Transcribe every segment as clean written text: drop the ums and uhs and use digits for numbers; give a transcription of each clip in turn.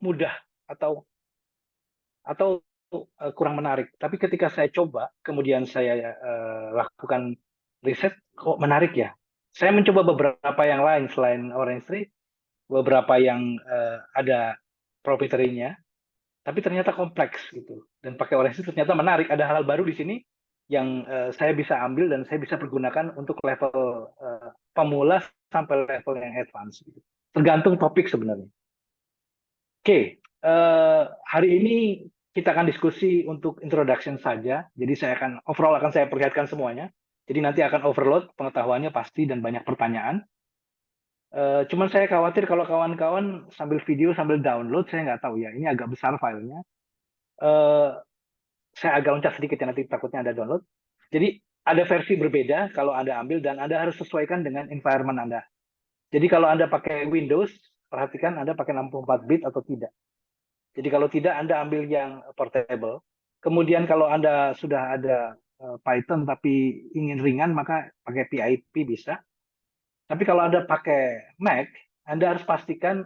mudah atau kurang menarik. Tapi ketika saya coba, kemudian saya lakukan riset, kok menarik ya. Saya mencoba beberapa yang lain selain Orange Tree, beberapa yang ada proprietary-nya, tapi ternyata kompleks gitu. Dan pakai Orange Tree ternyata menarik. Ada hal baru di sini yang saya bisa ambil dan saya bisa pergunakan untuk level pemula sampai level yang advance. Gitu. Tergantung topik sebenarnya. Oke, hari ini kita akan diskusi untuk introduction saja. Jadi saya akan overall akan saya perlihatkan semuanya. Jadi nanti akan overload pengetahuannya pasti dan banyak pertanyaan. Cuman saya khawatir kalau kawan-kawan sambil video sambil download, saya nggak tahu ya. Ini agak besar filenya. Eh, saya agak loncat sedikit ya nanti takutnya ada download. Jadi ada versi berbeda kalau Anda ambil dan Anda harus sesuaikan dengan environment Anda. Jadi kalau Anda pakai Windows, perhatikan Anda pakai 64 bit atau tidak. Jadi kalau tidak, Anda ambil yang portable. Kemudian kalau Anda sudah ada Python tapi ingin ringan, maka pakai PIP bisa. Tapi kalau Anda pakai Mac, Anda harus pastikan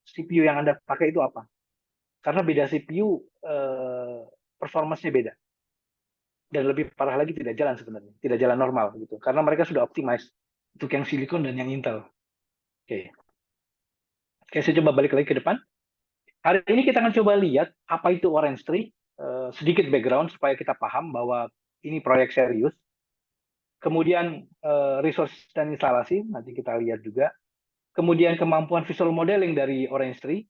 CPU yang Anda pakai itu apa. Karena beda CPU, performance-nya beda. Dan lebih parah lagi tidak jalan sebenarnya. Tidak jalan normal gitu. Karena mereka sudah optimize untuk yang Silicon dan yang Intel. Oke. Oke, saya coba balik lagi ke depan. Hari ini kita akan coba lihat apa itu Orange Tree, sedikit background supaya kita paham bahwa ini proyek serius. Kemudian resource dan instalasi, nanti kita lihat juga. Kemudian kemampuan visual modeling dari Orange Tree.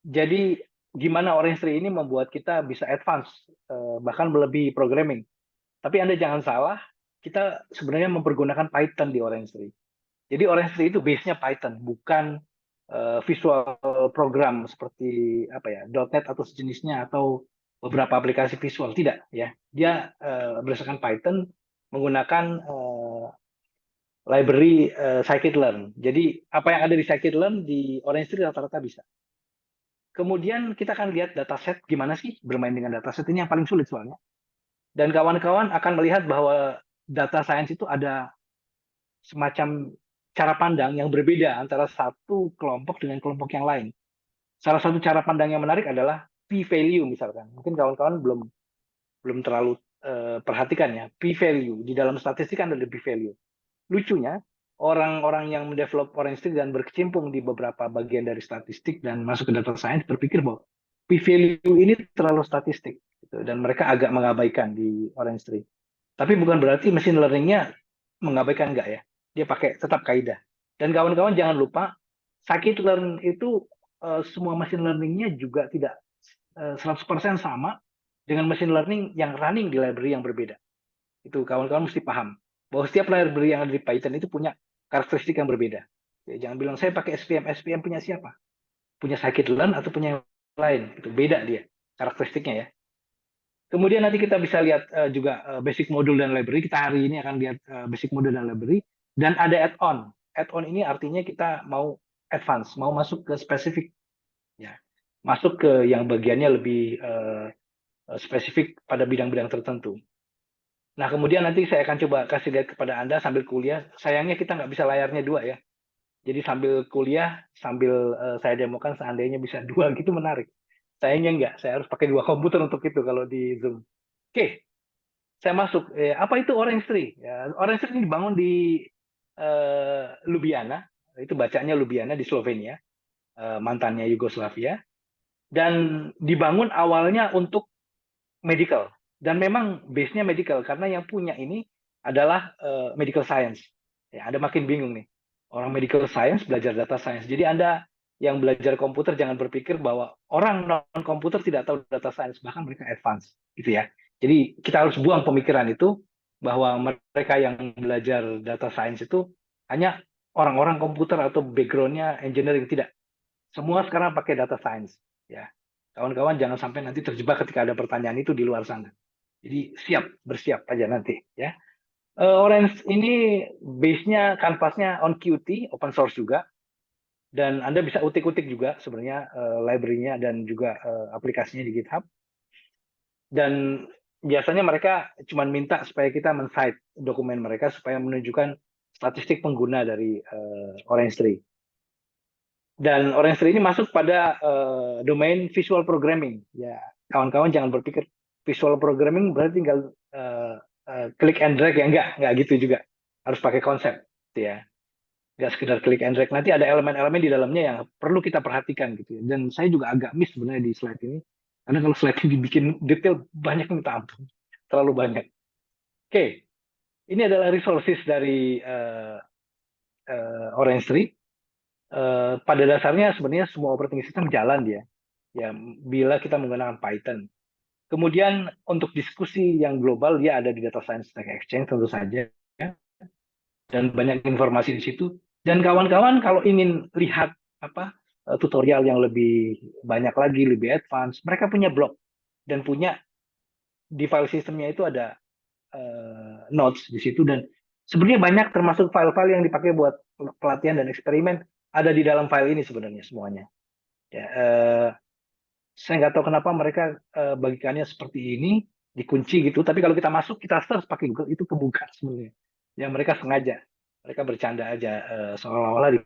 Jadi gimana Orange Tree ini membuat kita bisa advance, bahkan melebihi programming. Tapi Anda jangan salah, kita sebenarnya mempergunakan Python di Orange Tree. Jadi Orange Tree itu base-nya Python, bukan visual program seperti apa ya, .NET atau sejenisnya atau beberapa aplikasi visual. Tidak ya. Dia berdasarkan Python menggunakan library scikit-learn. Jadi apa yang ada di scikit-learn di Orange Tree rata-rata bisa. Kemudian kita akan lihat dataset gimana sih bermain dengan dataset ini yang paling sulit soalnya. Dan kawan-kawan akan melihat bahwa data science itu ada semacam cara pandang yang berbeda antara satu kelompok dengan kelompok yang lain. Salah satu cara pandang yang menarik adalah p-value misalkan. Mungkin kawan-kawan belum terlalu perhatikan ya. P-value di dalam statistik kan ada p-value. Lucunya orang-orang yang mendevelop Orange Tree dan berkecimpung di beberapa bagian dari statistik dan masuk ke data science berpikir bahwa p-value ini terlalu statistik gitu, dan mereka agak mengabaikan di Orange Tree. Tapi bukan berarti machine learning-nya mengabaikan enggak ya. Dia pakai tetap kaidah. Dan kawan-kawan jangan lupa, scikit-learn itu semua machine learning-nya juga tidak 100% sama dengan machine learning yang running di library yang berbeda. Itu kawan-kawan mesti paham bahwa setiap library yang ada di Python itu punya karakteristik yang berbeda. Ya, jangan bilang saya pakai SPM, SPM punya siapa? Punya scikit-learn atau punya yang lain? Itu beda dia karakteristiknya ya. Kemudian nanti kita bisa lihat juga basic module dan library. Kita hari ini akan lihat basic module dan library. Dan ada add-on. Add-on ini artinya kita mau advance, mau masuk ke spesifik. Ya. Masuk ke yang bagiannya lebih spesifik pada bidang-bidang tertentu. Nah, kemudian nanti saya akan coba kasih lihat kepada Anda sambil kuliah. Sayangnya kita nggak bisa layarnya dua ya. Jadi sambil kuliah, sambil saya demokan seandainya bisa dua gitu menarik. Sayangnya nggak, saya harus pakai dua komputer untuk itu kalau di Zoom. Oke, saya masuk. Apa itu Orange Tree? Ya, Orange Tree ini dibangun di Ljubljana, itu bacanya Ljubljana di Slovenia, mantannya Yugoslavia, dan dibangun awalnya untuk medical. Dan memang base-nya medical, karena yang punya ini adalah medical science. Ya, Anda makin bingung nih. Orang medical science belajar data science. Jadi Anda yang belajar komputer jangan berpikir bahwa orang non-komputer tidak tahu data science, bahkan mereka advance. Gitu ya. Jadi kita harus buang pemikiran itu, bahwa mereka yang belajar data science itu hanya orang-orang komputer atau background-nya engineering. Tidak. Semua sekarang pakai data science. Ya. Kawan-kawan jangan sampai nanti terjebak ketika ada pertanyaan itu di luar sana. Jadi bersiap aja nanti ya. Orange ini base-nya kanvasnya on Qt, open source juga. Dan Anda bisa utik-utik juga sebenarnya library-nya dan juga aplikasinya di GitHub. Dan biasanya mereka cuma minta supaya kita men-cite dokumen mereka supaya menunjukkan statistik pengguna dari Orange Tree. Dan Orange Tree ini masuk pada domain visual programming. Ya, kawan-kawan jangan berpikir visual programming berarti tinggal klik and drag, ya enggak gitu juga. Harus pakai konsep, gitu ya. Nggak sekedar klik and drag. Nanti ada elemen-elemen di dalamnya yang perlu kita perhatikan gitu ya. Dan saya juga agak miss sebenarnya di slide ini. Karena kalau slide ini dibikin detail banyak, minta ampun. Terlalu banyak. Oke, ini adalah resources dari Orange Tree. Pada dasarnya sebenarnya semua operating system jalan dia. Ya, bila kita menggunakan Python. Kemudian untuk diskusi yang global dia ada di Data Science Stack Exchange tentu saja, ya. Dan banyak informasi di situ. Dan kawan-kawan kalau ingin lihat apa tutorial yang lebih banyak lagi, lebih advance, mereka punya blog dan punya di file sistemnya itu ada notes di situ, dan sebenarnya banyak termasuk file-file yang dipakai buat pelatihan dan eksperimen ada di dalam file ini sebenarnya semuanya. Ya, saya nggak tahu kenapa mereka bagikannya seperti ini, dikunci gitu. Tapi kalau kita masuk, kita search pakai Google, itu kebuka sebenarnya. Ya mereka sengaja, mereka bercanda aja seolah-olah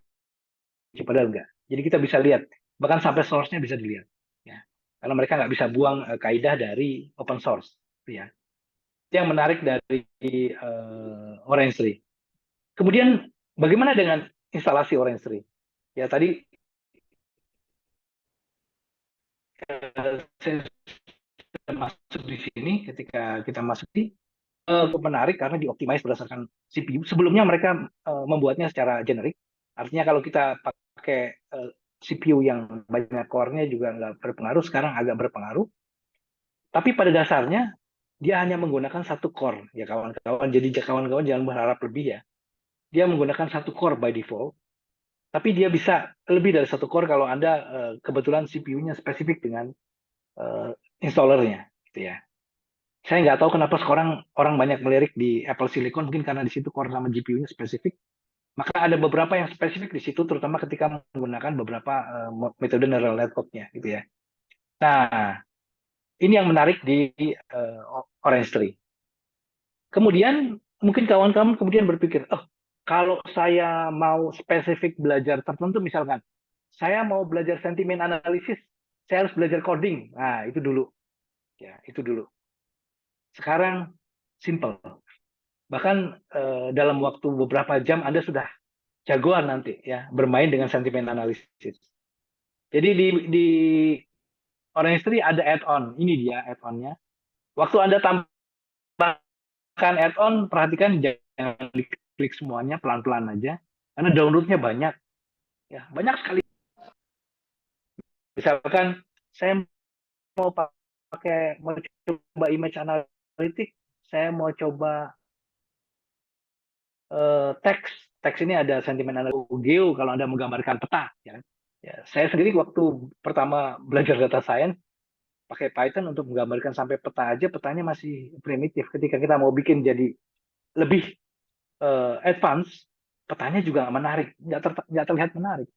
padahal enggak. Jadi kita bisa lihat, bahkan sampai source-nya bisa dilihat. Ya. Karena mereka nggak bisa buang kaidah dari open source. Ya. Itu yang menarik dari Orange Tree. Kemudian bagaimana dengan instalasi Orange Tree? Ya tadi saya sudah masuk di sini, ketika kita masuk di menarik karena dioptimize berdasarkan CPU. Sebelumnya mereka membuatnya secara generik. Artinya kalau kita pakai CPU yang banyak core-nya juga nggak berpengaruh, sekarang agak berpengaruh. Tapi pada dasarnya dia hanya menggunakan satu core, ya kawan-kawan. Jadi kawan-kawan jangan berharap lebih ya. Dia menggunakan satu core by default, tapi dia bisa lebih dari satu core kalau Anda kebetulan CPU-nya spesifik dengan installernya, gitu ya. Saya nggak tahu kenapa sekarang orang banyak melirik di Apple Silicon, mungkin karena di situ core sama GPU-nya spesifik. Maka ada beberapa yang spesifik di situ, terutama ketika menggunakan beberapa metode neural network-nya, gitu ya. Nah, ini yang menarik di Orange Tree. Kemudian mungkin kawan-kawan kemudian berpikir, oh kalau saya mau spesifik belajar tertentu, misalkan saya mau belajar sentimen analisis, saya harus belajar coding. Nah, itu dulu. Ya, itu dulu. Sekarang simple. Bahkan dalam waktu beberapa jam Anda sudah jagoan nanti ya bermain dengan sentimen analisis. Jadi di Orange Tree ada add-on. Ini dia add-onnya. Waktu Anda tambahkan add-on, perhatikan jangan diklik semuanya, pelan-pelan aja. Karena downloadnya banyak. Ya, banyak sekali. Misalkan saya mau coba image analytics, saya mau coba teks. Teks ini ada sentimen analisis geo kalau Anda menggambarkan peta. Ya. Ya, saya sendiri waktu pertama belajar data science, pakai Python untuk menggambarkan sampai peta aja, petanya masih primitif. Ketika kita mau bikin jadi lebih advance, petanya juga nggak menarik, nggak terlihat menarik.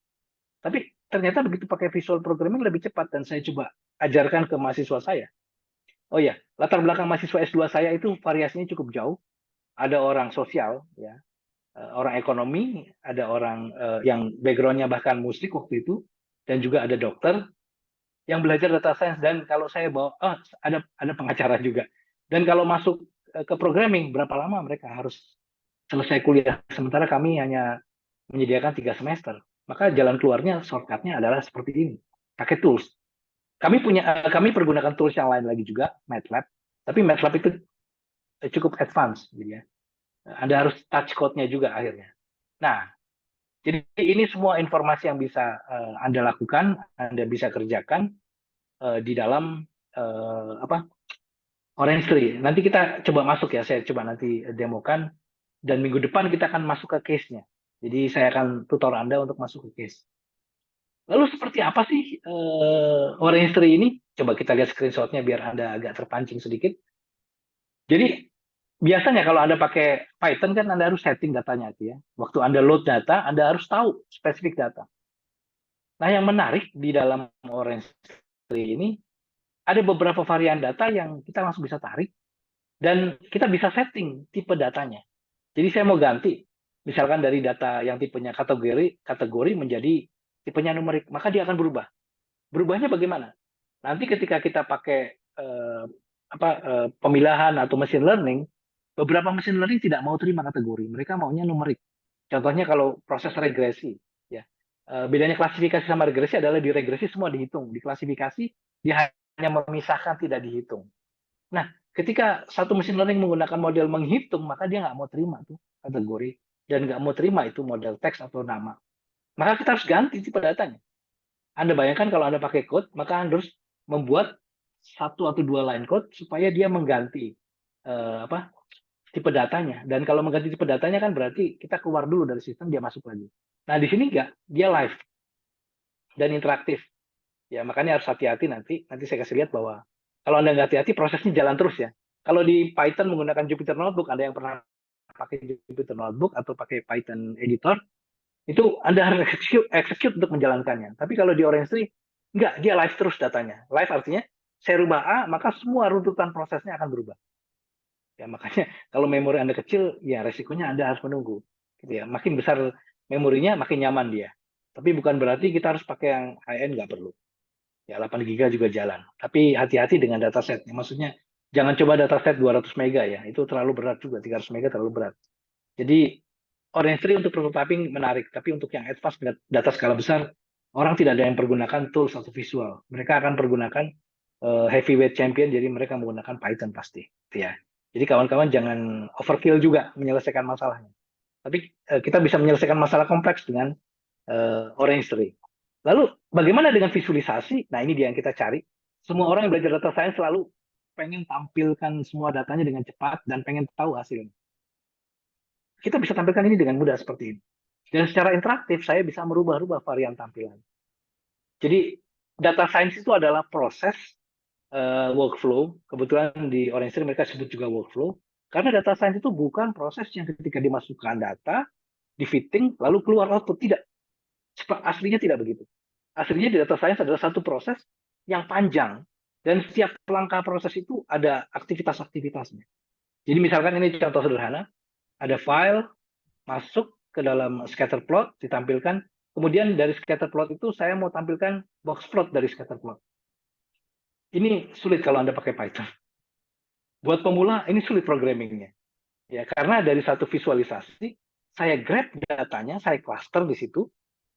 Tapi ternyata begitu pakai visual programming lebih cepat, dan saya coba ajarkan ke mahasiswa saya. Oh ya, latar belakang mahasiswa S2 saya itu variasinya cukup jauh. Ada orang sosial, ya, orang ekonomi, ada orang yang backgroundnya bahkan musik waktu itu, dan juga ada dokter yang belajar data science. Dan kalau saya bawa, ada pengacara juga. Dan kalau masuk ke programming, berapa lama mereka harus selesai kuliah? Sementara kami hanya menyediakan 3 semester. Maka jalan keluarnya, shortcutnya adalah seperti ini. Pakai tools. Kami pergunakan tools yang lain lagi juga, MATLAB. Tapi MATLAB itu cukup advance, gitu ya. Anda harus touch code-nya juga akhirnya. Nah, jadi ini semua informasi yang bisa Anda lakukan, Anda bisa kerjakan di dalam Orange Tree. Nanti kita coba masuk ya, saya coba nanti demokan, dan minggu depan kita akan masuk ke case-nya. Jadi saya akan tutor Anda untuk masuk ke case. Lalu seperti apa sih Orange Tree ini? Coba kita lihat screenshot-nya biar Anda agak terpancing sedikit. Jadi biasanya kalau Anda pakai Python kan Anda harus setting datanya itu ya. Waktu Anda load data, Anda harus tahu spesifik data. Nah, yang menarik di dalam Orange Tree ini ada beberapa varian data yang kita langsung bisa tarik dan kita bisa setting tipe datanya. Jadi saya mau ganti misalkan dari data yang tipenya kategori menjadi tipenya numerik, maka dia akan berubah. Berubahnya bagaimana? Nanti ketika kita pakai pemilahan atau machine learning, beberapa machine learning tidak mau terima kategori, mereka maunya numerik. Contohnya kalau proses regresi, ya. Bedanya klasifikasi sama regresi adalah di regresi semua dihitung, di klasifikasi dia hanya memisahkan tidak dihitung. Nah, ketika satu mesin learning menggunakan model menghitung, maka dia nggak mau terima tuh kategori dan nggak mau terima itu model teks atau nama. Maka kita harus ganti tipe datanya. Anda bayangkan kalau Anda pakai code, maka Anda harus membuat satu atau dua line code supaya dia mengganti tipe datanya. Dan kalau mengganti tipe datanya kan berarti kita keluar dulu dari sistem, dia masuk lagi. Nah, di sini enggak, dia live dan interaktif. Ya, makanya harus hati-hati nanti. Nanti saya kasih lihat bahwa kalau Anda nggak hati-hati, prosesnya jalan terus ya. Kalau di Python menggunakan Jupyter Notebook, ada yang pernah pakai Jupyter Notebook atau pakai Python Editor, itu Anda harus execute untuk menjalankannya. Tapi kalau di Orange Tree, enggak, dia live terus datanya. Live artinya, saya rubah A, maka semua runtutan prosesnya akan berubah. Ya, makanya kalau memori Anda kecil, ya resikonya Anda harus menunggu. Gitu ya. Makin besar memorinya, makin nyaman dia. Tapi bukan berarti kita harus pakai yang high-end, nggak perlu. Ya, 8 giga juga jalan. Tapi hati-hati dengan datasetnya. Maksudnya, jangan coba dataset 200 mega ya. Itu terlalu berat juga. 300 mega terlalu berat. Jadi, Orange Tree untuk prototyping menarik. Tapi untuk yang advance data skala besar, orang tidak ada yang pergunakan tools atau visual. Mereka akan pergunakan heavyweight champion, jadi mereka menggunakan Python pasti. Ya. Jadi kawan-kawan jangan overkill juga menyelesaikan masalahnya. Tapi kita bisa menyelesaikan masalah kompleks dengan Orange Tree. Lalu bagaimana dengan visualisasi? Nah, ini dia yang kita cari. Semua orang yang belajar data science selalu pengen tampilkan semua datanya dengan cepat dan pengen tahu hasilnya. Kita bisa tampilkan ini dengan mudah seperti ini. Dan secara interaktif saya bisa merubah-rubah varian tampilan. Jadi data science itu adalah proses workflow. Kebetulan di Orange Tree mereka sebut juga workflow. Karena data science itu bukan proses yang ketika dimasukkan data, di fitting, lalu keluar output. Tidak. Aslinya tidak begitu. Aslinya di data science adalah satu proses yang panjang. Dan setiap langkah proses itu ada aktivitas-aktivitasnya. Jadi misalkan ini contoh sederhana. Ada file, masuk ke dalam scatter plot, ditampilkan. Kemudian dari scatter plot itu saya mau tampilkan box plot dari scatter plot. Ini sulit kalau Anda pakai Python. Buat pemula, ini sulit programmingnya. Ya, karena dari satu visualisasi, saya grab datanya, saya cluster di situ,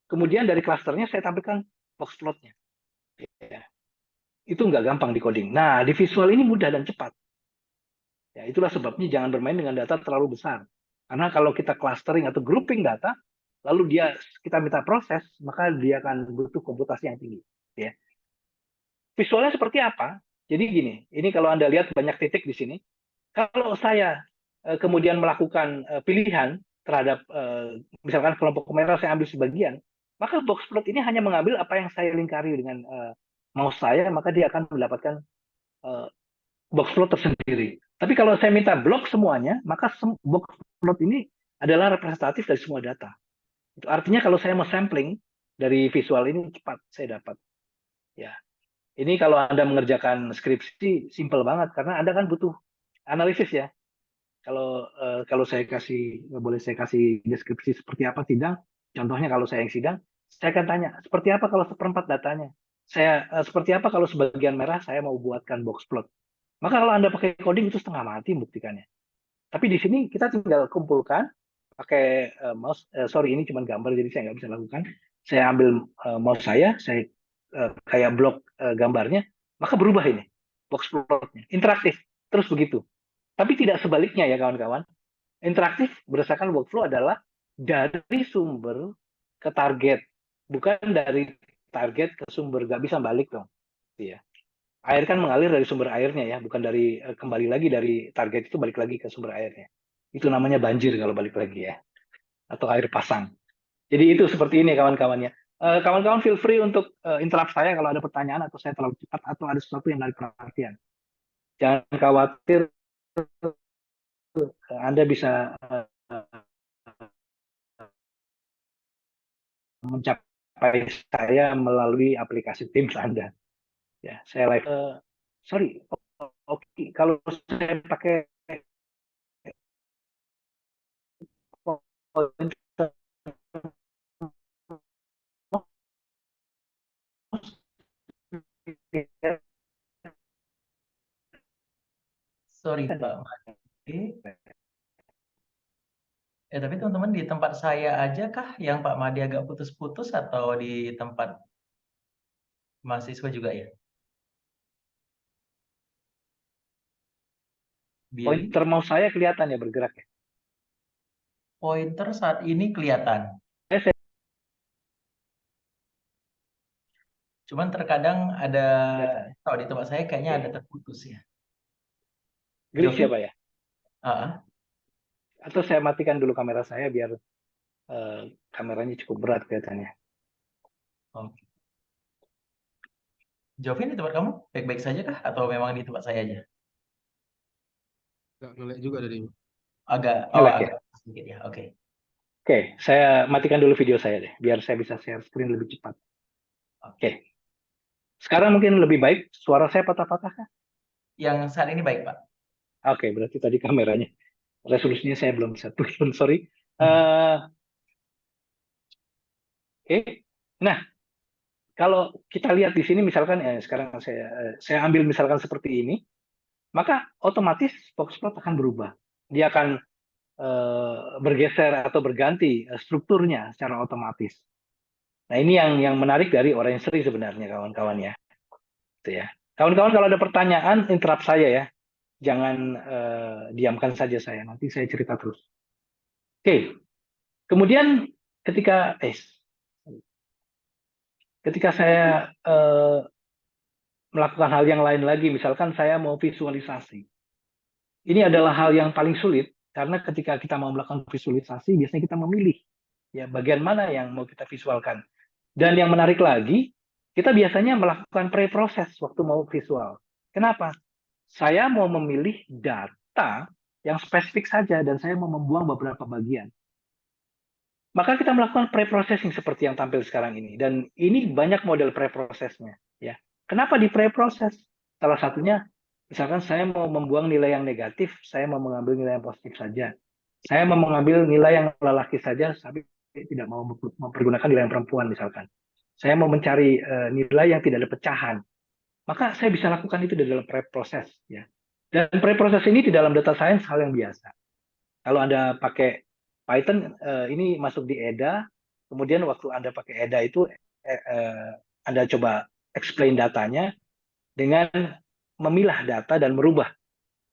kemudian dari clusternya saya tampilkan box plotnya. Ya. Itu nggak gampang di coding. Nah, di visual ini mudah dan cepat. Ya, itulah sebabnya jangan bermain dengan data terlalu besar. Karena kalau kita clustering atau grouping data, lalu kita minta proses, maka dia akan butuh komputasi yang tinggi. Ya. Visualnya seperti apa? Jadi gini, ini kalau Anda lihat banyak titik di sini. Kalau saya kemudian melakukan pilihan terhadap misalkan kelompok merah saya ambil sebagian, maka box plot ini hanya mengambil apa yang saya lingkari dengan mouse saya, maka dia akan mendapatkan box plot tersendiri. Tapi kalau saya minta blok semuanya, maka box plot ini adalah representatif dari semua data. Itu artinya kalau saya mau sampling dari visual ini cepat saya dapat. Ya, ini kalau Anda mengerjakan skripsi simple banget karena Anda kan butuh analisis ya. Kalau saya boleh saya kasih deskripsi seperti apa sidang. Contohnya kalau saya yang sidang, saya akan tanya seperti apa kalau seperempat datanya. Seperti apa kalau sebagian merah saya mau buatkan box plot. Maka kalau Anda pakai coding itu setengah mati buktikannya. Tapi di sini kita tinggal kumpulkan pakai mouse. Sorry ini cuma gambar jadi saya nggak bisa lakukan. Saya ambil mouse saya kayak blok gambarnya, maka berubah ini box plotnya, interaktif terus begitu. Tapi tidak sebaliknya ya kawan-kawan. Interaktif berdasarkan workflow adalah dari sumber ke target, bukan dari target ke sumber. Nggak bisa balik dong. Iya. Air kan mengalir dari sumber airnya ya, bukan dari kembali lagi dari target itu balik lagi ke sumber airnya. Itu namanya banjir kalau balik lagi ya, atau air pasang. Jadi itu seperti ini kawan-kawannya. Kawan-kawan feel free untuk interrupt saya kalau ada pertanyaan atau saya terlalu cepat atau ada sesuatu yang menarik perhatian. Jangan khawatir, Anda bisa mencapai saya melalui aplikasi Teams Anda. Ya, saya live. Sorry, oke. Kalau saya pakai Sorry Pak Made. Tapi teman-teman di tempat saya aja kah yang Pak Made agak putus-putus atau di tempat mahasiswa juga ya? Billy, Pointer mouse saya kelihatan ya bergerak ya. pointer saat ini kelihatan. Saya Cuman terkadang ada, kelihatan ya. kalau di tempat saya kayaknya ada Oke. terputus ya. Glitch ya Jovin, Pak ya. ah, Atau saya matikan dulu kamera saya biar kameranya cukup berat kelihatannya. oke. Jovin di tempat kamu baik-baik saja kah? Atau memang di tempat saya aja? Nggak ngelek juga dari Ngelek ya. Agak sedikit ya. Oke. Oke, saya matikan dulu video saya deh, biar saya bisa share screen lebih cepat. Oke. Sekarang mungkin lebih baik, suara saya patah-patah kah? Yang saat ini baik Pak. Oke, berarti tadi kameranya. Resolusinya saya belum bisa turun, sorry. Oke. Nah, kalau kita lihat di sini misalkan sekarang saya ambil misalkan seperti ini, maka otomatis Foxplot akan berubah. Dia akan bergeser atau berganti strukturnya secara otomatis. Nah, ini yang menarik dari Orangery sebenarnya kawan-kawan ya. Itu ya. Kawan-kawan kalau ada pertanyaan interrupt saya ya. Jangan diamkan saja saya. Nanti saya cerita terus. Oke. Kemudian ketika saya melakukan hal yang lain lagi, misalkan saya mau visualisasi. Ini adalah hal yang paling sulit karena ketika kita mau melakukan visualisasi, biasanya kita memilih ya bagian mana yang mau kita visualkan. Dan yang menarik lagi, kita biasanya melakukan pre-proses waktu mau visual. Kenapa? Saya mau memilih data yang spesifik saja dan saya mau membuang beberapa bagian. Maka kita melakukan pre-processing seperti yang tampil sekarang ini. Dan ini banyak model pre-prosesnya. Ya. Kenapa di pre-proses? Salah satunya, misalkan saya mau membuang nilai yang negatif, saya mau mengambil nilai yang positif saja. Saya mau mengambil nilai yang lelaki saja, tapi tidak mau mempergunakan nilai yang perempuan misalkan. Saya mau mencari nilai yang tidak ada pecahan. Maka saya bisa lakukan itu di dalam pre-proses. Ya. Dan pre-proses ini di dalam data science hal yang biasa. Kalau Anda pakai Python, ini masuk di EDA, kemudian waktu Anda pakai EDA itu, Anda coba explain datanya dengan memilah data dan merubah.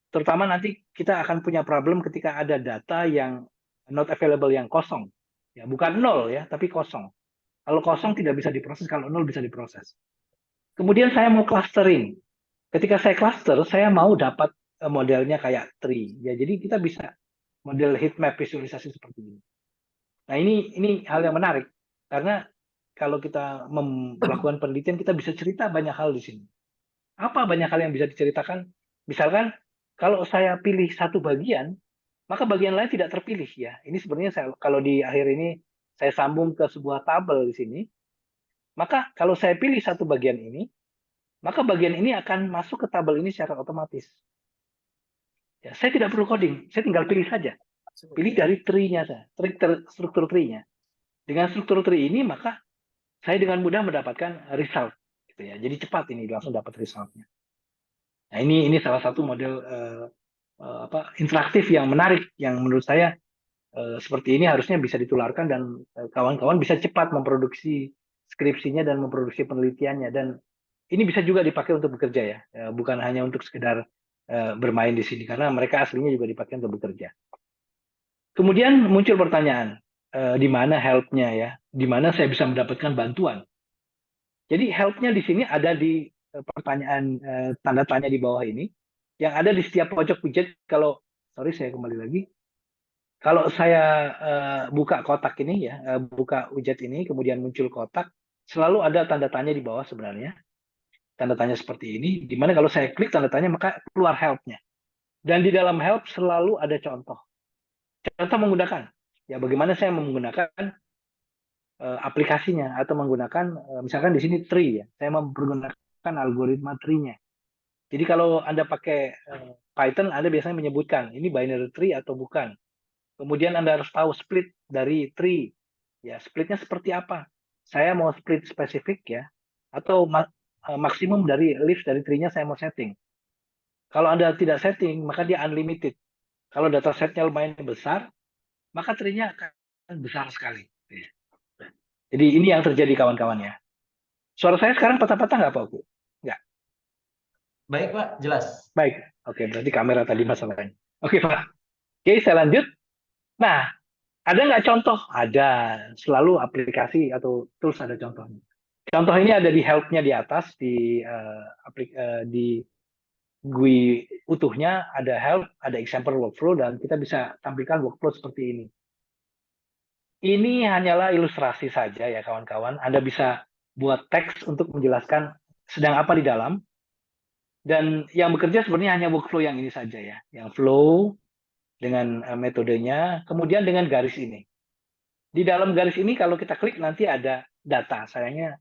Terutama nanti kita akan punya problem ketika ada data yang not available, yang kosong. Ya, bukan nol ya, tapi kosong. Kalau kosong tidak bisa diproses, kalau nol bisa diproses. Kemudian saya mau clustering. Ketika saya cluster, saya mau dapat modelnya kayak tree. Ya, jadi kita bisa model heat map visualisasi seperti ini. Nah, ini hal yang menarik karena kalau kita melakukan penelitian kita bisa cerita banyak hal di sini. Apa banyak hal yang bisa diceritakan? Misalkan kalau saya pilih satu bagian, maka bagian lain tidak terpilih ya. Ini sebenarnya kalau di akhir ini saya sambung ke sebuah tabel di sini, maka kalau saya pilih satu bagian ini, maka bagian ini akan masuk ke tabel ini secara otomatis. Ya, saya tidak perlu coding, saya tinggal pilih saja. Pilih dari tree-nya saja, struktur tree-nya. Dengan struktur tree ini, maka saya dengan mudah mendapatkan result. Gitu ya. Jadi cepat ini langsung dapat result-nya. Nah, ini salah satu model interaktif yang menarik, yang menurut saya seperti ini harusnya bisa ditularkan dan kawan-kawan bisa cepat memproduksi skripsinya dan memproduksi penelitiannya. Dan ini bisa juga dipakai untuk bekerja ya, bukan hanya untuk sekedar bermain di sini, karena mereka aslinya juga dipakai untuk bekerja. Kemudian muncul pertanyaan, di mana help-nya ya? Di mana saya bisa mendapatkan bantuan? Jadi help-nya di sini ada di pertanyaan tanda tanya di bawah ini, yang ada di setiap pojok widget. Sorry saya kembali lagi. Kalau saya buka kotak ini ya, buka widget ini, kemudian muncul kotak, selalu ada tanda tanya di bawah sebenarnya. Tanda tanya seperti ini, di mana kalau saya klik tanda tanya maka keluar help-nya. Dan di dalam help selalu ada contoh. Contoh menggunakan. Ya bagaimana saya menggunakan aplikasinya atau menggunakan misalkan di sini tree ya. Saya mempergunakan algoritma tree-nya. Jadi kalau Anda pakai Python, Anda biasanya menyebutkan ini binary tree atau bukan. Kemudian Anda harus tahu split dari tree. Ya, splitnya seperti apa? Saya mau split spesifik ya, atau maksimum dari list dari tree-nya saya mau setting. Kalau Anda tidak setting, maka dia unlimited. Kalau datasetnya lumayan besar, maka tree-nya akan besar sekali. Jadi ini yang terjadi kawan-kawan ya. Suara saya sekarang patah-patah nggak Pak Oku? Nggak. Baik Pak, jelas. Baik. Oke, berarti kamera tadi masalahnya. Oke Pak. Oke, saya lanjut. Nah, ada nggak contoh? Ada. Selalu aplikasi atau tools ada contohnya. Contoh ini ada di help-nya di atas, di GUI utuhnya, ada help, ada example workflow, dan kita bisa tampilkan workflow seperti ini. Ini hanyalah ilustrasi saja ya kawan-kawan. Anda bisa buat teks untuk menjelaskan sedang apa di dalam. Dan yang bekerja sebenarnya hanya workflow yang ini saja ya. Yang flow dengan metodenya, kemudian dengan garis ini. Di dalam garis ini kalau kita klik nanti ada data. Sayangnya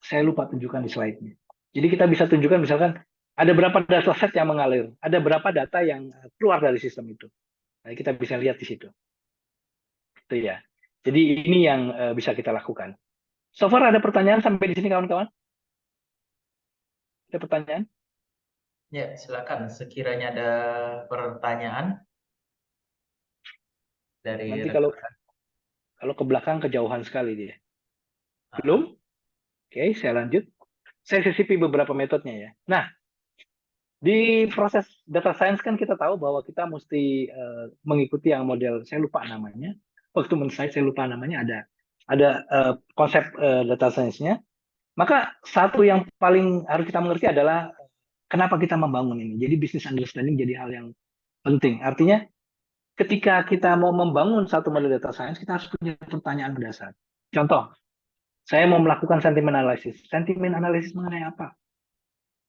saya lupa tunjukkan di slide-nya. Jadi kita bisa tunjukkan misalkan ada berapa dataset yang mengalir, ada berapa data yang keluar dari sistem itu. Nah, kita bisa lihat di situ. Itu ya. Jadi ini yang bisa kita lakukan. So far ada pertanyaan sampai di sini kawan-kawan? Ada pertanyaan? Ya, silakan. Sekiranya ada pertanyaan dari Nanti rekan-rekan. kalau ke belakang kejauhan sekali dia. Belum? Oke, saya lanjut. Saya sisipi beberapa metodenya ya. Nah, di proses data science kan kita tahu bahwa kita mesti mengikuti yang model, saya lupa namanya. Waktu men-slide saya lupa namanya, ada konsep data science-nya. Maka satu yang paling harus kita mengerti adalah kenapa kita membangun ini. Jadi business understanding jadi hal yang penting. Artinya ketika kita mau membangun satu model data science, kita harus punya pertanyaan mendasar. Contoh, saya mau melakukan sentimen analisis. Sentimen analisis mengenai apa?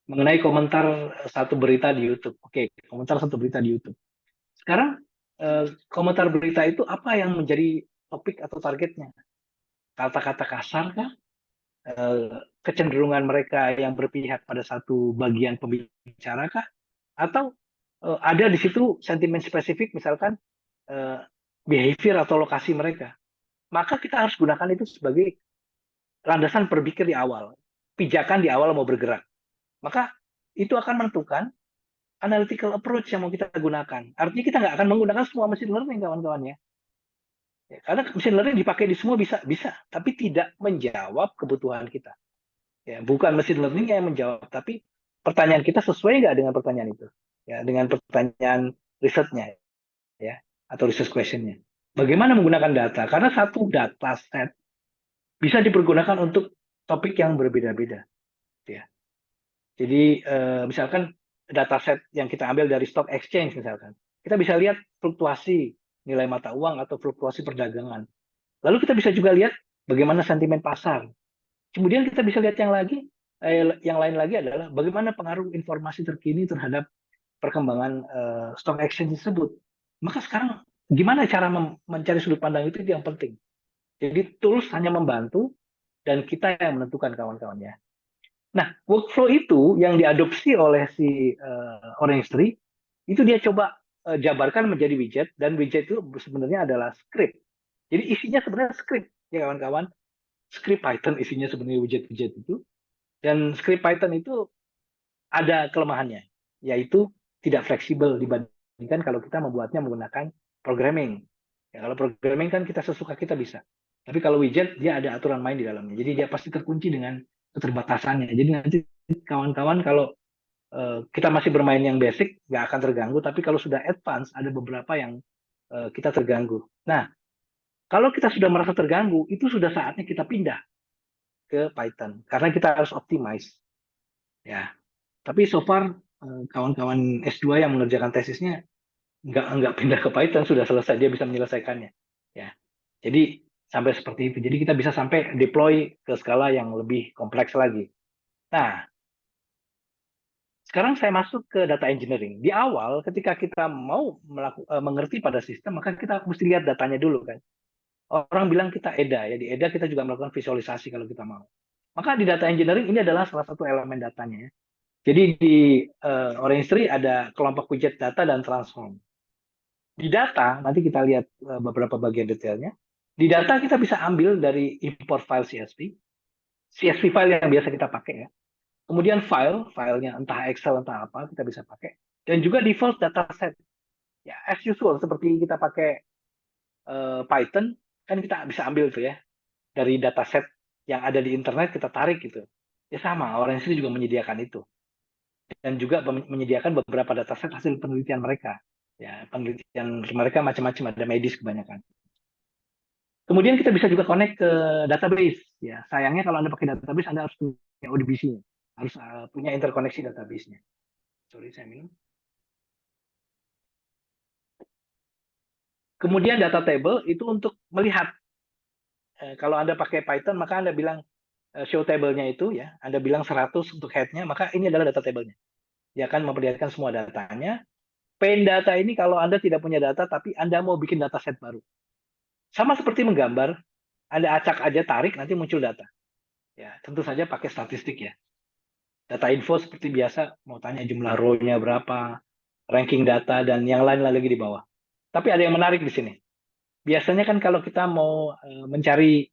Mengenai komentar satu berita di YouTube. Oke, komentar satu berita di YouTube. Sekarang komentar berita itu apa yang menjadi topik atau targetnya? Kata-kata kasar kah? Kecenderungan mereka yang berpihak pada satu bagian pembicara kah? Atau ada di situ sentimen spesifik, misalkan behavior atau lokasi mereka? Maka kita harus gunakan itu sebagai landasan berpikir di awal, pijakan di awal mau bergerak. Maka itu akan menentukan analytical approach yang mau kita gunakan. Artinya kita nggak akan menggunakan semua machine learning, kawan-kawan ya. Karena machine learning dipakai di semua bisa, tapi tidak menjawab kebutuhan kita. Ya, bukan machine learning yang menjawab, tapi pertanyaan kita sesuai nggak dengan pertanyaan itu, ya, dengan pertanyaan risetnya, ya, atau research questionnya. Bagaimana menggunakan data? Karena satu data set bisa dipergunakan untuk topik yang berbeda-beda, ya. Jadi misalkan dataset yang kita ambil dari stock exchange misalkan, kita bisa lihat fluktuasi nilai mata uang atau fluktuasi perdagangan. Lalu kita bisa juga lihat bagaimana sentimen pasar. Kemudian kita bisa lihat yang lain lagi adalah bagaimana pengaruh informasi terkini terhadap perkembangan stock exchange tersebut. Maka sekarang gimana cara mencari sudut pandang itu yang penting. Jadi tools hanya membantu dan kita yang menentukan, kawan-kawan ya. Nah, workflow itu yang diadopsi oleh si Orange Tree, itu dia coba jabarkan menjadi widget, dan widget itu sebenarnya adalah script. Jadi isinya sebenarnya script, ya kawan-kawan. Script Python isinya sebenarnya widget-widget itu. Dan script Python itu ada kelemahannya, yaitu tidak fleksibel dibandingkan kalau kita membuatnya menggunakan programming. Ya, kalau programming kan kita sesuka kita bisa. Tapi kalau widget, dia ada aturan main di dalamnya. Jadi dia pasti terkunci dengan keterbatasannya. Jadi nanti kawan-kawan kalau kita masih bermain yang basic, nggak akan terganggu. Tapi kalau sudah advance, ada beberapa yang kita terganggu. Nah, kalau kita sudah merasa terganggu, itu sudah saatnya kita pindah ke Python. Karena kita harus optimize. Ya. Tapi so far, kawan-kawan S2 yang mengerjakan tesisnya, nggak pindah ke Python, sudah selesai, dia bisa menyelesaikannya. Ya. Jadi sampai seperti itu. Jadi kita bisa sampai deploy ke skala yang lebih kompleks lagi. Nah, sekarang saya masuk ke data engineering. Di awal, ketika kita mau mengerti pada sistem, maka kita mesti lihat datanya dulu kan. Orang bilang kita EDA, ya di EDA kita juga melakukan visualisasi kalau kita mau. Maka di data engineering ini adalah salah satu elemen datanya. Jadi di Orange Tree ada kelompok widget data dan transform. Di data, nanti kita lihat beberapa bagian detailnya. Di data kita bisa ambil dari import file CSV. CSV file yang biasa kita pakai ya. Kemudian filenya entah Excel entah apa kita bisa pakai. Dan juga default dataset. Ya, as usual seperti kita pakai Python kan kita bisa ambil tuh ya dari dataset yang ada di internet kita tarik gitu. Ya sama, Orange juga menyediakan itu. Dan juga menyediakan beberapa dataset hasil penelitian mereka. Ya, penelitian mereka macam-macam, ada medis kebanyakan. Kemudian kita bisa juga connect ke database. Ya, sayangnya kalau Anda pakai database, Anda harus punya ODBC-nya. Harus punya interkoneksi database-nya. Sorry, saya minum. Kemudian data table itu untuk melihat. Kalau Anda pakai Python, maka Anda bilang show table-nya itu, ya, Anda bilang 100 untuk head-nya, maka ini adalah data table-nya. Dia akan memperlihatkan semua datanya. Paint data ini kalau Anda tidak punya data, tapi Anda mau bikin dataset baru. Sama seperti menggambar, Anda acak aja, tarik, nanti muncul data. Ya, tentu saja pakai statistik ya. Data info seperti biasa, mau tanya jumlah row-nya berapa, ranking data, dan yang lain lagi di bawah. Tapi ada yang menarik di sini. Biasanya kan kalau kita mau mencari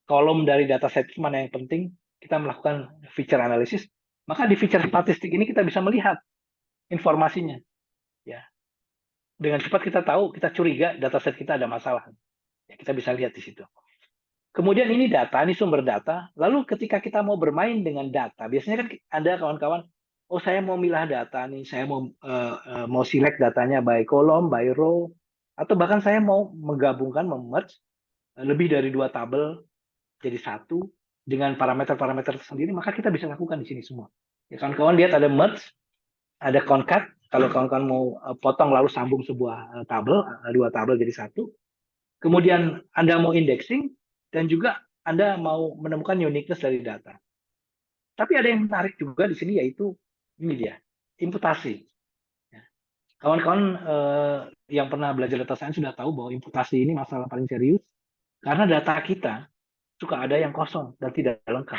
kolom dari dataset mana yang penting, kita melakukan feature analysis, maka di feature statistik ini kita bisa melihat informasinya. Ya, dengan cepat kita tahu, kita curiga dataset kita ada masalah. Ya, kita bisa lihat di situ. Kemudian ini data, ini sumber data. Lalu ketika kita mau bermain dengan data, biasanya kan ada kawan-kawan, oh saya mau milah data nih, saya mau select datanya by column, by row, atau bahkan saya mau menggabungkan, merge lebih dari 2 tabel jadi satu dengan parameter-parameter tersendiri, maka kita bisa lakukan di sini semua. Ya, kawan-kawan lihat ada merge, ada concat. Kalau kawan-kawan mau potong lalu sambung sebuah tabel, 2 tabel jadi satu. Kemudian Anda mau indexing dan juga Anda mau menemukan uniqueness dari data. Tapi ada yang menarik juga di sini yaitu ini dia, imputasi. Kawan-kawan yang pernah belajar data science sudah tahu bahwa imputasi ini masalah paling serius karena data kita suka ada yang kosong dan tidak lengkap.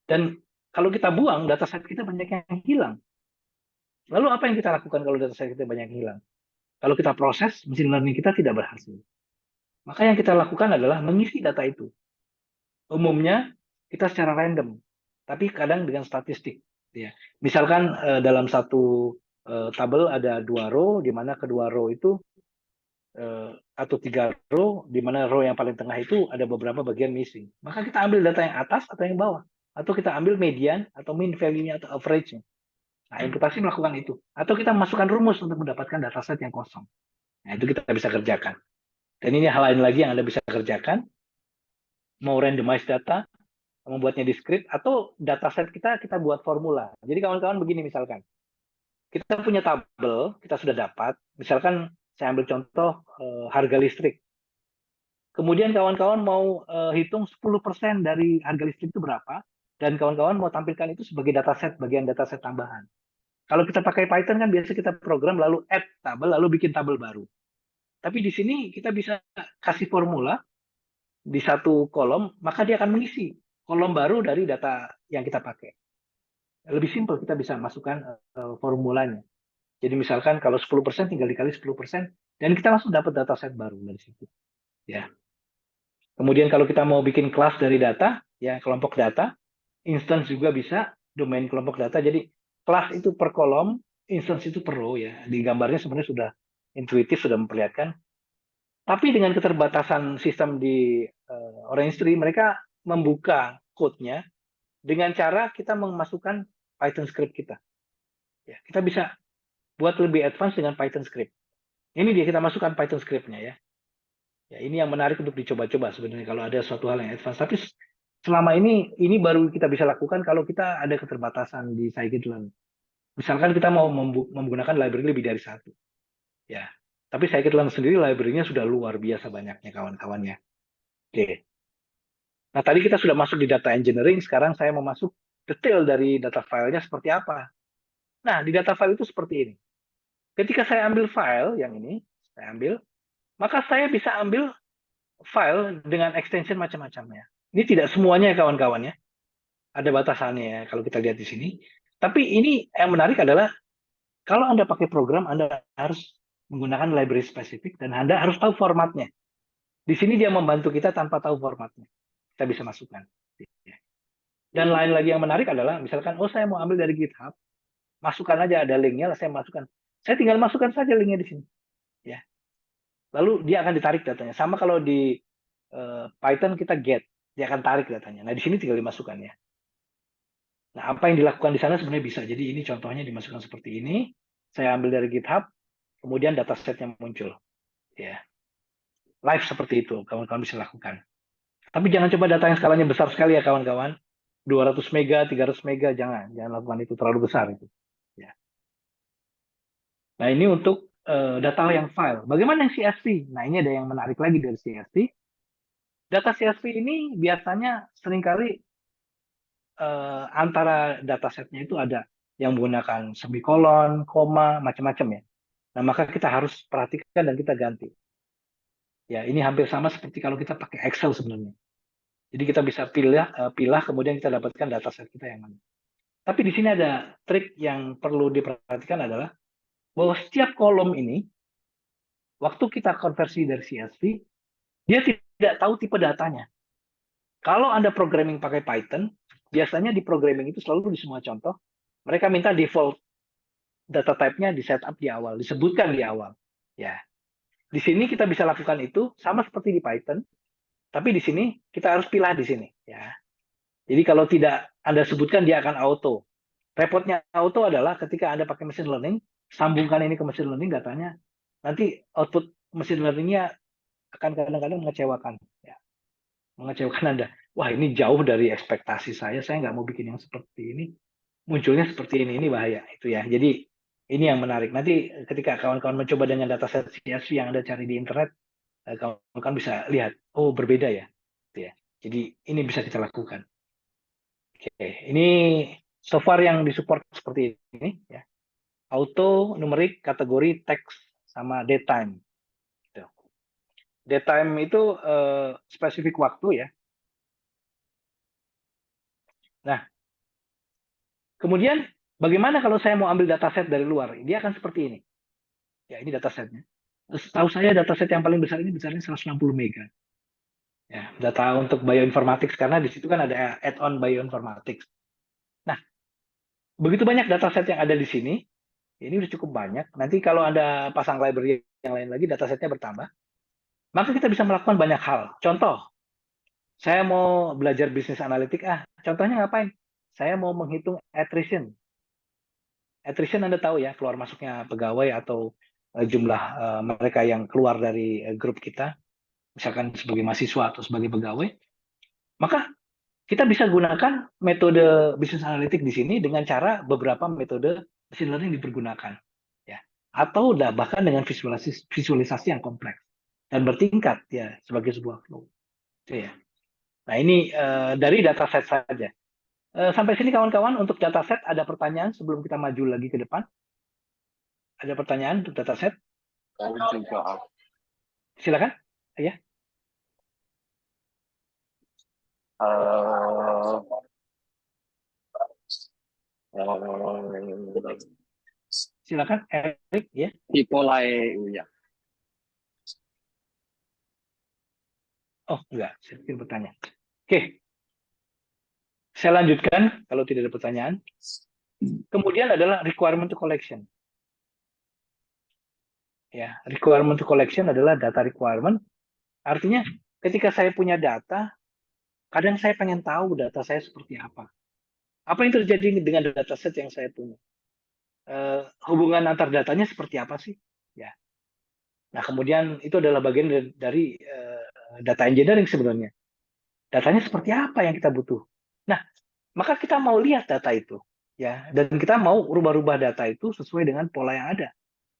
Dan kalau kita buang, dataset kita banyak yang hilang. Lalu apa yang kita lakukan kalau dataset kita banyak yang hilang? Kalau kita proses, machine learning kita tidak berhasil. Maka yang kita lakukan adalah mengisi data itu. Umumnya kita secara random, tapi kadang dengan statistik. Ya. Misalkan dalam satu tabel ada 2 row, di mana kedua row itu atau 3 row, di mana row yang paling tengah itu ada beberapa bagian missing. Maka kita ambil data yang atas atau yang bawah. Atau kita ambil median atau mean value-nya atau average-nya. Nah, imputasi melakukan itu. Atau kita masukkan rumus untuk mendapatkan dataset yang kosong. Nah, itu kita bisa kerjakan. Dan ini hal lain lagi yang Anda bisa kerjakan. Mau randomize data, membuatnya discrete, atau dataset kita buat formula. Jadi kawan-kawan begini misalkan. Kita punya tabel, kita sudah dapat. Misalkan saya ambil contoh harga listrik. Kemudian kawan-kawan mau hitung 10% dari harga listrik itu berapa, dan kawan-kawan mau tampilkan itu sebagai dataset, bagian dataset tambahan. Kalau kita pakai Python kan biasa kita program lalu add tabel, lalu bikin tabel baru. Tapi di sini kita bisa kasih formula di satu kolom, maka dia akan mengisi kolom baru dari data yang kita pakai. Lebih simpel, kita bisa masukkan formulanya. Jadi misalkan kalau 10% tinggal dikali 10%, dan kita langsung dapat dataset baru dari situ. Ya. Kemudian kalau kita mau bikin kelas dari data, ya kelompok data, instance juga bisa, domain kelompok data. Jadi kelas itu per kolom, instance itu per row ya. Di gambarnya sebenarnya sudah intuitif, sudah memperlihatkan. Tapi dengan keterbatasan sistem di Orange Tree, mereka membuka code-nya dengan cara kita memasukkan Python script kita. Ya, kita bisa buat lebih advance dengan Python script. Ini dia kita masukkan Python script-nya ya. Ya, ini yang menarik untuk dicoba-coba sebenarnya kalau ada suatu hal yang advance. Tapi selama ini baru kita bisa lakukan kalau kita ada keterbatasan di scikit-learn. Misalkan kita mau menggunakan library lebih dari satu. Ya. Tapi scikit-learn sendiri library-nya sudah luar biasa banyaknya kawan-kawannya. Oke. Nah, tadi kita sudah masuk di data engineering, sekarang saya mau masuk detail dari data filenya seperti apa. Nah, di data file itu seperti ini. Ketika saya ambil file yang ini, saya ambil, maka saya bisa ambil file dengan extension macam-macamnya. Ini tidak semuanya ya kawan-kawan ya. Ada batasannya ya kalau kita lihat di sini. Tapi ini yang menarik adalah kalau Anda pakai program, Anda harus menggunakan library spesifik dan Anda harus tahu formatnya. Di sini dia membantu kita tanpa tahu formatnya. Kita bisa masukkan. Dan lain lagi yang menarik adalah misalkan, oh saya mau ambil dari GitHub, masukkan aja ada linknya, saya masukkan. Saya tinggal masukkan saja linknya di sini. Ya. Lalu dia akan ditarik datanya. Sama kalau di Python kita get, dia akan tarik datanya. Nah di sini tinggal dimasukkan ya. Nah apa yang dilakukan di sana sebenarnya bisa. Jadi ini contohnya dimasukkan seperti ini. Saya ambil dari GitHub, kemudian datasetnya muncul. Ya. Live seperti itu, kawan-kawan bisa lakukan. Tapi jangan coba data yang skalanya besar sekali ya kawan-kawan. 200 mega, 300 mega, jangan lakukan itu terlalu besar itu. Ya. Nah ini untuk data yang file. Bagaimana yang CSV? Nah ini ada yang menarik lagi dari CSV. Data CSV ini biasanya seringkali antara datasetnya itu ada yang menggunakan semikolon, koma, macam-macam ya. Nah maka kita harus perhatikan dan kita ganti. Ya ini hampir sama seperti kalau kita pakai Excel sebenarnya. Jadi kita bisa pilih kemudian kita dapatkan dataset kita yang mana. Tapi di sini ada trik yang perlu diperhatikan adalah bahwa setiap kolom ini, waktu kita konversi dari CSV, dia tidak tahu tipe datanya. Kalau Anda programming pakai Python, biasanya di programming itu selalu di semua contoh, mereka minta default data type-nya di setup di awal, disebutkan di awal. Ya, di sini kita bisa lakukan itu sama seperti di Python, tapi di sini kita harus pilih di sini. Ya, jadi kalau tidak Anda sebutkan dia akan auto. Repotnya auto adalah ketika Anda pakai machine learning, sambungkan ini ke machine learning datanya, nanti output machine learning-nya akan kadang-kadang mengecewakan. Ya. Mengecewakan Anda. Wah ini jauh dari ekspektasi saya nggak mau bikin yang seperti ini. Munculnya seperti ini bahaya. Itu ya. Jadi ini yang menarik. Nanti ketika kawan-kawan mencoba dengan dataset CSV yang Anda cari di internet, kawan-kawan bisa lihat, oh berbeda ya. Gitu ya. Jadi ini bisa kita lakukan. Oke, ini so far yang disupport seperti ini ya. Auto, numerik, kategori, teks, sama datetime. Gitu. Datetime itu spesifik waktu ya. Nah, kemudian bagaimana kalau saya mau ambil dataset dari luar? Dia akan seperti ini. Ya, ini datasetnya. Setahu saya dataset yang paling besar ini besarnya 160 mega. Ya, data untuk bioinformatics karena di situ kan ada add-on bioinformatics. Nah, begitu banyak dataset yang ada di sini, ini udah cukup banyak. Nanti kalau ada pasang library yang lain lagi, datasetnya bertambah. Maka kita bisa melakukan banyak hal. Contoh, saya mau belajar bisnis analitik. Contohnya ngapain? Saya mau menghitung attrition. Attrition Anda tahu ya, keluar masuknya pegawai atau jumlah mereka yang keluar dari grup kita, misalkan sebagai mahasiswa atau sebagai pegawai. Maka kita bisa gunakan metode bisnis analitik di sini dengan cara beberapa metode machine learning dipergunakan. Ya. Atau bahkan dengan visualisasi yang kompleks dan bertingkat ya sebagai sebuah flow. Itu ya. Nah ini dari dataset saja. Sampai sini kawan-kawan untuk dataset ada pertanyaan sebelum kita maju lagi ke depan? Ada pertanyaan untuk dataset? Silakan. Ya. Silakan Erik ya. Dimulai ya. Oh enggak, saya pikir bertanya. Oke. Saya lanjutkan kalau tidak ada pertanyaan. Kemudian adalah requirement to collection. Ya, requirement to collection adalah data requirement. Artinya ketika saya punya data, kadang saya pengen tahu data saya seperti apa. Apa yang terjadi dengan dataset yang saya punya? Hubungan antar datanya seperti apa sih? Ya. Nah, kemudian itu adalah bagian dari data engineering sebenarnya. Datanya seperti apa yang kita butuh? Nah, maka kita mau lihat data itu, ya, dan kita mau rubah-rubah data itu sesuai dengan pola yang ada.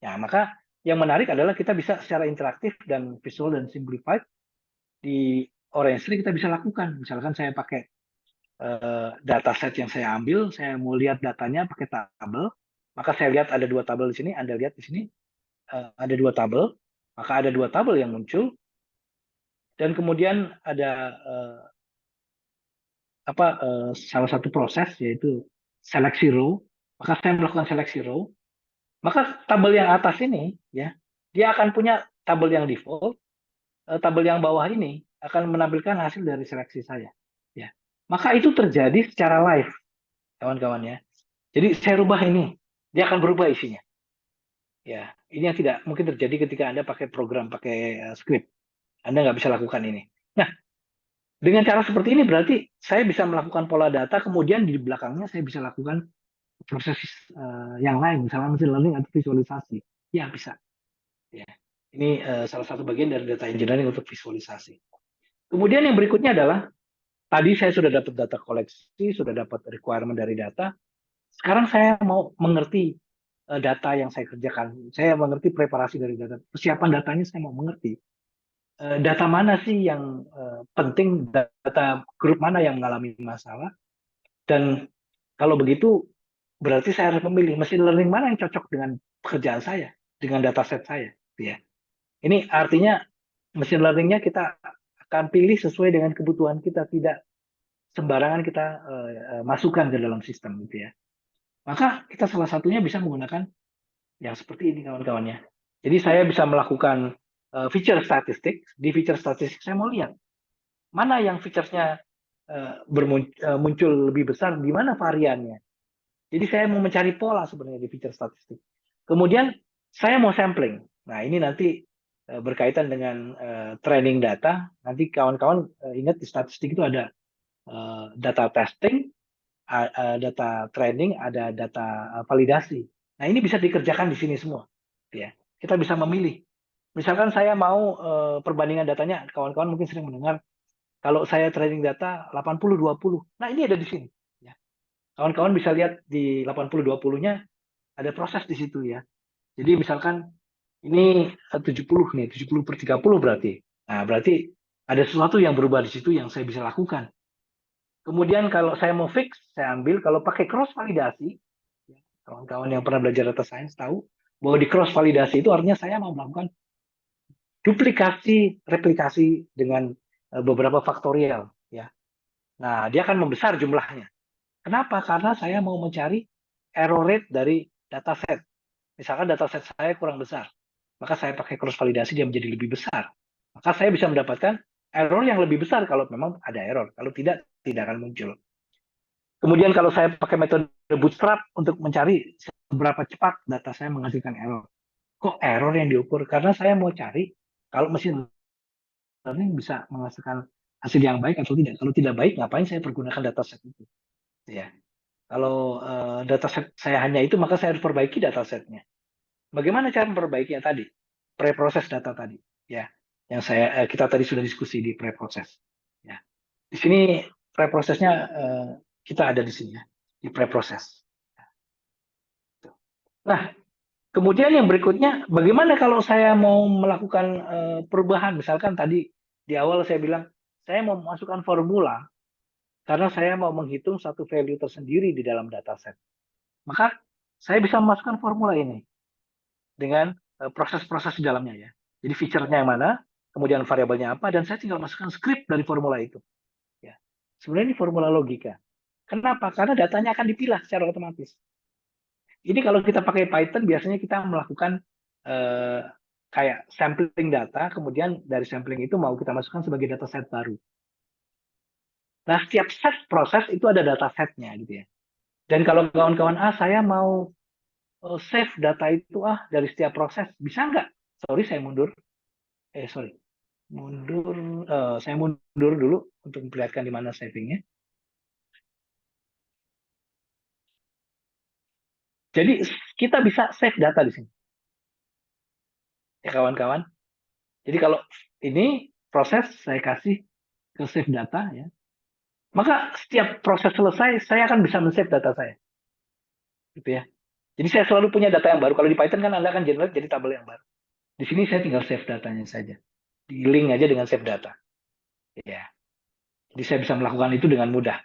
Ya, maka yang menarik adalah kita bisa secara interaktif dan visual dan simplified di Orange Tree kita bisa lakukan. Misalkan saya pakai dataset yang saya ambil, saya mau lihat datanya pakai tabel, maka saya lihat ada dua tabel di sini. Anda lihat di sini ada dua tabel, maka ada dua tabel yang muncul, dan kemudian ada salah satu proses yaitu seleksi row. Maka saya melakukan seleksi row. Maka tabel yang atas ini ya, dia akan punya tabel yang default, tabel yang bawah ini akan menampilkan hasil dari seleksi saya. Ya. maka itu terjadi secara live, kawan-kawan ya. Jadi saya rubah ini, dia akan berubah isinya. Ya, ini yang tidak mungkin terjadi ketika Anda pakai program, pakai script. Anda nggak bisa lakukan ini. Nah, dengan cara seperti ini berarti saya bisa melakukan pola data, kemudian di belakangnya saya bisa lakukan proses yang lain, misalnya machine learning atau visualisasi. Ya, bisa. Ya. Ini salah satu bagian dari data engineering untuk visualisasi. Kemudian yang berikutnya adalah, tadi saya sudah dapat data koleksi, sudah dapat requirement dari data, sekarang saya mau mengerti data yang saya kerjakan. Saya mengerti preparasi dari data. Persiapan datanya saya mau mengerti. Data mana sih yang penting, data grup mana yang mengalami masalah, dan kalau begitu berarti saya harus memilih machine learning mana yang cocok dengan pekerjaan saya, dengan dataset saya. Ya. Ini artinya machine learningnya kita akan pilih sesuai dengan kebutuhan kita, tidak sembarangan kita masukkan ke dalam sistem gitu ya. Maka kita salah satunya bisa menggunakan yang seperti ini kawan-kawannya. Jadi saya bisa melakukan feature statistik. Di feature statistik saya mau lihat mana yang featuresnya muncul lebih besar, di mana variannya. Jadi saya mau mencari pola sebenarnya di feature statistik. Kemudian saya mau sampling. Nah ini nanti berkaitan dengan training data. Nanti kawan-kawan ingat di statistik itu ada data testing, data training, ada data validasi. Nah ini bisa dikerjakan di sini semua. Ya, kita bisa memilih. Misalkan saya mau perbandingan datanya, kawan-kawan mungkin sering mendengar kalau saya training data 80-20. Nah ini ada di sini. Ya. Kawan-kawan bisa lihat di 80-20-nya ada proses di situ ya. Jadi misalkan ini 70 nih, 70/30 berarti. Nah berarti ada sesuatu yang berubah di situ yang saya bisa lakukan. Kemudian kalau saya mau fix, saya ambil. Kalau pakai cross validasi, kawan-kawan yang pernah belajar data science tahu bahwa di cross validasi itu artinya saya mau melakukan duplikasi, replikasi dengan beberapa faktorial. Ya. Nah, dia akan membesar jumlahnya. Kenapa? Karena saya mau mencari error rate dari dataset. Misalkan dataset saya kurang besar, maka saya pakai cross validasi dia menjadi lebih besar. Maka saya bisa mendapatkan error yang lebih besar kalau memang ada error. Kalau tidak, tidak akan muncul. Kemudian kalau saya pakai metode bootstrap untuk mencari seberapa cepat data saya menghasilkan error. Kok error yang diukur? Karena saya mau cari kalau mesin learning bisa menghasilkan hasil yang baik atau tidak. Kalau tidak baik, ngapain saya pergunakan dataset itu? Ya. Kalau dataset saya hanya itu, maka saya harus perbaiki datasetnya. Bagaimana cara memperbaikinya tadi? Preproses data tadi, ya. Yang kita tadi sudah diskusi di preproses. Ya. Di sini preprosesnya kita ada di sini ya, di preproses. Nah, kemudian yang berikutnya, bagaimana kalau saya mau melakukan perubahan? Misalkan tadi di awal saya bilang, saya mau memasukkan formula karena saya mau menghitung satu value tersendiri di dalam dataset. Maka saya bisa memasukkan formula ini dengan proses-proses di dalamnya ya. Jadi feature-nya yang mana, kemudian variabelnya apa, dan saya tinggal masukkan script dari formula itu. Ya. Sebenarnya ini formula logika. Kenapa? Karena datanya akan dipilah secara otomatis. Ini kalau kita pakai Python, biasanya kita melakukan eh, kayak sampling data, kemudian dari sampling itu mau kita masukkan sebagai dataset baru. Nah, setiap set proses itu ada datasetnya gitu ya. Dan kalau kawan-kawan, saya mau save data itu dari setiap proses, bisa nggak? Sorry, saya mundur. Sorry, mundur. Saya mundur dulu untuk memperlihatkan di mana savingnya. Jadi kita bisa save data di sini, ya kawan-kawan. Jadi kalau ini proses saya kasih ke save data ya, maka setiap proses selesai saya akan bisa men-save data saya, gitu ya. Jadi saya selalu punya data yang baru. Kalau di Python kan Anda akan generate jadi tabel yang baru. Di sini saya tinggal save datanya saja, di link aja dengan save data, ya. Jadi saya bisa melakukan itu dengan mudah.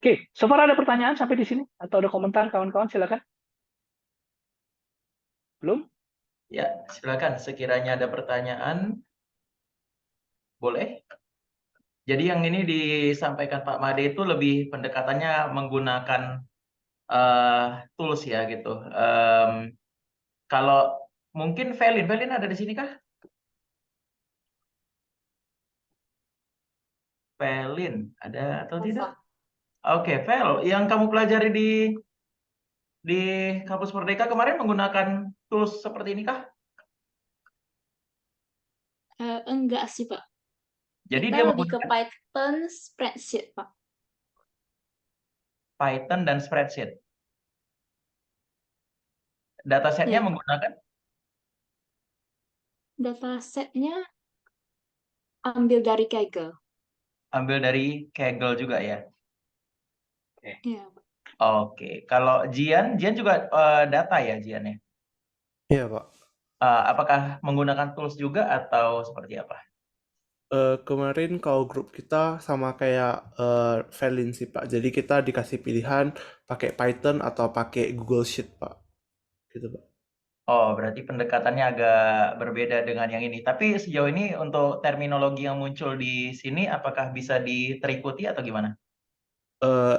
Oke, so far ada pertanyaan sampai di sini atau ada komentar kawan-kawan, silakan. Belum? Ya, silakan. Sekiranya ada pertanyaan, boleh. Jadi yang ini disampaikan Pak Made itu lebih pendekatannya menggunakan tools ya gitu. Kalau mungkin Velin ada di sini kah? Velin, ada atau Nova. tidak? Oke, Vel, yang kamu pelajari di kampus Merdeka kemarin menggunakan tools seperti ini kah? Enggak sih, Pak. Jadi Kita dia lebih ke menggunakan Python spreadsheet, Pak. Python dan spreadsheet. Datasetnya Iya, Pak. menggunakan Datasetnya ambil dari Kaggle. ambil dari Kaggle juga ya. Iya, Pak. Oke, kalau Jian juga data ya Jian ya. Iya, Pak. Apakah menggunakan tools juga atau seperti apa? Kemarin kalau grup kita sama kayak Velin sih, Pak. Jadi kita dikasih pilihan pakai Python atau pakai Google Sheet, Pak. Gitu, Pak. Oh, berarti pendekatannya agak berbeda dengan yang ini. Tapi sejauh ini untuk terminologi yang muncul di sini, apakah bisa diterikuti atau gimana? Eh,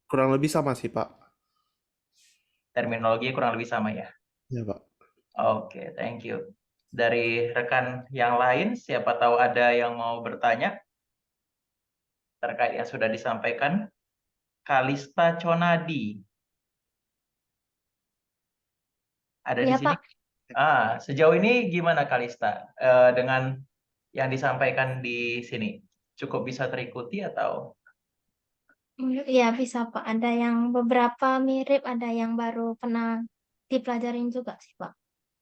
kurang lebih sama sih, Pak. Terminologinya kurang lebih sama ya. Iya, Pak. Oke, thank you. Dari rekan yang lain, siapa tahu ada yang mau bertanya terkait yang sudah disampaikan. Kalista Conadi. Ada di Iya, sini? Pak. Sejauh ini gimana Kalista dengan yang disampaikan di sini? Cukup bisa terikuti atau? Iya bisa Pak. Ada yang beberapa mirip, ada yang baru pernah dipelajarin juga sih Pak.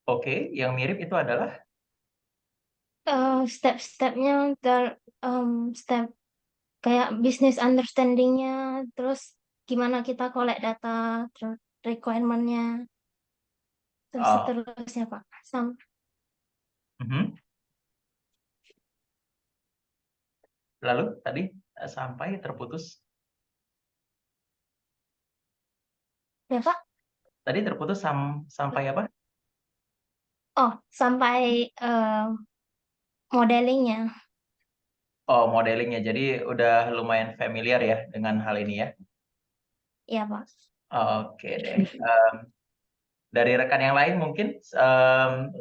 Oke, yang mirip itu adalah? Step-stepnya, step kayak business understanding-nya, terus gimana kita collect data, terus requirement-nya, terus Oh, seterusnya Pak. mhm. Lalu tadi sampai terputus. Ya Pak? Tadi terputus sampai apa? Oh, sampai modelingnya. Oh, modelingnya. Jadi udah lumayan familiar ya dengan hal ini ya. Iya Pak. Oke deh. Dari rekan yang lain mungkin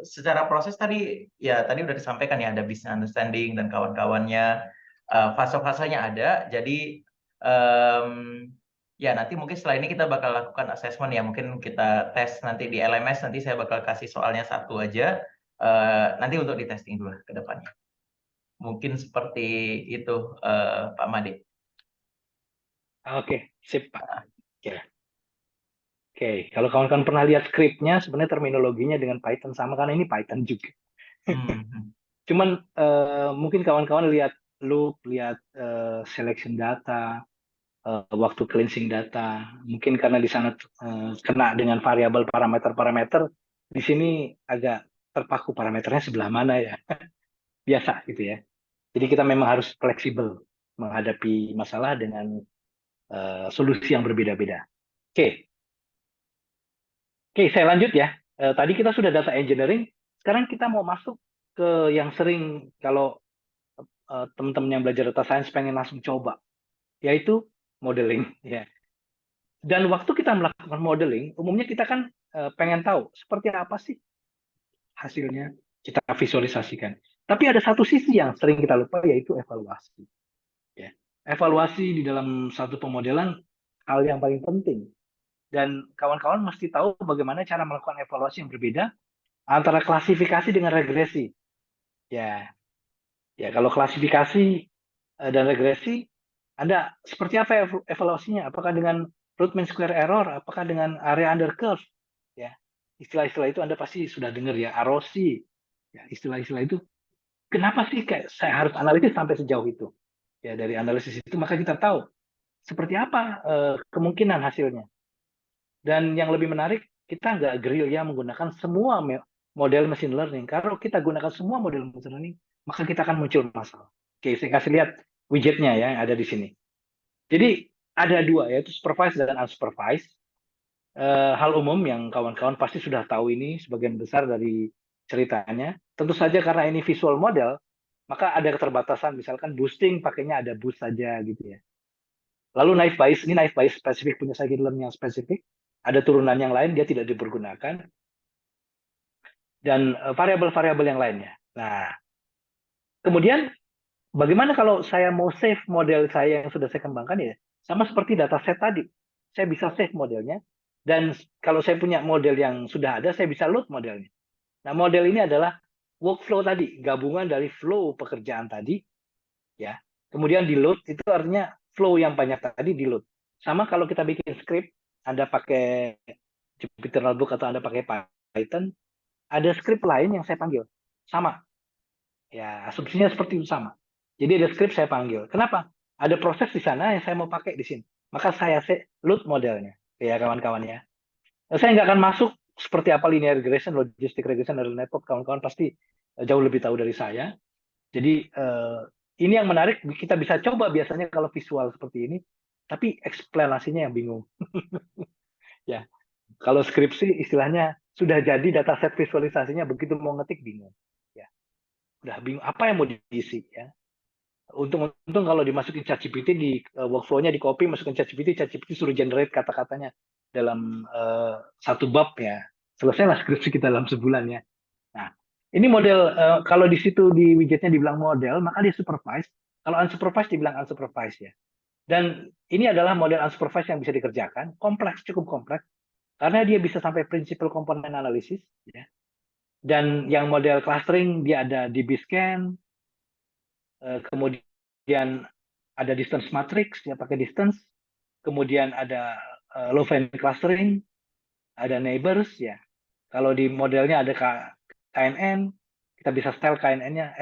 secara proses tadi udah disampaikan ya, ada business understanding dan kawan-kawannya, fase-fasenya ada. Jadi ya nanti mungkin setelah ini kita bakal lakukan assessment ya, mungkin kita tes nanti di LMS, nanti saya bakal kasih soalnya satu aja, nanti untuk di testing dulu ke depannya. Mungkin seperti itu Pak Made. Oke, sip Pak. Oke, kalau kawan-kawan pernah lihat skripnya, sebenarnya terminologinya dengan Python sama, karena ini Python juga. Cuman mungkin kawan-kawan lihat loop, lihat selection data, waktu cleansing data. Mungkin karena di sana kena dengan variabel parameter-parameter, di sini agak terpaku parameternya sebelah mana ya. Biasa gitu ya. Jadi kita memang harus fleksibel menghadapi masalah dengan solusi yang berbeda-beda. Oke, saya lanjut ya. Tadi kita sudah data engineering, sekarang kita mau masuk ke yang sering kalau teman-teman yang belajar data science pengen langsung coba, yaitu modeling. Ya. Dan waktu kita melakukan modeling, umumnya kita kan pengen tahu seperti apa sih hasilnya, kita visualisasikan. Tapi ada satu sisi yang sering kita lupa, yaitu evaluasi. Ya. Evaluasi di dalam satu pemodelan hal yang paling penting. Dan kawan-kawan mesti tahu bagaimana cara melakukan evaluasi yang berbeda antara klasifikasi dengan regresi. Ya, kalau klasifikasi dan regresi, Anda seperti apa evaluasinya? Apakah dengan root mean square error? Apakah dengan area under curve? Ya, istilah-istilah itu Anda pasti sudah dengar ya, ROC. Ya, istilah-istilah itu. Kenapa sih saya harus analisis sampai sejauh itu? Ya, dari analisis itu maka kita tahu seperti apa kemungkinan hasilnya. Dan yang lebih menarik, kita nggak gerilya menggunakan semua model machine learning. Kalau kita gunakan semua model machine learning, maka kita akan muncul masalah. Oke, saya kasih lihat widgetnya ya yang ada di sini. Jadi ada dua, yaitu supervised dan unsupervised. Hal umum yang kawan-kawan pasti sudah tahu ini sebagian besar dari ceritanya. Tentu saja karena ini visual model, maka ada keterbatasan. Misalkan boosting pakainya ada boost saja gitu ya. Lalu naive Bayes, ini naive Bayes spesifik punya scikit-learn yang spesifik. Ada turunan yang lain, dia tidak dipergunakan. Dan variabel-variabel yang lainnya. Nah, kemudian bagaimana kalau saya mau save model saya yang sudah saya kembangkan ya, sama seperti dataset tadi. Saya bisa save modelnya, dan kalau saya punya model yang sudah ada, saya bisa load modelnya. Nah, model ini adalah workflow tadi, gabungan dari flow pekerjaan tadi, ya. Kemudian di load itu artinya flow yang banyak tadi di load. Sama kalau kita bikin script, Anda pakai Jupyter Notebook atau Anda pakai Python, ada script lain yang saya panggil. Sama. Ya, asumsinya seperti itu sama. Jadi ada script saya panggil. Kenapa? Ada proses di sana yang saya mau pakai di sini. Maka saya load modelnya. Ya, kawan-kawan ya. Saya nggak akan masuk seperti apa linear regression, logistic regression, neural network. Kawan-kawan pasti jauh lebih tahu dari saya. Jadi ini yang menarik, kita bisa coba biasanya kalau visual seperti ini, tapi eksplanasinya yang bingung. Ya, kalau skripsi istilahnya sudah jadi dataset visualisasinya, begitu mau ngetik bingung. Ya, udah bingung apa yang mau diisi ya. Untung kalau dimasukin ChatGPT di workflow-nya di copy, masukin ChatGPT suruh generate kata-katanya dalam satu bab ya. Selesailah skripsi kita dalam sebulan ya. Nah, ini model kalau di situ di widgetnya dibilang model, maka dia supervised. Kalau unsupervised dibilang unsupervised ya. Dan ini adalah model unsupervised yang bisa dikerjakan, kompleks, cukup kompleks, karena dia bisa sampai principal component analysis ya. Dan yang model clustering dia ada DB-scan, kemudian ada distance matrix, dia pakai distance, kemudian ada Leuven clustering, ada neighbors ya. Kalau di modelnya ada KNN, kita bisa style KNN-nya,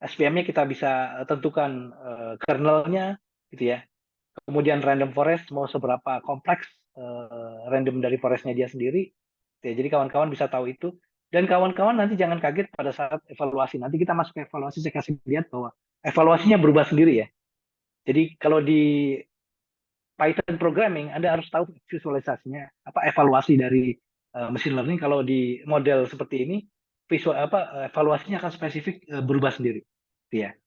SVM-nya kita bisa tentukan kernelnya, gitu ya. Kemudian random forest mau seberapa kompleks random dari forestnya dia sendiri. Ya, jadi kawan-kawan bisa tahu itu. Dan kawan-kawan nanti jangan kaget pada saat evaluasi. Nanti kita masuk ke evaluasi, saya kasih lihat bahwa evaluasinya berubah sendiri ya. Jadi kalau di Python programming, Anda harus tahu visualisasinya, apa evaluasi dari machine learning. Kalau di model seperti ini, evaluasinya akan spesifik berubah sendiri. Ya.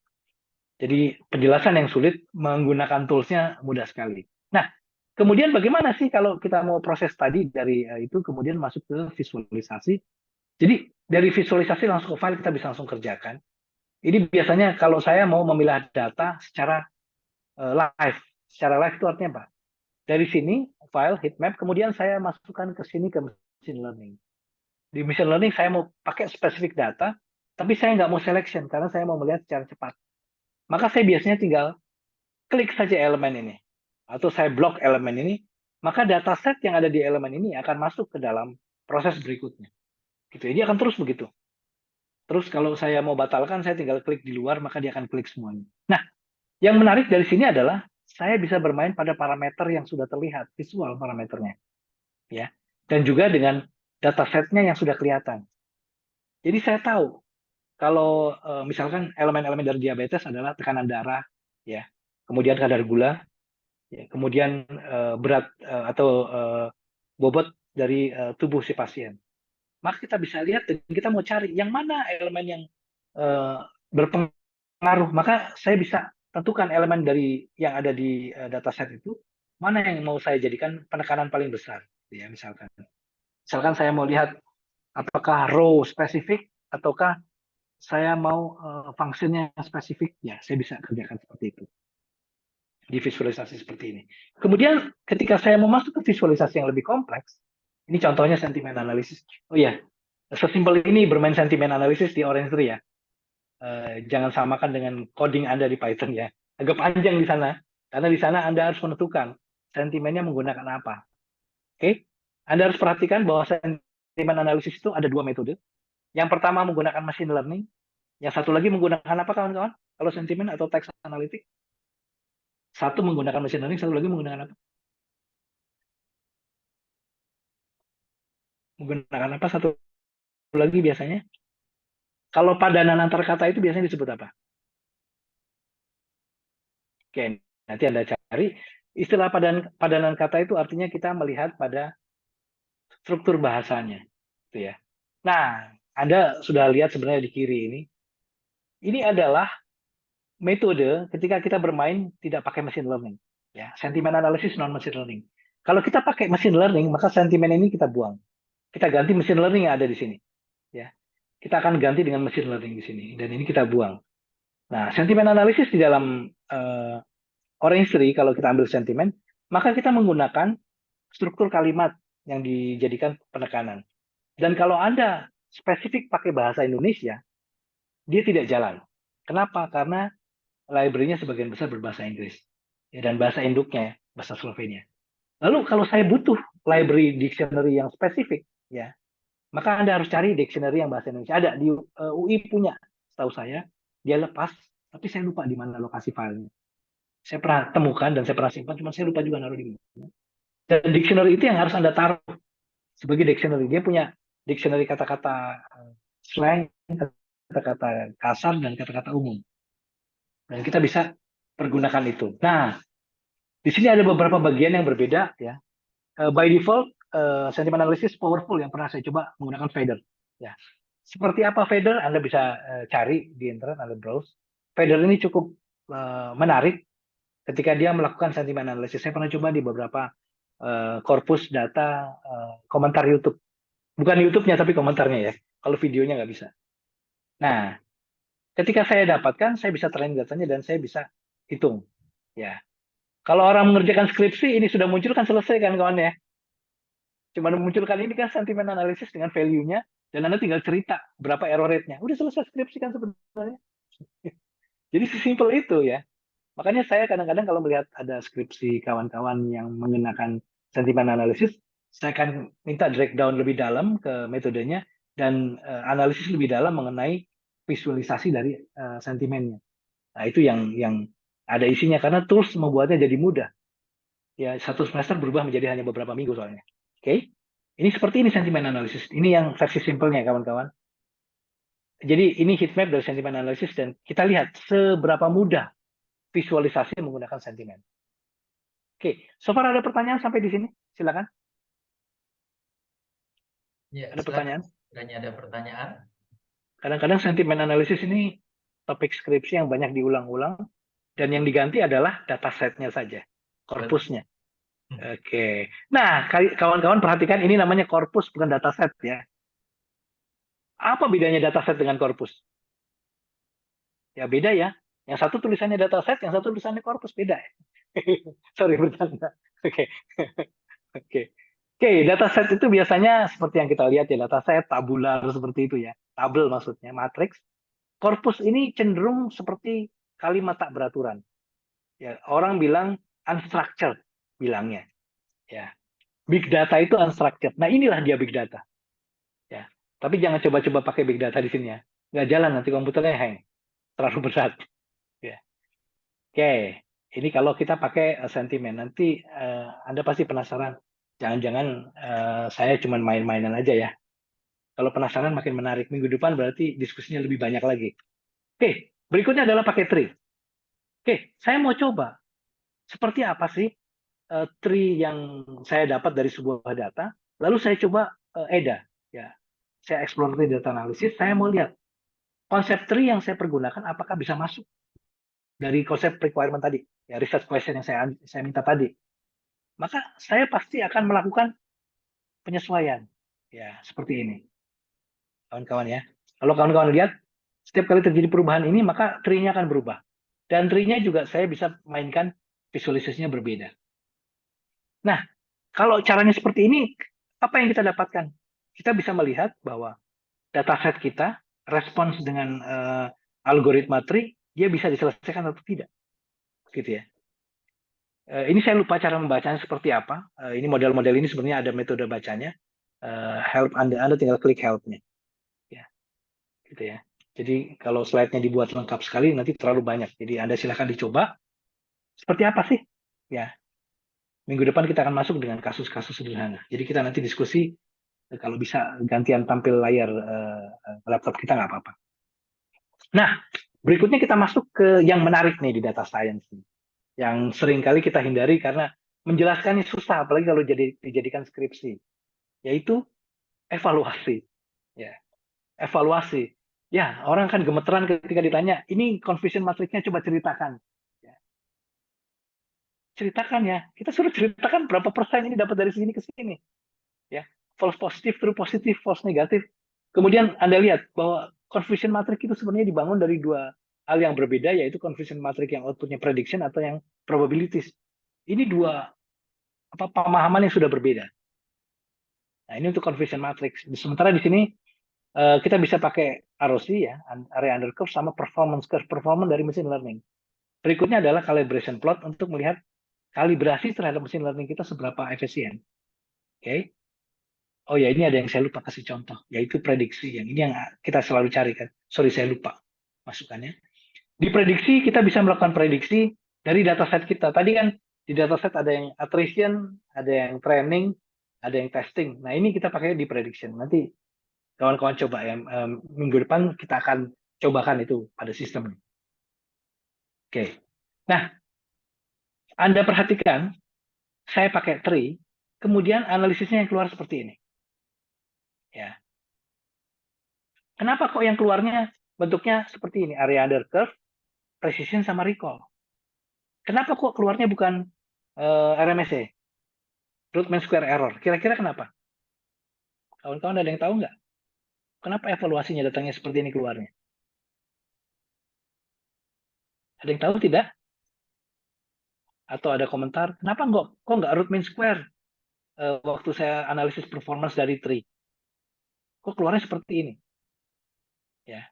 Jadi penjelasan yang sulit, menggunakan tools-nya mudah sekali. Nah, kemudian bagaimana sih kalau kita mau proses tadi dari itu, kemudian masuk ke visualisasi. Jadi dari visualisasi langsung ke file kita bisa langsung kerjakan. Ini biasanya kalau saya mau memilah data secara live. Secara live itu artinya apa? Dari sini, file, heat map, kemudian saya masukkan ke sini ke machine learning. Di machine learning saya mau pakai spesifik data, tapi saya nggak mau selection karena saya mau melihat secara cepat. Maka saya biasanya tinggal klik saja elemen ini. Atau saya blok elemen ini, maka dataset yang ada di elemen ini akan masuk ke dalam proses berikutnya. Gitu ya, dia akan terus begitu. Terus kalau saya mau batalkan, saya tinggal klik di luar, maka dia akan klik semuanya. Nah, yang menarik dari sini adalah saya bisa bermain pada parameter yang sudah terlihat, visual parameternya. Ya. Dan juga dengan datasetnya yang sudah kelihatan. Jadi saya tahu, kalau misalkan elemen-elemen dari diabetes adalah tekanan darah, ya, kemudian kadar gula, ya, kemudian berat atau bobot dari tubuh si pasien. Maka kita bisa lihat dan kita mau cari yang mana elemen yang berpengaruh. Maka saya bisa tentukan elemen dari yang ada di dataset itu, mana yang mau saya jadikan penekanan paling besar. Ya, misalkan saya mau lihat apakah row spesifik ataukah saya mau fungsinya spesifik, ya saya bisa kerjakan seperti itu di visualisasi seperti ini. Kemudian ketika saya mau masuk ke visualisasi yang lebih kompleks, ini contohnya sentimen analisis. Oh ya, sesimpel ini bermain sentimen analisis di Orange Tree ya. Jangan samakan dengan coding Anda di Python ya. Agak panjang di sana, karena di sana Anda harus menentukan sentimennya menggunakan apa. Oke, Anda harus perhatikan bahwa sentimen analisis itu ada dua metode. Yang pertama menggunakan machine learning, yang satu lagi menggunakan apa kawan-kawan? Kalau sentimen atau text analytic? Satu menggunakan machine learning, satu lagi menggunakan apa? Menggunakan apa? Satu lagi biasanya? Kalau padanan antar kata itu biasanya disebut apa? Oke, nanti Anda cari. Istilah padanan kata itu artinya kita melihat pada struktur bahasanya. Gitu ya. Nah, Anda sudah lihat sebenarnya di kiri ini. Ini adalah metode ketika kita bermain tidak pakai machine learning. Ya, sentimen analisis non machine learning. Kalau kita pakai machine learning, maka sentimen ini kita buang. Kita ganti machine learning yang ada di sini. Ya, kita akan ganti dengan machine learning di sini. Dan ini kita buang. Nah, sentimen analisis di dalam Orange Tree, kalau kita ambil sentimen, maka kita menggunakan struktur kalimat yang dijadikan penekanan. Dan kalau Anda spesifik pakai bahasa Indonesia, dia tidak jalan. Kenapa? Karena library-nya sebagian besar berbahasa Inggris. Ya, dan bahasa induknya, bahasa Slovenia. Lalu kalau saya butuh library dictionary yang spesifik, ya, maka Anda harus cari dictionary yang bahasa Indonesia. Ada di UI punya, setahu saya, dia lepas, tapi saya lupa di mana lokasi filenya. Saya pernah temukan dan saya pernah simpan, cuma saya lupa juga naruh di mana. Dan dictionary itu yang harus Anda taruh sebagai dictionary. Dia punya dictionary kata-kata slang, kata-kata kasar, dan kata-kata umum. Dan kita bisa pergunakan itu. Nah, di sini ada beberapa bagian yang berbeda, ya. By default, sentiment analysis powerful yang pernah saya coba menggunakan fader. Ya. Seperti apa fader? Anda bisa cari di internet, Anda browse. Fader ini cukup menarik ketika dia melakukan sentiment analysis. Saya pernah coba di beberapa korpus data komentar YouTube. Bukan YouTube-nya, tapi komentarnya ya. Kalau videonya nggak bisa. Nah, ketika saya dapatkan, saya bisa train datanya dan saya bisa hitung. Ya. Kalau orang mengerjakan skripsi, ini sudah muncul kan selesai kan kawan ya. Cuma memunculkan ini kan sentiment analysis dengan value-nya, dan Anda tinggal cerita berapa error rate-nya. Udah selesai skripsi kan sebenarnya. Jadi sesimpel itu ya. Makanya saya kadang-kadang kalau melihat ada skripsi kawan-kawan yang menggunakan sentiment analysis, saya akan minta break down lebih dalam ke metodenya dan analisis lebih dalam mengenai visualisasi dari sentimennya. Nah, itu yang ada isinya karena tools membuatnya jadi mudah. Ya, satu semester berubah menjadi hanya beberapa minggu soalnya. Oke. Ini seperti ini sentiment analysis. Ini yang versi simpelnya kawan-kawan. Jadi ini heat map dari sentiment analysis dan kita lihat seberapa mudah visualisasi menggunakan sentimen. Oke, so far ada pertanyaan sampai di sini? Silakan. Ya, Ada pertanyaan? Kiranya ada pertanyaan. Kadang-kadang sentimen analisis ini topik skripsi yang banyak diulang-ulang dan yang diganti adalah datasetnya saja, korpusnya. Oke. Nah, kawan-kawan perhatikan ini namanya korpus bukan dataset ya. Apa bedanya dataset dengan korpus? Ya beda ya. Yang satu tulisannya dataset, yang satu tulisannya korpus beda. Sorry bercanda. Oke. Oke. Oke, dataset itu biasanya seperti yang kita lihat ya, dataset tabular seperti itu ya. Tabel maksudnya, matriks. Korpus ini cenderung seperti kalimat tak beraturan. Ya, orang bilang unstructured bilangnya. Ya. Big data itu unstructured. Nah, inilah dia big data. Ya. Tapi jangan coba-coba pakai big data di sini ya. Nggak jalan nanti komputernya hang. Terlalu berat. Ya. Oke, ini kalau kita pakai sentimen, nanti Anda pasti penasaran. Jangan-jangan saya cuma main-mainan aja ya. Kalau penasaran makin menarik. Minggu depan berarti diskusinya lebih banyak lagi. Oke, berikutnya adalah pakai tree. Oke, saya mau coba. Seperti apa sih tree yang saya dapat dari sebuah data, lalu saya coba EDA. Ya. Saya explore tree data analysis, saya mau lihat konsep tree yang saya pergunakan apakah bisa masuk dari konsep requirement tadi, ya research question yang saya minta tadi. Maka saya pasti akan melakukan penyesuaian. Ya, seperti ini. Kawan-kawan ya. Kalau kawan-kawan lihat, setiap kali terjadi perubahan ini, maka tree-nya akan berubah. Dan tree-nya juga saya bisa mainkan visualisasinya berbeda. Nah, kalau caranya seperti ini, apa yang kita dapatkan? Kita bisa melihat bahwa dataset kita, respons dengan algoritma tree, dia bisa diselesaikan atau tidak. Gitu ya. Ini saya lupa cara membacanya seperti apa. Ini model-model ini sebenarnya ada metode bacanya. Help Anda tinggal klik help-nya. Ya, gitu ya. Jadi kalau slide-nya dibuat lengkap sekali nanti terlalu banyak. Jadi Anda silahkan dicoba. Seperti apa sih? Ya. Minggu depan kita akan masuk dengan kasus-kasus sederhana. Jadi kita nanti diskusi kalau bisa gantian tampil layar laptop kita nggak apa-apa. Nah, berikutnya kita masuk ke yang menarik nih di data science. Yang sering kali kita hindari karena menjelaskannya susah, apalagi kalau dijadikan skripsi, yaitu evaluasi. Ya, evaluasi. Ya, orang kan gemeteran ketika ditanya, ini confusion matrix-nya coba ceritakan. Ya. Ceritakan ya, kita suruh ceritakan berapa persen ini dapat dari sini ke sini. Ya, false positif, true positif, false negatif. Kemudian Anda lihat bahwa confusion matrix itu sebenarnya dibangun dari dua hal yang berbeda, yaitu confusion matrix yang outputnya prediction atau yang probabilities. Ini dua pemahaman yang sudah berbeda. Nah, ini untuk confusion matrix. Sementara di sini kita bisa pakai ROC ya, area under curve, sama performance curve, performance dari machine learning. Berikutnya adalah calibration plot untuk melihat kalibrasi terhadap machine learning kita seberapa efisien. Oke. Oh ya, ini ada yang saya lupa kasih contoh, yaitu prediksi. Yang ini yang kita selalu cari kan. Sorry, saya lupa masukannya. Di prediksi kita bisa melakukan prediksi dari dataset kita. Tadi kan di dataset ada yang attrition, ada yang training, ada yang testing. Nah, ini kita pakai di prediction. Nanti kawan-kawan coba ya, minggu depan kita akan cobakan itu pada sistem. Oke. Nah, Anda perhatikan, saya pakai tree, kemudian analisisnya yang keluar seperti ini. Ya. Kenapa kok yang keluarnya bentuknya seperti ini? Area under curve, precision, sama recall. Kenapa kok keluarnya bukan RMSE? Root mean square error. Kira-kira kenapa? Kawan-kawan ada yang tahu nggak? Kenapa evaluasinya datangnya seperti ini keluarnya? Ada yang tahu tidak? Atau ada komentar? Kenapa kok nggak root mean square waktu saya analisis performance dari tree? Kok keluarnya seperti ini? Ya.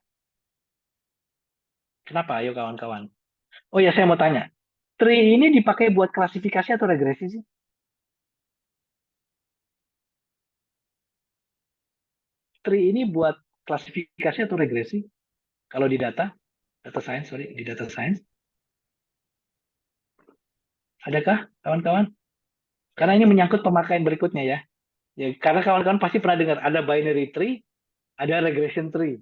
Kenapa? Ayo kawan-kawan. Oh ya, saya mau tanya. Tree ini dipakai buat klasifikasi atau regresi sih? Tree ini buat klasifikasi atau regresi? Kalau di data science, sorry, di data science. Adakah kawan-kawan? Karena ini menyangkut pemakaian berikutnya ya. Ya, karena kawan-kawan pasti pernah dengar ada binary tree, ada regression tree.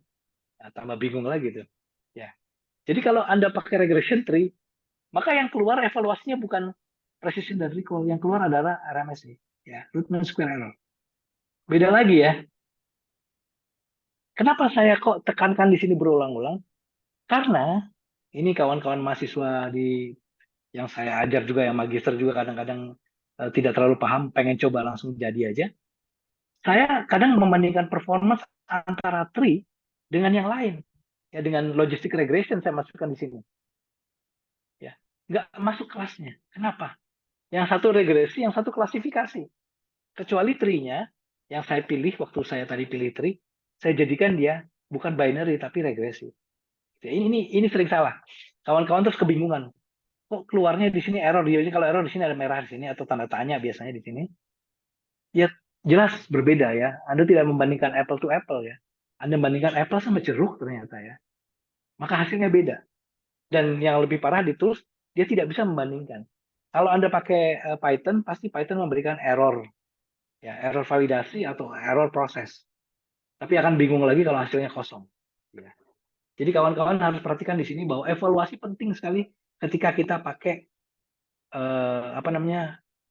Nah, tambah bingung lagi tuh. Ya. Jadi kalau Anda pakai regression tree, maka yang keluar evaluasinya bukan precision dan recall, yang keluar adalah RMSE, ya, root mean square error. Beda lagi ya. Kenapa saya kok tekankan di sini berulang-ulang? Karena ini kawan-kawan mahasiswa yang saya ajar juga, yang magister juga kadang-kadang tidak terlalu paham, pengen coba langsung jadi aja. Saya kadang membandingkan performance antara tree dengan yang lain, ya, dengan logistic regression saya masukkan di sini. Ya, nggak masuk kelasnya. Kenapa? Yang satu regresi, yang satu klasifikasi. Kecuali tree-nya yang saya pilih waktu saya tadi pilih tree, saya jadikan dia bukan binary tapi regresi. Ya, ini sering salah. Kawan-kawan terus kebingungan. Kok keluarnya di sini error? Jadi kalau error di sini ada merah di sini atau tanda tanya biasanya di sini. Ya jelas berbeda ya. Anda tidak membandingkan apple to apple ya. Anda membandingkan apple sama jeruk ternyata ya. Maka hasilnya beda. Dan yang lebih parah ditulis dia tidak bisa membandingkan. Kalau Anda pakai Python, pasti Python memberikan error. Ya, error validasi atau error proses. Tapi akan bingung lagi kalau hasilnya kosong. Ya. Jadi kawan-kawan harus perhatikan di sini bahwa evaluasi penting sekali ketika kita pakai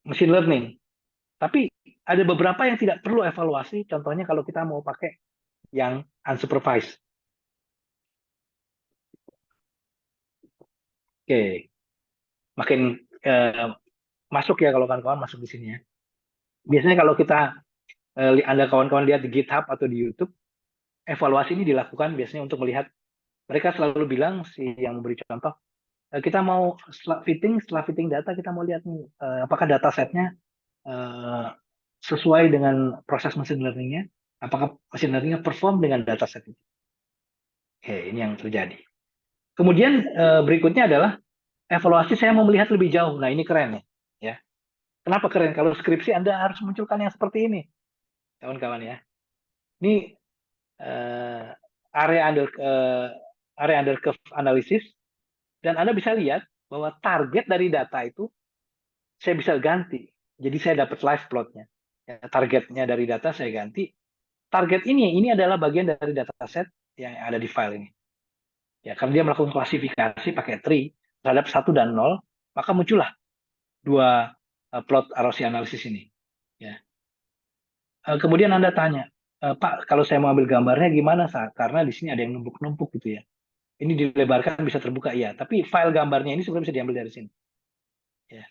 machine learning. Tapi ada beberapa yang tidak perlu evaluasi. Contohnya kalau kita mau pakai yang unsupervised. Oke, makin masuk ya kalau kawan-kawan masuk di sini ya. Biasanya kalau kita Anda kawan-kawan lihat di GitHub atau di YouTube, evaluasi ini dilakukan biasanya untuk melihat, mereka selalu bilang, si yang memberi contoh, kita mau setelah fitting data, kita mau lihat nih apakah data setnya sesuai dengan proses machine learning-nya, apakah machine learning-nya perform dengan data set itu. Oke, ini yang terjadi. Kemudian berikutnya adalah evaluasi saya mau melihat lebih jauh. Nah, ini keren ya. Kenapa keren? Kalau skripsi Anda harus munculkan yang seperti ini, kawan-kawan ya. Ini area under curve analysis, dan Anda bisa lihat bahwa target dari data itu saya bisa ganti. Jadi saya dapat live plotnya. Ya, targetnya dari data saya ganti. Target ini adalah bagian dari dataset yang ada di file ini. Ya, karena dia melakukan klasifikasi pakai tree terhadap 1 dan 0, maka muncullah dua plot ROC analysis ini. Ya. Kemudian Anda tanya, Pak, kalau saya mau ambil gambarnya gimana, Sa? Karena di sini ada yang numpuk-numpuk gitu ya. Ini dilebarkan bisa terbuka, iya. Tapi file gambarnya ini sebenarnya bisa diambil dari sini. Ya.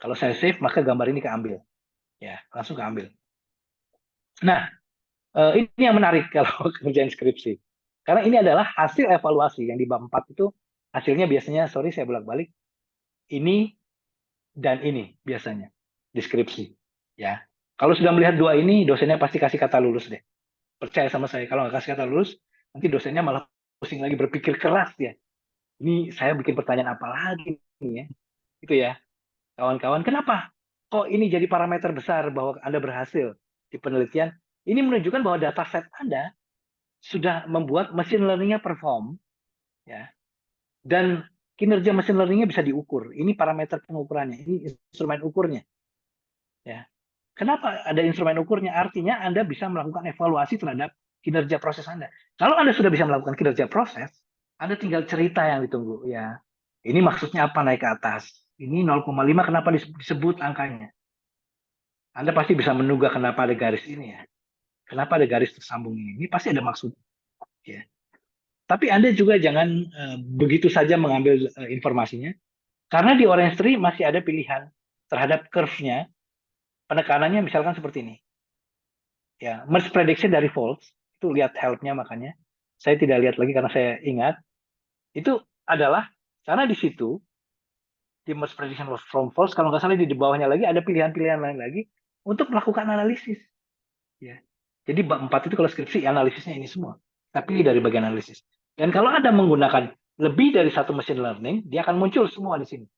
Kalau saya save, maka gambar ini keambil. Ya, langsung keambil. Nah, ini yang menarik kalau kerjaan skripsi. Karena ini adalah hasil evaluasi yang di bab 4 itu Hasilnya biasanya, sorry saya bolak-balik, ini dan ini biasanya deskripsi. Ya, kalau sudah melihat dua ini, dosennya pasti kasih kata lulus deh. Percaya sama saya, kalau nggak kasih kata lulus, nanti dosennya malah pusing lagi berpikir keras ya. Ini saya bikin pertanyaan apa lagi nih ya? Itu ya, kawan-kawan. Kenapa? Kok ini jadi parameter besar bahwa Anda berhasil di penelitian? Ini menunjukkan bahwa dataset Anda sudah membuat machine learning-nya perform, ya, dan kinerja machine learning-nya bisa diukur. Ini parameter pengukurannya, ini instrumen ukurnya. Ya. Kenapa ada instrumen ukurnya? Artinya Anda bisa melakukan evaluasi terhadap kinerja proses Anda. Kalau Anda sudah bisa melakukan kinerja proses, Anda tinggal cerita yang ditunggu. Ya, ini maksudnya apa naik ke atas? Ini 0,5 kenapa disebut angkanya? Anda pasti bisa menduga kenapa ada garis ini ya. Kenapa ada garis tersambung ini? Ini pasti ada maksud. Ya. Tapi Anda juga jangan begitu saja mengambil informasinya. Karena di Orange Tree masih ada pilihan terhadap curve-nya. Penekanannya misalkan seperti ini. Ya, merge prediction dari false. Itu lihat help-nya makanya. Saya tidak lihat lagi karena saya ingat. Itu adalah karena di situ di merge prediction from false, kalau nggak salah di bawahnya lagi ada pilihan-pilihan lain lagi untuk melakukan analisis. Ya. Jadi bab 4 itu kalau skripsi analisisnya ini semua. Tapi dari bagian analisis. Dan kalau Anda menggunakan lebih dari satu machine learning, dia akan muncul semua di sini.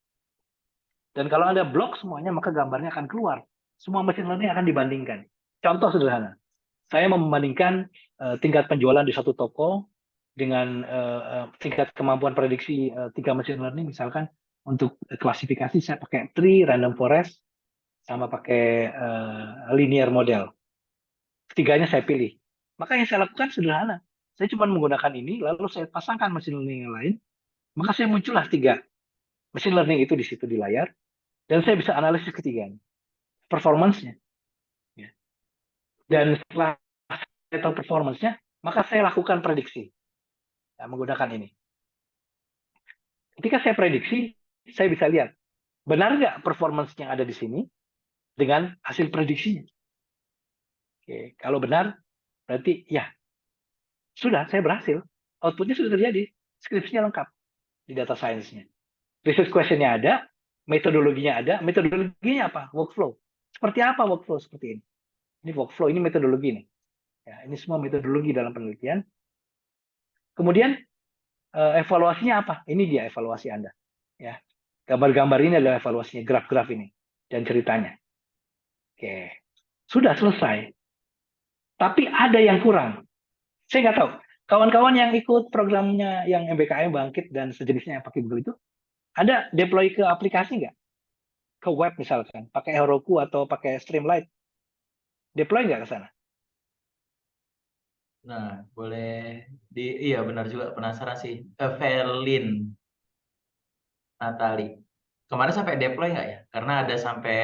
Dan kalau Anda blok semuanya, maka gambarnya akan keluar. Semua machine learning akan dibandingkan. Contoh sederhana. Saya membandingkan tingkat penjualan di satu toko dengan tingkat kemampuan prediksi 3 machine learning, misalkan untuk klasifikasi saya pakai tree, random forest, sama pakai linear model. Ketiganya saya pilih. Maka yang saya lakukan sederhana. Saya cuma menggunakan ini, lalu saya pasangkan machine learning yang lain, maka saya muncullah 3 machine learning itu di situ di layar, dan saya bisa analisis ketiganya, performance-nya. Ya. Dan setelah saya tahu performance-nya, maka saya lakukan prediksi ya, menggunakan ini. Ketika saya prediksi, saya bisa lihat benar nggak performance yang ada di sini dengan hasil prediksinya. Oke, kalau benar, berarti ya sudah saya berhasil. Outputnya sudah terjadi, skripsinya lengkap di data science-nya. Research question-nya ada, metodologinya ada. Metodologinya apa? Workflow. Seperti apa workflow seperti ini? Ini workflow, ini metodologi nih. Ya, ini semua metodologi dalam penelitian. Kemudian evaluasinya apa? Ini dia evaluasi Anda. Ya, gambar-gambar ini adalah evaluasinya, graf-graf ini dan ceritanya. Oke, sudah selesai. Tapi ada yang kurang. Saya nggak tahu. Kawan-kawan yang ikut programnya yang MBKM Bangkit dan sejenisnya yang pakai Google itu, ada deploy ke aplikasi nggak? Ke web misalkan, pakai Heroku atau pakai Streamlight. Deploy nggak ke sana? Nah, boleh iya benar juga, penasaran sih. Evelyn Natali. Kemarin sampai deploy nggak ya? Karena ada sampai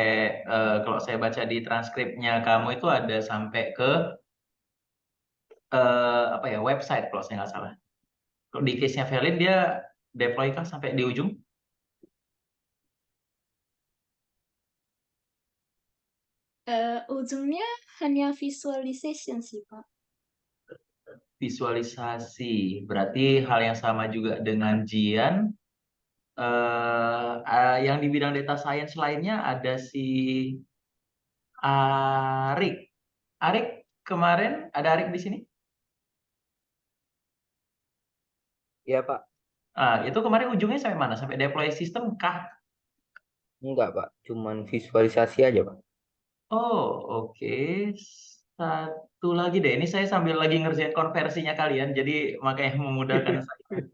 kalau saya baca di transkripnya kamu itu ada sampai ke apa ya, website kalau saya nggak salah. Kalau di case-nya Evelyn dia deploy kah sampai di ujung? Ujungnya hanya visualization sih, Pak. Visualisasi. Berarti hal yang sama juga dengan Jian. Yang di bidang data science lainnya ada si Arik. Arik kemarin ada Arik di sini? Iya, Pak. Itu kemarin ujungnya sampai mana? Sampai deploy sistem kah? Enggak, Pak. Cuman visualisasi aja, Pak. Oh, oke. Satu lagi deh. Ini saya sambil lagi ngerjain konversinya kalian, jadi makanya memudahkan saya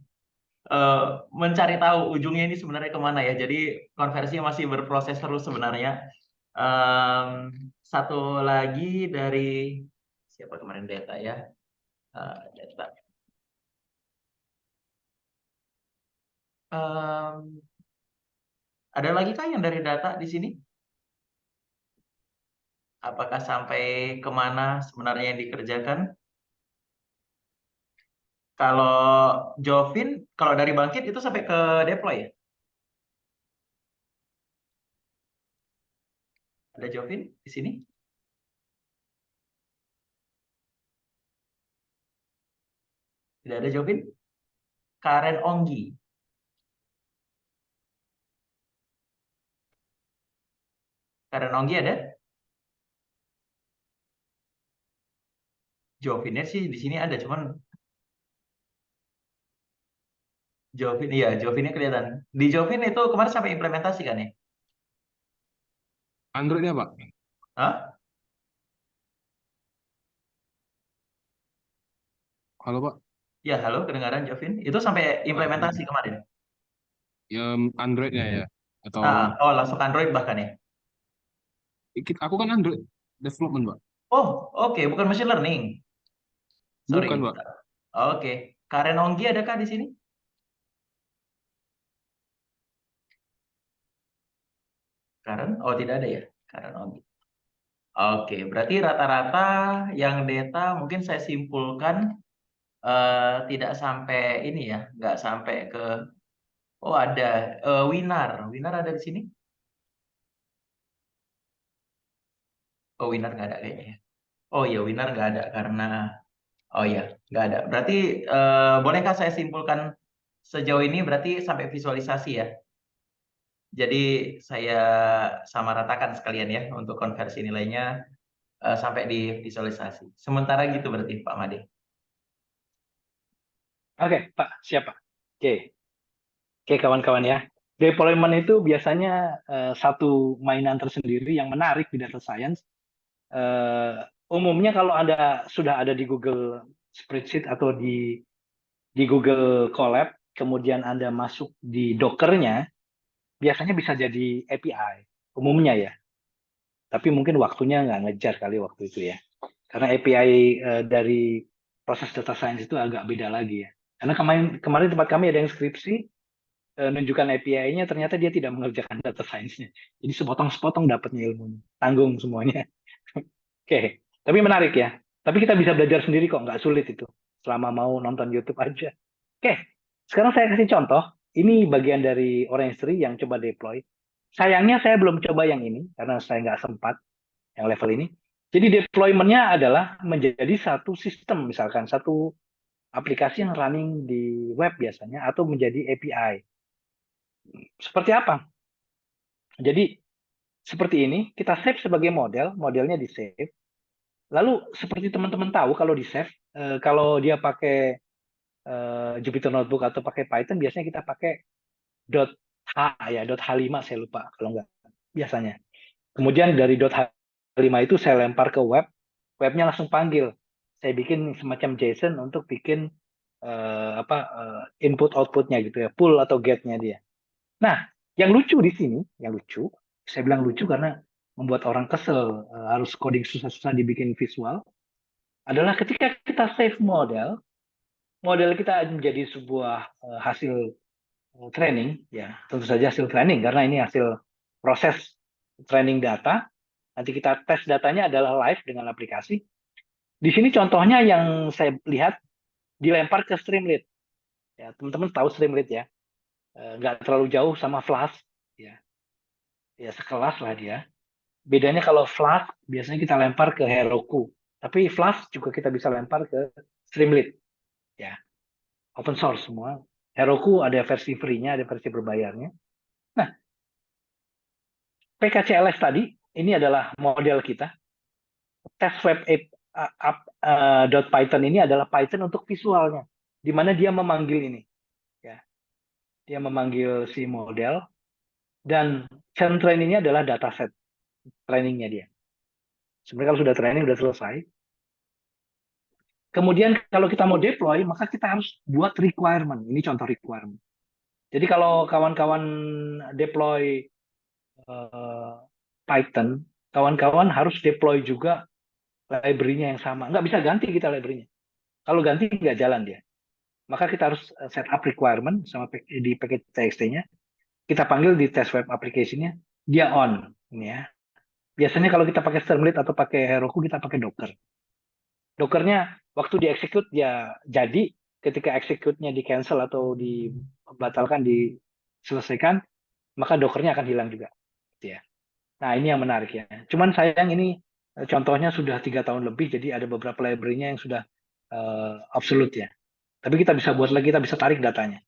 mencari tahu ujungnya ini sebenarnya kemana ya. Jadi konversinya masih berproses terus sebenarnya. Satu lagi dari siapa kemarin data ya? Data. Ada lagi kah yang dari data di sini? Apakah sampai kemana sebenarnya yang dikerjakan? Kalau Jovin, kalau dari Bangkit itu sampai ke deploy ya? Ada Jovin di sini? Tidak ada Jovin? Karen Onggi. Karen Onggi ada? Jovinnya sih di sini ada, cuman Jovin, iya Jovinnya kelihatan. Di Jovin itu kemarin sampai implementasi kan ya? Androidnya Pak. Hah? Halo Pak. Ya, halo, kedengaran Jovin. Itu sampai implementasi kemarin. Ya, Androidnya ya. Atau Oh, langsung Android bahkan ya? aku kan Android development Pak. Oh, oke, bukan machine learning. Sorry. Bukan Pak. Oke. Karen Onggi adakah di sini? Karen? Oh, tidak ada ya. Karen Onggi. Oke, berarti rata-rata yang data mungkin saya simpulkan tidak sampai ini ya, nggak sampai ke. Oh, ada Winar. Winar ada di sini? Oh, Winar nggak ada kayaknya ya. Oh iya, Winar nggak ada karena. Oh iya, nggak ada. Berarti bolehkah saya simpulkan sejauh ini berarti sampai visualisasi ya? Jadi saya samaratakan sekalian ya untuk konversi nilainya sampai di visualisasi. Sementara gitu berarti Pak Made. Oke, Pak, siap Pak. Oke, kawan-kawan ya. Deployment itu biasanya satu mainan tersendiri yang menarik di data science. Umumnya kalau Anda sudah ada di Google Spreadsheet atau di Google Colab, kemudian Anda masuk di Docker-nya, biasanya bisa jadi API, umumnya ya. Tapi mungkin waktunya nggak ngejar kali waktu itu ya. Karena API dari proses data science itu agak beda lagi ya. Karena kemarin tempat kami ada yang skripsi, nunjukkan API-nya, ternyata dia tidak mengerjakan data science-nya. Jadi sepotong-sepotong dapatnya ilmunya. Tanggung semuanya. Oke, tapi menarik ya. Tapi kita bisa belajar sendiri kok, nggak sulit itu. Selama mau nonton YouTube aja. Oke, sekarang saya kasih contoh. Ini bagian dari Orange3 yang coba deploy. Sayangnya saya belum coba yang ini, karena saya nggak sempat yang level ini. Jadi deployment-nya adalah menjadi satu sistem, misalkan satu aplikasi yang running di web biasanya, atau menjadi API. Seperti apa? Jadi, seperti ini, kita save sebagai model, modelnya di save. Lalu, seperti teman-teman tahu, kalau di save, kalau dia pakai Jupyter Notebook atau pakai Python, biasanya kita pakai .h ya, .h5 saya lupa kalau nggak biasanya. Kemudian dari .h5 itu saya lempar ke web, webnya langsung panggil. Saya bikin semacam JSON untuk bikin input outputnya gitu ya, pull atau get-nya dia. Nah, yang lucu di sini, yang lucu, saya bilang lucu karena membuat orang kesel, harus coding susah-susah dibikin visual, adalah ketika kita save model, model kita menjadi sebuah hasil training, ya tentu saja hasil training karena ini hasil proses training data. Nanti kita tes datanya adalah live dengan aplikasi. Di sini contohnya yang saya lihat dilempar ke Streamlit. Ya, teman-teman tahu Streamlit ya, nggak terlalu jauh sama Flask, ya, ya sekelas lah dia. Bedanya kalau Flask biasanya kita lempar ke Heroku, tapi Flask juga kita bisa lempar ke Streamlit, ya, open source semua. Heroku ada versi free-nya, ada versi berbayarnya. Nah, PKCLS tadi ini adalah model kita. Test web .python ini adalah Python untuk visualnya, di mana dia memanggil ini, ya, dia memanggil si model, dan chain train ini adalah dataset trainingnya dia. Sebenarnya kalau sudah training sudah selesai. Kemudian kalau kita mau deploy, maka kita harus buat requirement. Ini contoh requirement. Jadi kalau kawan-kawan deploy Python, kawan-kawan harus deploy juga library-nya yang sama. Nggak bisa ganti kita library-nya. Kalau ganti nggak jalan dia. Maka kita harus set up requirement sama di package txt-nya. Kita panggil di test web application-nya, dia on. Ini ya. Biasanya kalau kita pakai Streamlit atau pakai Heroku, kita pakai Docker. Dockernya waktu di execute ya jadi, ketika execute-nya di cancel atau dibatalkan, diselesaikan, maka Dockernya akan hilang juga. Ya. Nah ini yang menarik ya. Cuman sayang ini contohnya sudah 3 tahun lebih, jadi ada beberapa library-nya yang sudah absolute ya. Tapi kita bisa buat lagi, kita bisa tarik datanya.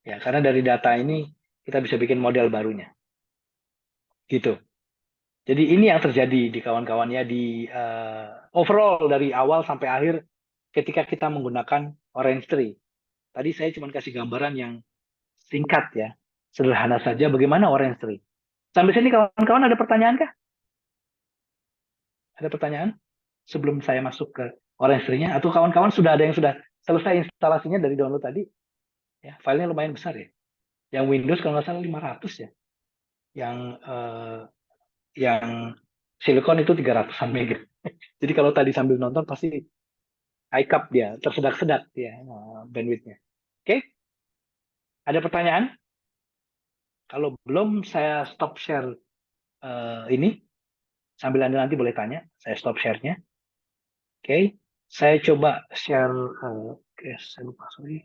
Ya, karena dari data ini kita bisa bikin model barunya. Gitu. Jadi ini yang terjadi di kawan-kawan ya di overall dari awal sampai akhir ketika kita menggunakan Orange Tree. Tadi saya cuma kasih gambaran yang singkat ya, sederhana saja bagaimana Orange Tree. Sampai sini kawan-kawan ada pertanyaan kah? Ada pertanyaan sebelum saya masuk ke Orange Tree-nya? Atau kawan-kawan sudah ada yang sudah selesai instalasinya dari download tadi? Ya, filenya lumayan besar ya. Yang Windows kalau nggak salah 500 ya. Yang Silicon itu 300-an mega. Jadi kalau tadi sambil nonton pasti high cap dia, tersedak-sedak dia bandwidth-nya. Oke? Ada pertanyaan? Kalau belum saya stop share ini. Sambil Anda nanti boleh tanya, saya stop share-nya. Oke, saya coba share. Oke, saya lupa, sorry.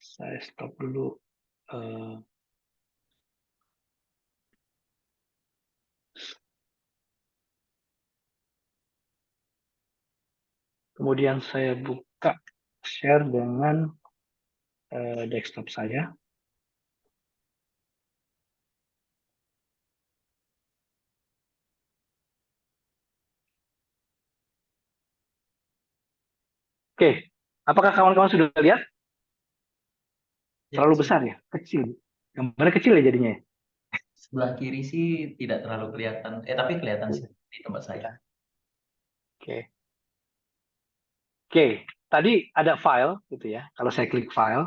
Saya stop dulu. Kemudian saya buka share dengan desktop saya. Oke, apakah kawan-kawan sudah lihat? Terlalu besar ya? Kecil. Gambarnya kecil ya jadinya. Sebelah kiri sih tidak terlalu kelihatan. Tapi kelihatan sih di tempat saya. Oke. Oke, tadi ada file gitu ya. Kalau saya klik file,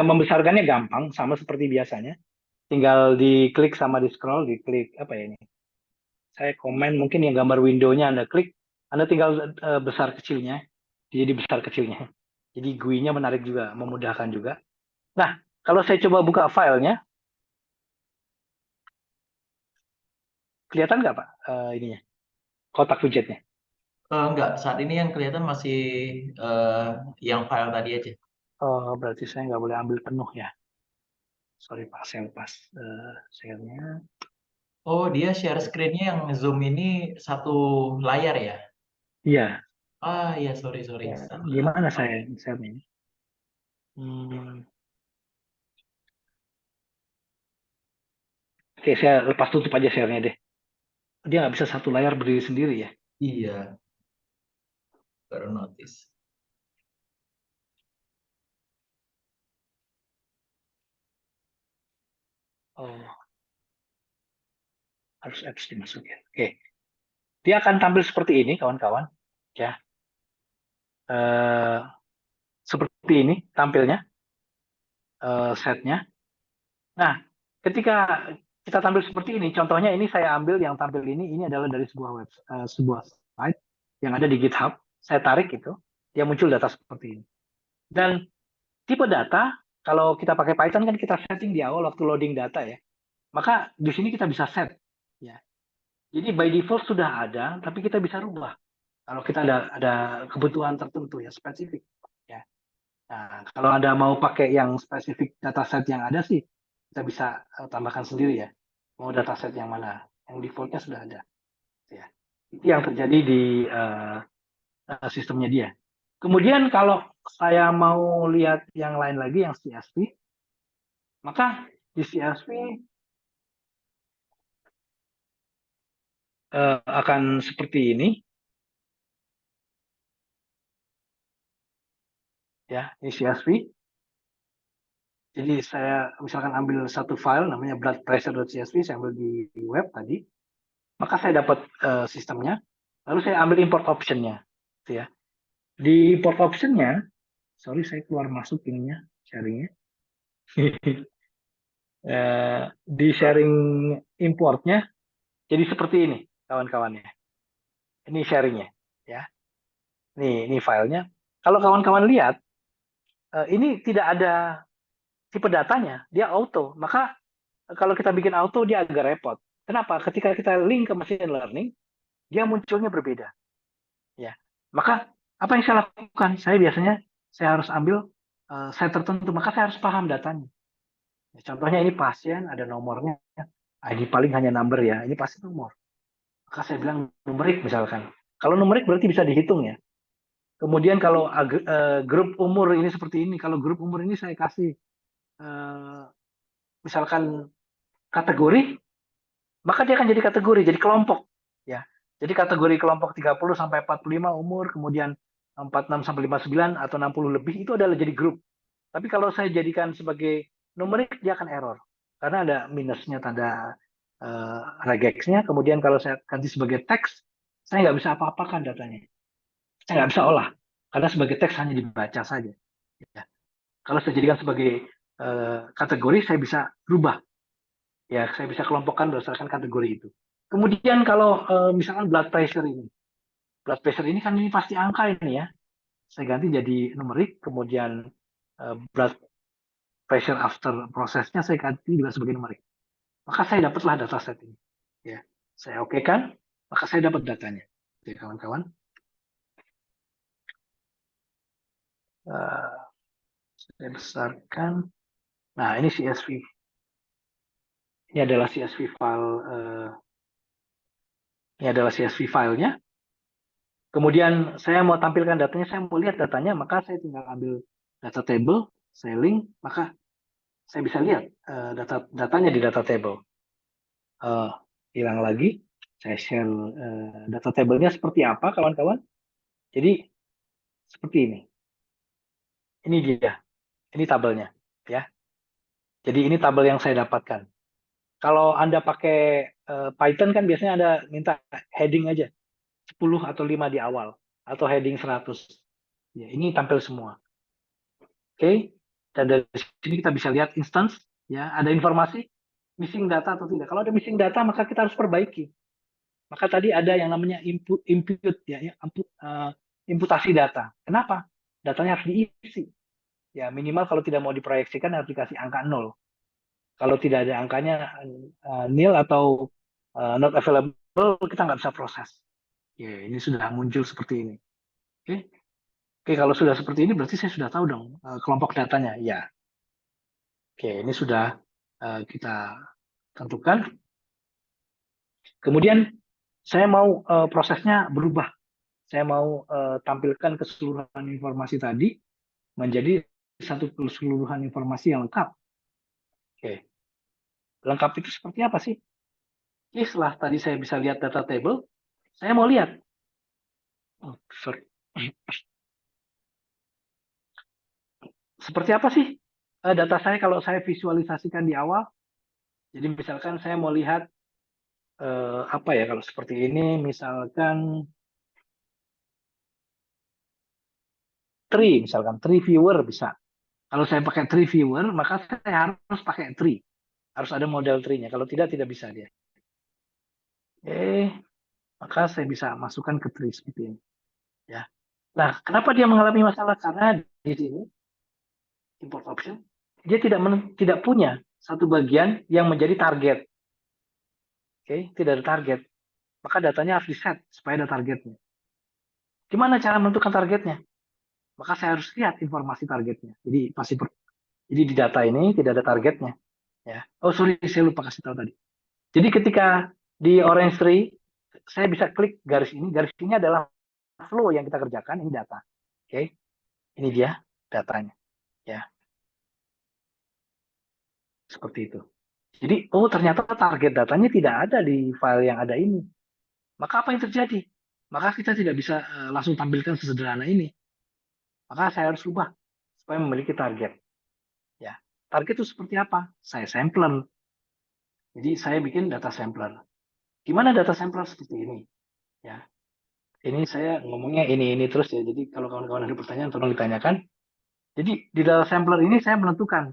membesarkannya gampang, sama seperti biasanya. Tinggal diklik sama di scroll, diklik apa ya ini? Saya komen mungkin yang gambar window-nya Anda klik, Anda tinggal besar kecilnya, jadi besar kecilnya. Jadi GUI-nya menarik juga, memudahkan juga. Nah, kalau saya coba buka filenya, kelihatan nggak Pak ininya, kotak widgetnya? Enggak, saat ini yang kelihatan masih yang file tadi aja. Oh, berarti saya nggak boleh ambil penuh ya. Sorry Pak, saya lepas share-nya. Oh, dia share screen-nya yang Zoom ini satu layar ya? Iya. Iya, sorry. Ya, Salah. gimana saya share-nya? Oke, saya lepas tutup aja share-nya deh. Dia nggak bisa satu layar berdiri sendiri ya. Iya, baru notice. Oh, harus dimasukin. Oke, dia akan tampil seperti ini, kawan-kawan. Ya, seperti ini tampilnya, setnya. Nah, ketika kita tampil seperti ini, contohnya ini saya ambil yang tampil ini adalah dari sebuah slide yang ada di GitHub. Saya tarik itu, dia muncul data seperti ini. Dan tipe data, kalau kita pakai Python kan kita setting di awal waktu loading data ya. Maka di sini kita bisa set. Ya. Jadi by default sudah ada, tapi kita bisa rubah. Kalau kita ada kebutuhan tertentu ya spesifik. Ya. Nah, kalau Anda mau pakai yang spesifik dataset yang ada sih, kita bisa tambahkan sendiri ya. Mau dataset yang mana? Yang defaultnya sudah ada. Ya. Itu yang terjadi di sistemnya dia. Kemudian kalau saya mau lihat yang lain lagi, yang CSV, maka di CSV akan seperti ini. Ya, ini CSV. Jadi saya misalkan ambil satu file namanya bloodpressure.csv, saya ambil di web tadi, maka saya dapat sistemnya, lalu saya ambil import option-nya, gitu ya. Di import option-nya, sorry saya keluar masuk ininya, sharing-nya. Di sharing importnya, jadi seperti ini, kawan-kawannya. Ini sharingnya, ya. Ini filenya. Kalau kawan-kawan lihat, ini tidak ada tipe datanya, dia auto. Maka kalau kita bikin auto dia agak repot. Kenapa? Ketika kita link ke machine learning, dia munculnya berbeda. Ya, maka apa yang saya lakukan? Saya biasanya harus ambil set tertentu, maka saya harus paham datanya. Ya, contohnya ini pasien ada nomornya, ID paling hanya number ya, ini pasti nomor. Maka saya bilang numerik misalkan. Kalau numerik berarti bisa dihitung ya. Kemudian kalau grup umur ini seperti ini, kalau grup umur ini saya kasih misalkan kategori, maka dia akan jadi kategori, jadi kelompok. Ya. Jadi kategori kelompok 30 sampai 45 umur, kemudian 46 sampai 59 atau 60 lebih itu adalah jadi grup. Tapi kalau saya jadikan sebagai numerik dia akan error. Karena ada minusnya tanda regexnya. Kemudian kalau saya ganti sebagai teks, saya nggak bisa apa-apakan datanya. Saya nggak bisa olah. Karena sebagai teks hanya dibaca saja. Ya. Kalau saya jadikan sebagai kategori, saya bisa rubah. Ya, saya bisa kelompokkan berdasarkan kategori itu. Kemudian kalau misalkan blood pressure ini kan ini pasti angka ini ya. Saya ganti jadi numerik, kemudian blood pressure after prosesnya saya ganti juga sebagai numerik. Maka saya dapatlah dataset ini. Ya, saya oke kan, maka saya dapat datanya. Oke, kawan-kawan. Saya besarkan. Nah, ini CSV. Ini adalah CSV file. Ini adalah CSV filenya. Kemudian saya mau tampilkan datanya, saya mau lihat datanya, maka saya tinggal ambil data table, saya link, maka saya bisa lihat datanya di data table. Hilang lagi, saya share data table-nya seperti apa, kawan-kawan. Jadi seperti ini. Ini dia, ini tabelnya, ya. Jadi ini tabel yang saya dapatkan. Kalau Anda pakai Python kan biasanya Anda minta heading aja, 10 atau 5 di awal, atau heading 100. Ya, ini tampil semua. Oke, dan dari sini kita bisa lihat instance, ya, ada informasi missing data atau tidak. Kalau ada missing data, maka kita harus perbaiki. Maka tadi ada yang namanya input, ya, imputasi data. Kenapa? Datanya harus diisi. Ya, minimal kalau tidak mau diproyeksikan harus dikasih angka 0. Kalau tidak ada angkanya nil atau not available, kita nggak bisa proses. Ya, ini sudah muncul seperti ini. Oke. Oke, kalau sudah seperti ini berarti saya sudah tahu dong kelompok datanya. Ya. Oke, ini sudah kita tentukan. Kemudian saya mau prosesnya berubah. Saya mau tampilkan keseluruhan informasi tadi menjadi satu keseluruhan informasi yang lengkap. Oke. Lengkap itu seperti apa sih? Oke, setelah tadi saya bisa lihat data table, saya mau lihat. Oh, sorry. Seperti apa sih data saya kalau saya visualisasikan di awal? Jadi misalkan saya mau lihat apa ya kalau seperti ini, misalkan misalkan tree viewer bisa. Kalau saya pakai tree viewer, maka saya harus pakai tree. Harus ada model tree-nya. Kalau tidak bisa dia. Maka saya bisa masukkan ke tree seperti ini. Ya. Nah, kenapa dia mengalami masalah? Karena di sini import option dia tidak punya satu bagian yang menjadi target. Oke, tidak ada target. Maka datanya harus di-set supaya ada targetnya. Gimana cara menentukan targetnya? Maka saya harus lihat informasi targetnya. Jadi di data ini tidak ada targetnya. Ya. Oh sorry, saya lupa kasih tahu tadi. Jadi ketika di Orange Tree, saya bisa klik garis ini. Garis ini adalah flow yang kita kerjakan. Ini data. Oke, ini dia datanya. Ya, seperti itu. Jadi, oh ternyata target datanya tidak ada di file yang ada ini. Maka apa yang terjadi? Maka kita tidak bisa langsung tampilkan sesederhana ini. Maka saya harus ubah supaya memiliki target. Ya, target itu seperti apa? Saya sampler. Jadi saya bikin data sampler. Gimana data sampler seperti ini? Ya, ini saya ngomongnya ini terus ya. Jadi kalau kawan-kawan ada pertanyaan tolong ditanyakan. Jadi di data sampler ini saya menentukan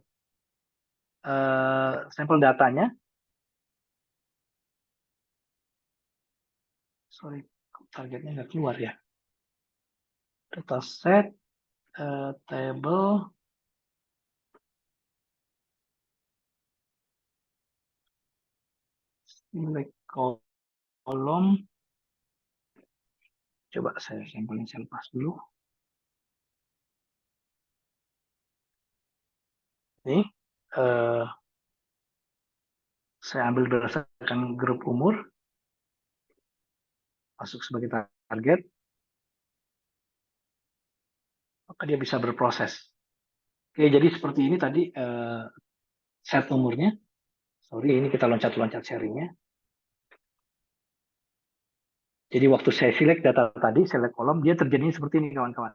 sampel datanya. Sorry, targetnya nggak keluar ya. Dataset, table, select kolom. Coba saya sampelnya saya lepas dulu. Ini saya ambil berdasarkan grup umur, masuk sebagai target. maka dia bisa berproses. Oke, jadi seperti ini tadi set umurnya. Sorry, ini kita loncat-loncat sharingnya. Jadi waktu saya select data tadi, select kolom, dia terjadinya seperti ini kawan-kawan.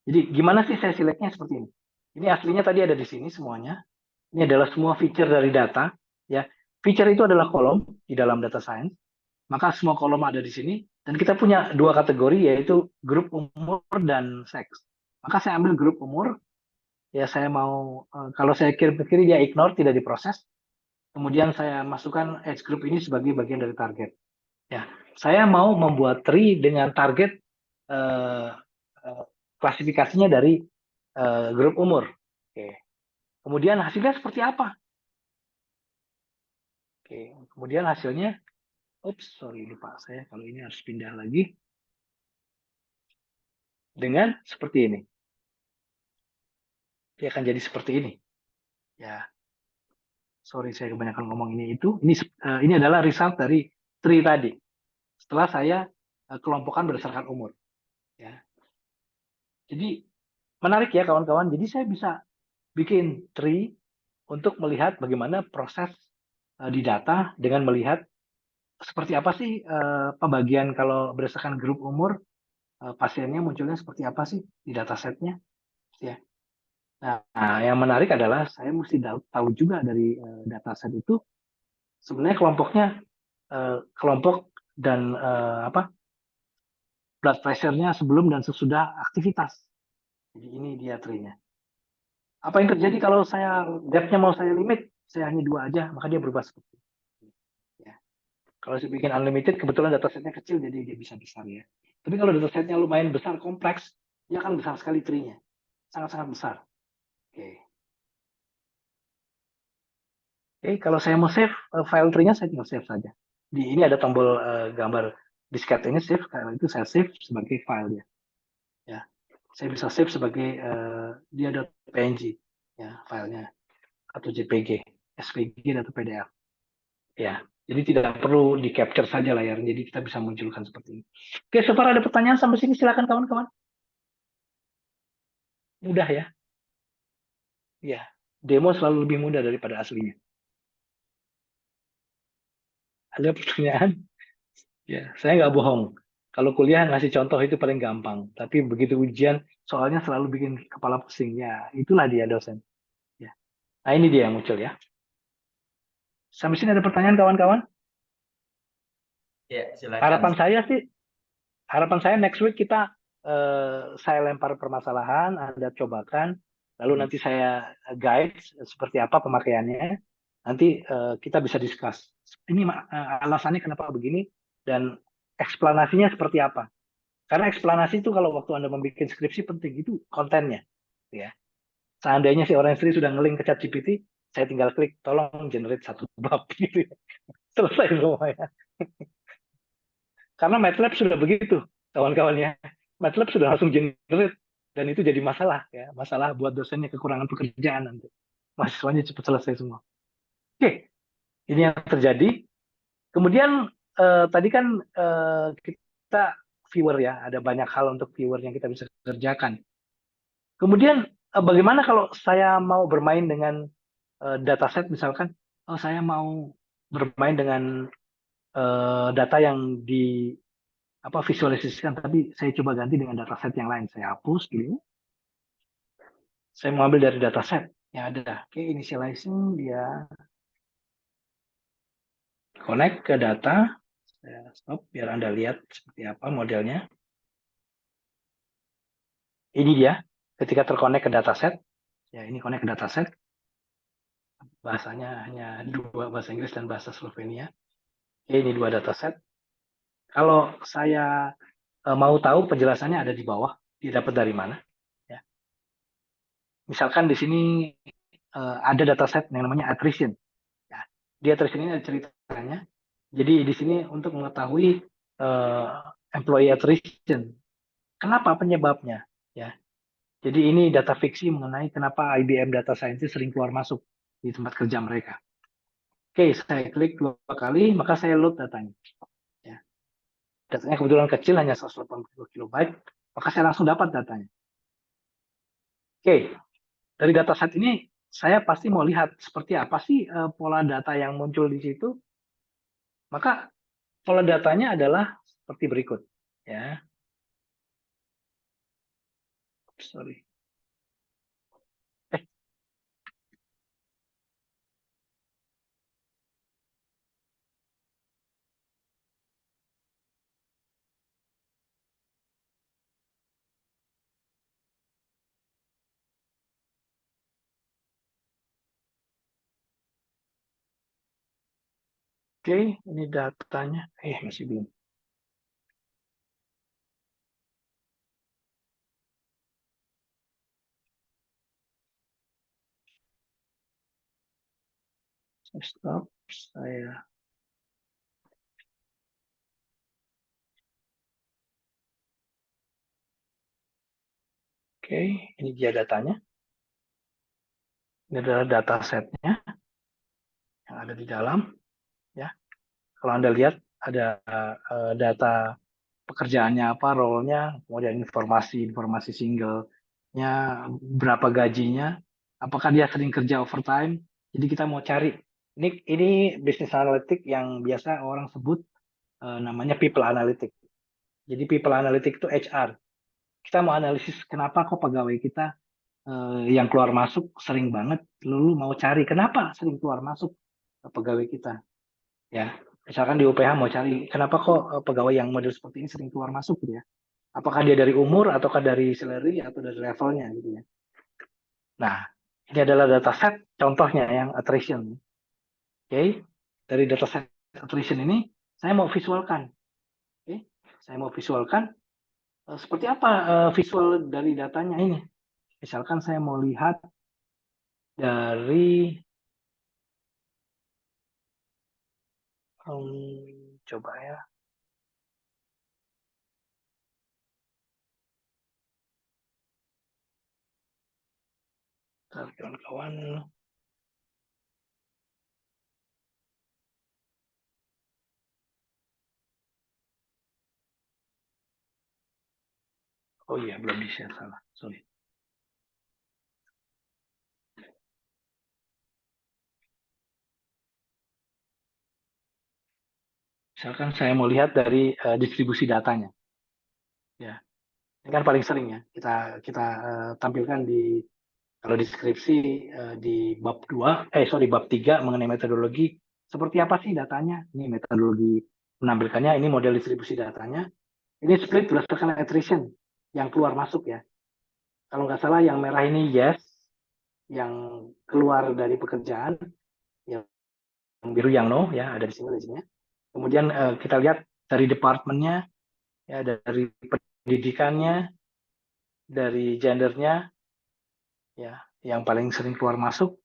Jadi gimana sih saya selectnya seperti ini? Ini aslinya tadi ada di sini semuanya. Ini adalah semua feature dari data. Ya, feature itu adalah kolom di dalam data science. Maka semua kolom ada di sini. Dan kita punya dua kategori, yaitu grup umur dan seks. Maka saya ambil grup umur. Ya, saya mau, kalau saya kirim ke kiri, dia ignore, tidak diproses. Kemudian saya masukkan age group ini sebagai bagian dari target. Ya, saya mau membuat tree dengan target klasifikasinya dari grup umur. Oke. Kemudian hasilnya seperti apa? Oke. Kemudian hasilnya, sorry lupa saya kalau ini harus pindah lagi. Dengan seperti ini. Dia akan jadi seperti ini. Ya. Sorry saya kebanyakan ngomong ini itu. Ini adalah result dari tree tadi. Setelah saya kelompokkan berdasarkan umur. Ya. Jadi menarik ya kawan-kawan. Jadi saya bisa bikin tree untuk melihat bagaimana proses di data dengan melihat seperti apa sih pembagian kalau berdasarkan grup umur pasiennya munculnya seperti apa sih di datasetnya ya. Nah, yang menarik adalah saya mesti tahu juga dari dataset itu sebenarnya kelompoknya kelompok dan blood pressure-nya sebelum dan sesudah aktivitas. Jadi ini dia tree-nya. Apa yang terjadi kalau saya depth-nya mau saya limit, saya hanya 2 aja, maka dia berubah seperti ini. Ya. Kalau saya bikin unlimited, kebetulan datasetnya kecil, jadi dia bisa besar ya. Tapi kalau datasetnya lumayan besar, kompleks, dia akan besar sekali tree-nya. Sangat-sangat besar. Oke. Oke, kalau saya mau save file tree-nya, saya tinggal save saja. Ini ada tombol gambar disket ini, save. Karena itu saya save sebagai file ya. Ya. Saya bisa save sebagai dia ada PNG ya filenya atau JPG, SVG atau PDF. Ya, jadi tidak perlu di capture saja layarnya, jadi kita bisa munculkan seperti ini. Oke, so far ada pertanyaan sampai sini, silakan kawan-kawan. Mudah ya? Ya, demo selalu lebih mudah daripada aslinya. Ada pertanyaan? Ya, saya nggak bohong. Kalau kuliah ngasih contoh itu paling gampang, tapi begitu ujian soalnya selalu bikin kepala pusing. Ya, itulah dia dosen. Ya. Nah, ini dia yang muncul ya. Sampai sini ada pertanyaan kawan-kawan? Ya, silakan. Harapan saya next week kita saya lempar permasalahan, Anda cobakan, lalu nanti saya guide seperti apa pemakaiannya. Nanti kita bisa discuss. Ini alasannya kenapa begini dan eksplanasinya seperti apa. Karena eksplanasi itu kalau waktu Anda membuat skripsi penting, itu kontennya. Ya. Seandainya si orang istri sudah nge-link ke ChatGPT, saya tinggal klik, tolong generate 1 bab. Gitu. Selesai semuanya. Karena MATLAB sudah begitu, kawan-kawannya. MATLAB sudah langsung generate, dan itu jadi masalah. Ya, masalah buat dosennya kekurangan pekerjaan nanti. Mahasiswanya cepat selesai semua. Oke, ini yang terjadi. Kemudian tadi kan kita viewer ya, ada banyak hal untuk viewer yang kita bisa kerjakan. Kemudian bagaimana kalau saya mau bermain dengan dataset misalkan, saya mau bermain dengan data yang visualisasikan, tapi saya coba ganti dengan dataset yang lain. Saya hapus dulu. Saya mau ambil dari dataset yang ada. Oke, initializing dia connect ke data. Saya stop biar Anda lihat seperti apa modelnya. Ini dia ketika terkonek ke dataset. Ya, ini connect ke dataset. Bahasanya hanya 2, bahasa Inggris dan bahasa Slovenia. Oke, ini 2 dataset. Kalau saya mau tahu penjelasannya ada di bawah, didapat dari mana? Ya. Misalkan di sini ada dataset yang namanya attrition. Ya. Di attrition ini ada ceritanya. Jadi di sini untuk mengetahui employee attrition, kenapa penyebabnya? Ya. Jadi ini data fiksi mengenai kenapa IBM data scientist sering keluar masuk di tempat kerja mereka. Oke, saya klik 2 kali, maka saya load datanya. Ya. Datanya kebetulan kecil, hanya 180 kilobyte, maka saya langsung dapat datanya. Oke, dari dataset ini saya pasti mau lihat seperti apa sih pola data yang muncul di situ. Maka pola datanya adalah seperti berikut. Ya, sorry. Oke, ini datanya. Masih belum. Stop. Saya. Oke, ini dia datanya. Ini adalah datasetnya yang ada di dalam. Ya, kalau Anda lihat ada data pekerjaannya apa, role-nya, kemudian informasi single-nya, berapa gajinya, apakah dia sering kerja overtime. Jadi kita mau cari. Ini business analytic yang biasa orang sebut namanya people analytic. Jadi people analytic itu HR. Kita mau analisis kenapa kok pegawai kita yang keluar masuk sering banget, lalu mau cari kenapa sering keluar masuk pegawai kita. Ya, misalkan di UPH mau cari kenapa kok pegawai yang model seperti ini sering keluar masuk gitu ya. Apakah dia dari umur ataukah dari salary atau dari levelnya gitu ya. Nah, ini adalah dataset contohnya yang attrition. Oke, dari dataset attrition ini saya mau visualkan. Oke, saya mau visualkan seperti apa visual dari datanya ini. Misalkan saya mau lihat dari coba ya. Kawan-kawan. Oh iya, belum di-share, salah. Sorry. Misalkan saya mau lihat dari distribusi datanya. Ya, ini kan paling sering ya. Kita tampilkan di kalau deskripsi di bab 2, bab 3 mengenai metodologi. Seperti apa sih datanya? Ini metodologi menampilkannya, ini model distribusi datanya. Ini split berdasarkan attrition yang keluar masuk ya. Kalau nggak salah yang merah ini yes, yang keluar dari pekerjaan, yang biru yang no ya, ada di sini listnya. Kemudian kita lihat dari departemennya, ya, dari pendidikannya, dari gendernya, ya, yang paling sering keluar masuk.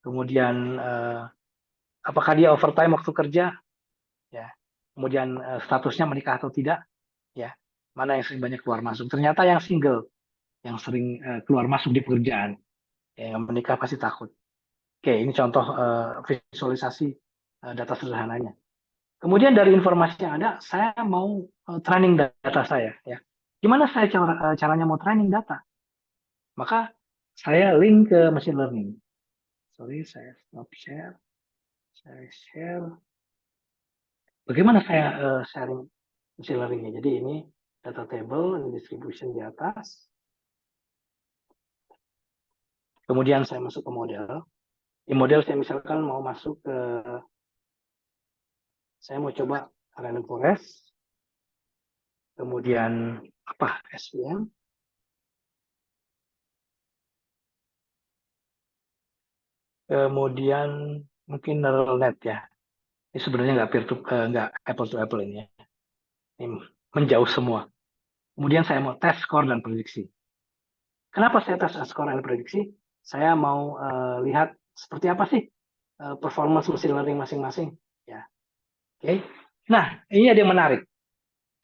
Kemudian apakah dia overtime waktu kerja, ya. Kemudian statusnya menikah atau tidak, ya. Mana yang sering banyak keluar masuk. Ternyata yang single, yang sering keluar masuk di pekerjaan, ya, yang menikah pasti takut. Oke, ini contoh visualisasi data sederhananya. Kemudian dari informasi yang ada, saya mau training data saya. Ya. Gimana saya caranya mau training data? Maka saya link ke machine learning. Sorry, saya stop share. Saya share. Bagaimana saya sharing machine learningnya? Jadi ini data table, ini distribution di atas. Kemudian saya masuk ke model. Di model saya misalkan mau masuk ke, saya mau coba random forest. Kemudian apa? SVM. Kemudian mungkin neural net ya. Ini sebenarnya nggak apple to apple ini ya. Ini menjauh semua. Kemudian saya mau tes skor dan prediksi. Kenapa saya tes skor dan prediksi? Saya mau lihat seperti apa sih performance machine learning masing-masing. Ya, oke. Nah, ini ada yang menarik.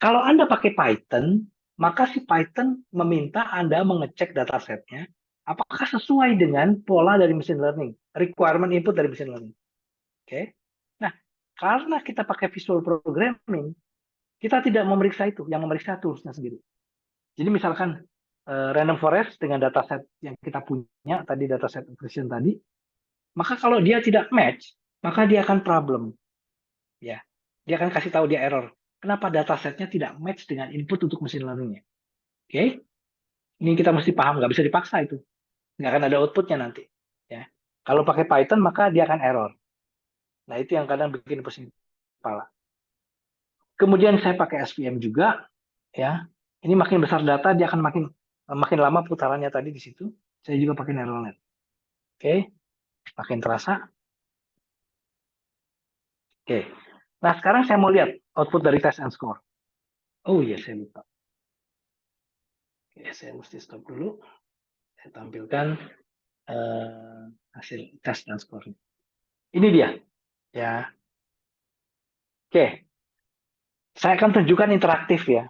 Kalau Anda pakai Python, maka si Python meminta Anda mengecek datasetnya apakah sesuai dengan pola dari machine learning, requirement input dari machine learning. Oke. Nah, karena kita pakai visual programming, kita tidak memeriksa itu, yang memeriksa toolsnya sendiri. Jadi misalkan random forest dengan dataset yang kita punya tadi, dataset attrition tadi, maka kalau dia tidak match, maka dia akan problem. Ya, dia akan kasih tahu dia error. Kenapa datasetnya tidak match dengan input untuk machine learning-nya? Oke, ini kita mesti paham, nggak bisa dipaksa itu, nggak akan ada outputnya nanti. Ya, kalau pakai Python maka dia akan error. Nah itu yang kadang bikin pusing kepala. Kemudian saya pakai SVM juga, ya. Ini makin besar data, dia akan makin lama putarannya tadi di situ. Saya juga pakai neural net. Oke, makin terasa. Oke. Nah, sekarang saya mau lihat output dari test and score. Oh iya, saya lupa. Oke, saya mesti stop dulu. Saya tampilkan hasil test dan score. Ini dia. Ya. Oke. Saya akan tunjukkan interaktif ya.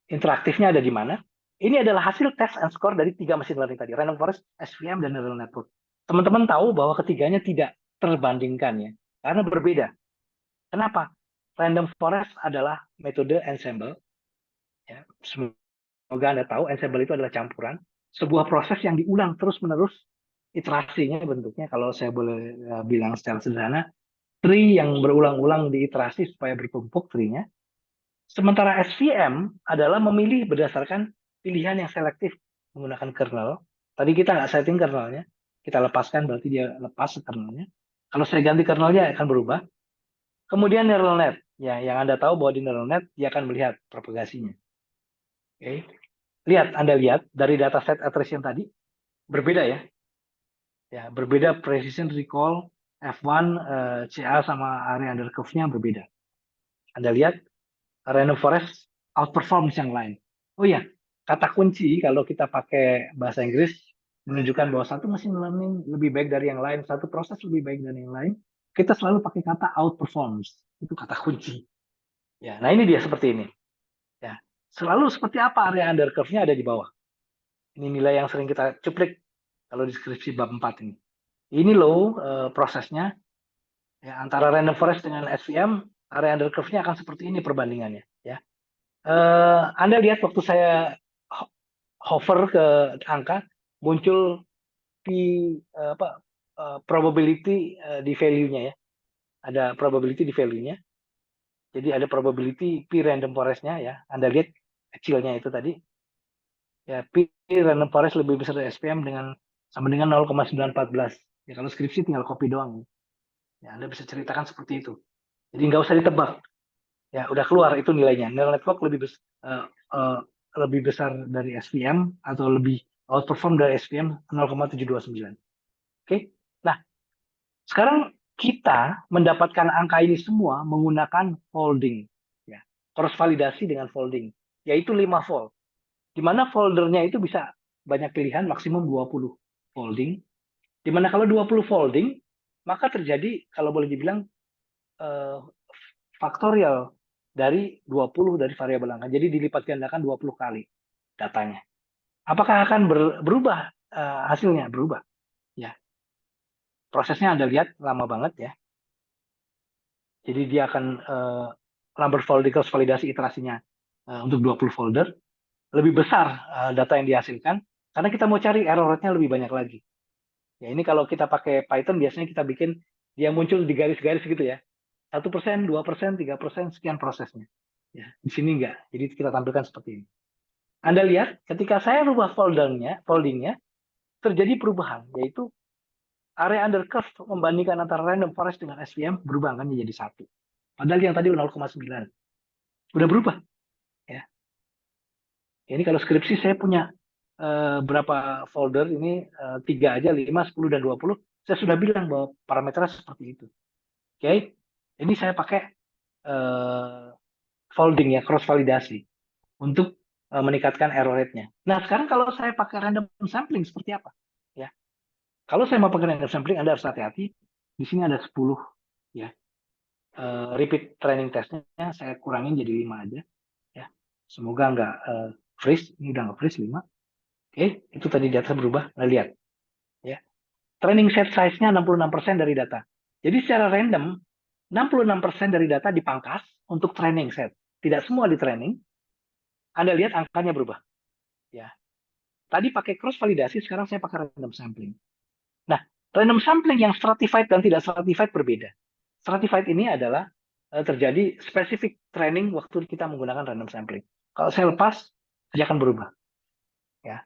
Interaktifnya ada di mana? Ini adalah hasil test and score dari 3 machine learning tadi, random forest, SVM, dan neural network. Teman-teman tahu bahwa ketiganya tidak terbandingkan ya, karena berbeda. Kenapa? Random forest adalah metode ensemble. Ya, semoga Anda tahu, ensemble itu adalah campuran, sebuah proses yang diulang terus-menerus, iterasinya bentuknya, kalau saya boleh bilang secara sederhana, tree yang berulang-ulang diiterasi supaya bertumpuk tree-nya. Sementara SVM adalah memilih berdasarkan pilihan yang selektif menggunakan kernel. Tadi kita nggak setting kernelnya, kita lepaskan berarti dia lepas kernelnya. Kalau saya ganti kernelnya akan berubah. Kemudian neural net, ya yang Anda tahu bahwa di neural net dia akan melihat propagasinya. Oke. Anda lihat dari dataset attrition tadi berbeda ya. Ya, berbeda precision recall F1 CA sama area under curve-nya berbeda. Anda lihat random forest outperforms yang lain. Oh iya, kata kunci kalau kita pakai bahasa Inggris menunjukkan bahwa satu machine learning lebih baik dari yang lain, satu proses lebih baik dari yang lain, kita selalu pakai kata outperforms. Itu kata kunci. Ya, nah ini dia seperti ini. Ya, selalu seperti apa area under curve-nya ada di bawah. Ini nilai yang sering kita cuplik kalau deskripsi bab 4 ini. Ini loh prosesnya. Ya, antara random forest dengan SVM, area under curve-nya akan seperti ini perbandingannya. Ya. Anda lihat waktu saya hover ke angka, muncul probability di value-nya ya. Ada probability di value-nya. Jadi ada probability P random forest-nya ya. Anda lihat kecilnya itu tadi. Ya, P random forest lebih besar dari SPM sama dengan 0,914. Ya kalau skripsi tinggal copy doang. Ya, Anda bisa ceritakan seperti itu. Jadi nggak usah ditebak. Ya, udah keluar itu nilainya. Neural network lebih besar dari SVM atau lebih outperform dari SVM 0,729. Oke. Nah, sekarang kita mendapatkan angka ini semua menggunakan folding. Ya, cross validasi dengan folding, yaitu 5 fold. Di mana foldernya itu bisa banyak pilihan, maksimum 20 folding. Di mana kalau 20 folding, maka terjadi kalau boleh dibilang faktorial dari 20 dari variabel angka. Jadi dilipat gandakan 20 kali datanya. Apakah akan berubah hasilnya? Berubah. Ya. Prosesnya Anda lihat lama banget ya. Jadi dia akan number folder cross validasi iterasinya untuk 20 folder. Lebih besar data yang dihasilkan karena kita mau cari error rate-nya lebih banyak lagi. Ya ini kalau kita pakai Python biasanya kita bikin dia muncul di garis-garis gitu ya. 1%, 2%, 3%, sekian prosesnya. Ya, di sini enggak. Jadi kita tampilkan seperti ini. Anda lihat ketika saya rubah foldingnya terjadi perubahan, yaitu area under curve membandingkan antara random forest dengan SVM berubah kan menjadi 1. Padahal yang tadi 0,9. Udah berubah. Ya. Ini kalau skripsi saya punya berapa folder ini 3 aja, 5, 10, dan 20. Saya sudah bilang bahwa parameternya seperti itu. Oke. Ini saya pakai folding ya, cross validasi untuk meningkatkan error rate-nya. Nah, sekarang kalau saya pakai random sampling seperti apa? Ya. Kalau saya mau pakai random sampling, Anda harus hati-hati. Di sini ada 10 ya. Repeat training testnya saya kurangin jadi 5 aja. Ya. Semoga nggak freeze. Ini udah nggak freeze 5. Oke, itu tadi data berubah. Nah, lihat. Ya. Training set size-nya 66% dari data. Jadi secara random, 66% dari data dipangkas untuk training set. Tidak semua di training. Anda lihat angkanya berubah. Ya. Tadi pakai cross validasi, sekarang saya pakai random sampling. Nah, random sampling yang stratified dan tidak stratified berbeda. Stratified ini adalah terjadi spesifik training waktu kita menggunakan random sampling. Kalau saya lepas, dia akan berubah. Ya.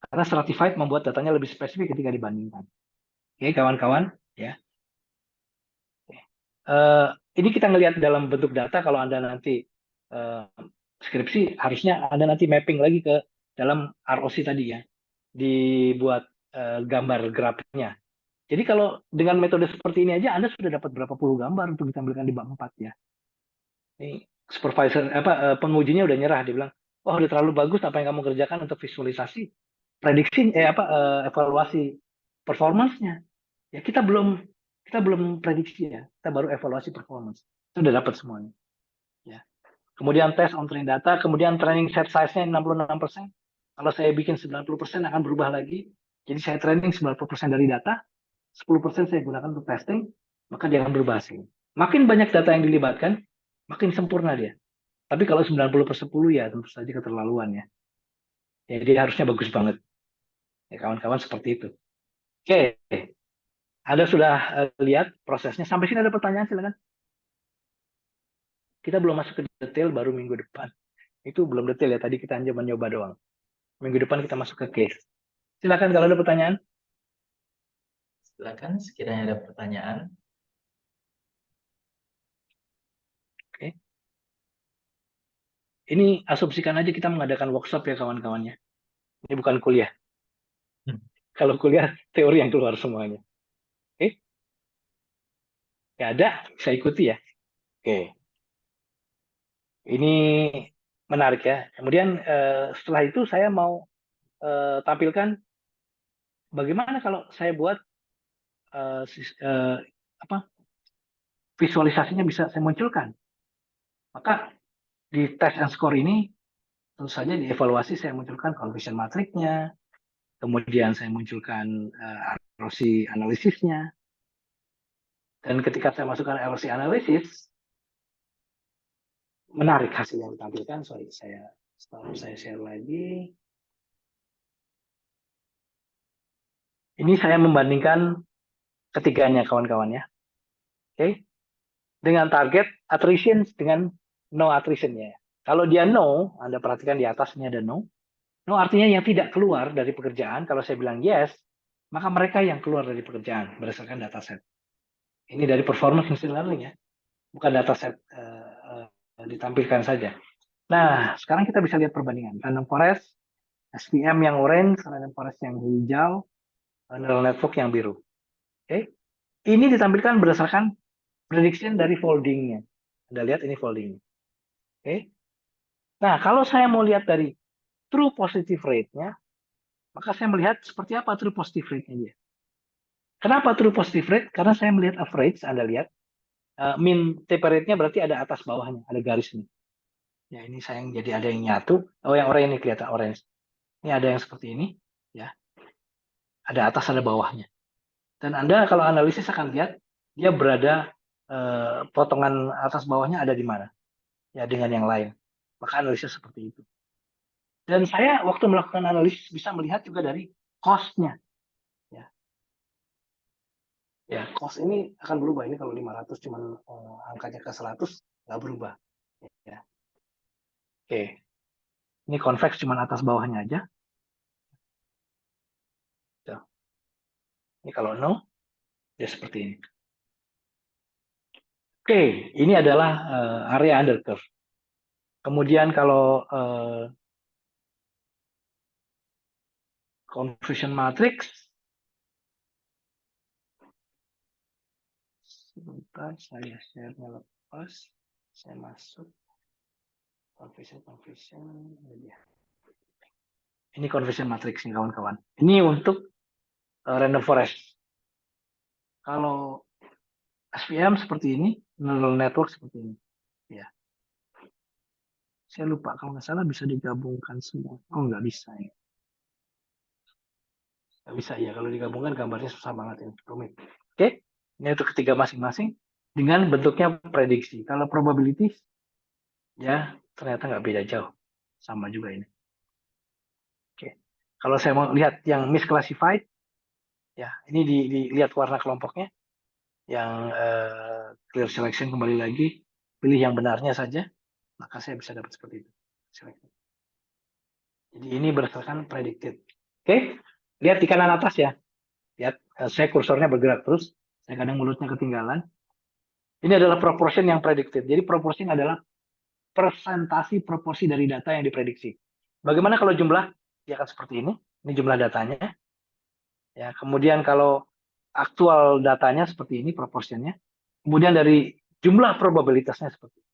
Karena stratified membuat datanya lebih spesifik ketika dibandingkan. Oke, kawan-kawan, ya. Ini kita ngelihat dalam bentuk data. Kalau Anda nanti skripsi, harusnya Anda nanti mapping lagi ke dalam ROC tadi ya, dibuat gambar grafnya. Jadi kalau dengan metode seperti ini aja Anda sudah dapat berapa puluh gambar untuk ditampilkan di bab 4 ya. Ini supervisor pengujinya udah nyerah, dia bilang, "Oh, udah terlalu bagus apa yang kamu kerjakan untuk visualisasi, prediksi evaluasi performance-nya." Ya kita belum prediksi ya, kita baru evaluasi performance. Itu udah dapat semuanya. Ya. Kemudian tes on train data, kemudian training set size-nya 66%. Kalau saya bikin 90% akan berubah lagi. Jadi saya training 90% dari data, 10% saya gunakan untuk testing, maka dia akan berubah hasilnya. Makin banyak data yang dilibatkan, makin sempurna dia. Tapi kalau 90/10 ya tentu saja keterlaluan ya. Jadi harusnya bagus banget. Ya kawan-kawan seperti itu. Oke. Anda sudah lihat prosesnya. Sampai sini ada pertanyaan silakan. Kita belum masuk ke detail, baru minggu depan. Itu belum detail ya, tadi kita hanya mencoba doang. Minggu depan kita masuk ke case. Silakan kalau ada pertanyaan. Silakan sekiranya ada pertanyaan. Oke. Ini asumsikan aja kita mengadakan workshop ya kawan-kawannya. Ini bukan kuliah. Kalau kuliah, teori yang keluar semuanya. Oke. Ya ada, saya ikuti ya. Oke. Ini menarik ya. Kemudian setelah itu saya mau tampilkan bagaimana kalau saya buat visualisasinya bisa saya munculkan. Maka di test and score ini tentu saja di evaluasi saya munculkan conversion matrix-nya, kemudian saya munculkan ROC analisisnya, dan ketika saya masukkan ROC analisis, menarik hasil yang ditampilkan. Setelah saya share lagi. Ini saya membandingkan ketiganya kawan-kawan ya. Oke. Dengan target attrition dengan no attrition-nya. Kalau dia no, Anda perhatikan di atas ini ada no. No artinya yang tidak keluar dari pekerjaan. Kalau saya bilang yes, maka mereka yang keluar dari pekerjaan berdasarkan dataset. Ini dari performance machine learning ya, bukan dataset ditampilkan saja. Nah, sekarang kita bisa lihat perbandingan. Random forest, SVM yang orange, random forest yang hijau, neural network yang biru. Oke. Ini ditampilkan berdasarkan prediction dari foldingnya. Anda lihat ini foldingnya. Oke. Nah, kalau saya mau lihat dari true positive rate-nya, maka saya melihat seperti apa true positive rate-nya dia. Kenapa true positive rate? Karena saya melihat average, Anda lihat. Mean TP rate-nya berarti ada atas bawahnya, ada garis nih. Ya, ini sayang jadi ada yang nyatu. Oh, yang oranye ini kelihatan orange. Ini ada yang seperti ini, ya. Ada atas, ada bawahnya. Dan Anda kalau analisis akan lihat dia berada potongan atas bawahnya ada di mana? Ya, dengan yang lain. Maka analisis seperti itu. Dan saya waktu melakukan analisis bisa melihat juga dari cost-nya. Ya, cost ini akan berubah. Ini kalau 500 cuman angkanya ke 100 nggak berubah. Ya. Oke. Ini convex cuman atas bawahnya aja. Tuh. Ini kalau no, dia seperti ini. Oke, ini adalah area under curve. Kemudian kalau confusion matrix, sebentar saya share-nya lepas, saya masuk confusion ya. Ini confusion matrix nih kawan-kawan. Ini untuk random forest. Kalau SVM seperti ini, neural network seperti ini. Ya. Saya lupa kalau nggak salah bisa digabungkan semua. Oh nggak bisa ya. Nggak bisa ya, kalau digabungkan gambarnya susah banget ini, rumit. Oke, ini untuk ketiga masing-masing dengan bentuknya prediksi. Kalau probabilities, ya ternyata nggak beda jauh, sama juga ini. Kalau saya mau lihat yang misclassified, ya ini dilihat warna kelompoknya. Yang clear selection kembali lagi, pilih yang benarnya saja, maka saya bisa dapat seperti itu. Jadi ini berdasarkan predicted. Oke, lihat di kanan atas ya. Lihat, saya kursornya bergerak terus. Saya kadang mulutnya ketinggalan. Ini adalah proportion yang predicted. Jadi proportion adalah persentasi proporsi dari data yang diprediksi. Bagaimana kalau jumlah? Ya akan seperti ini. Ini jumlah datanya. Ya, kemudian kalau aktual datanya seperti ini proporsinya. Kemudian dari jumlah probabilitasnya seperti ini.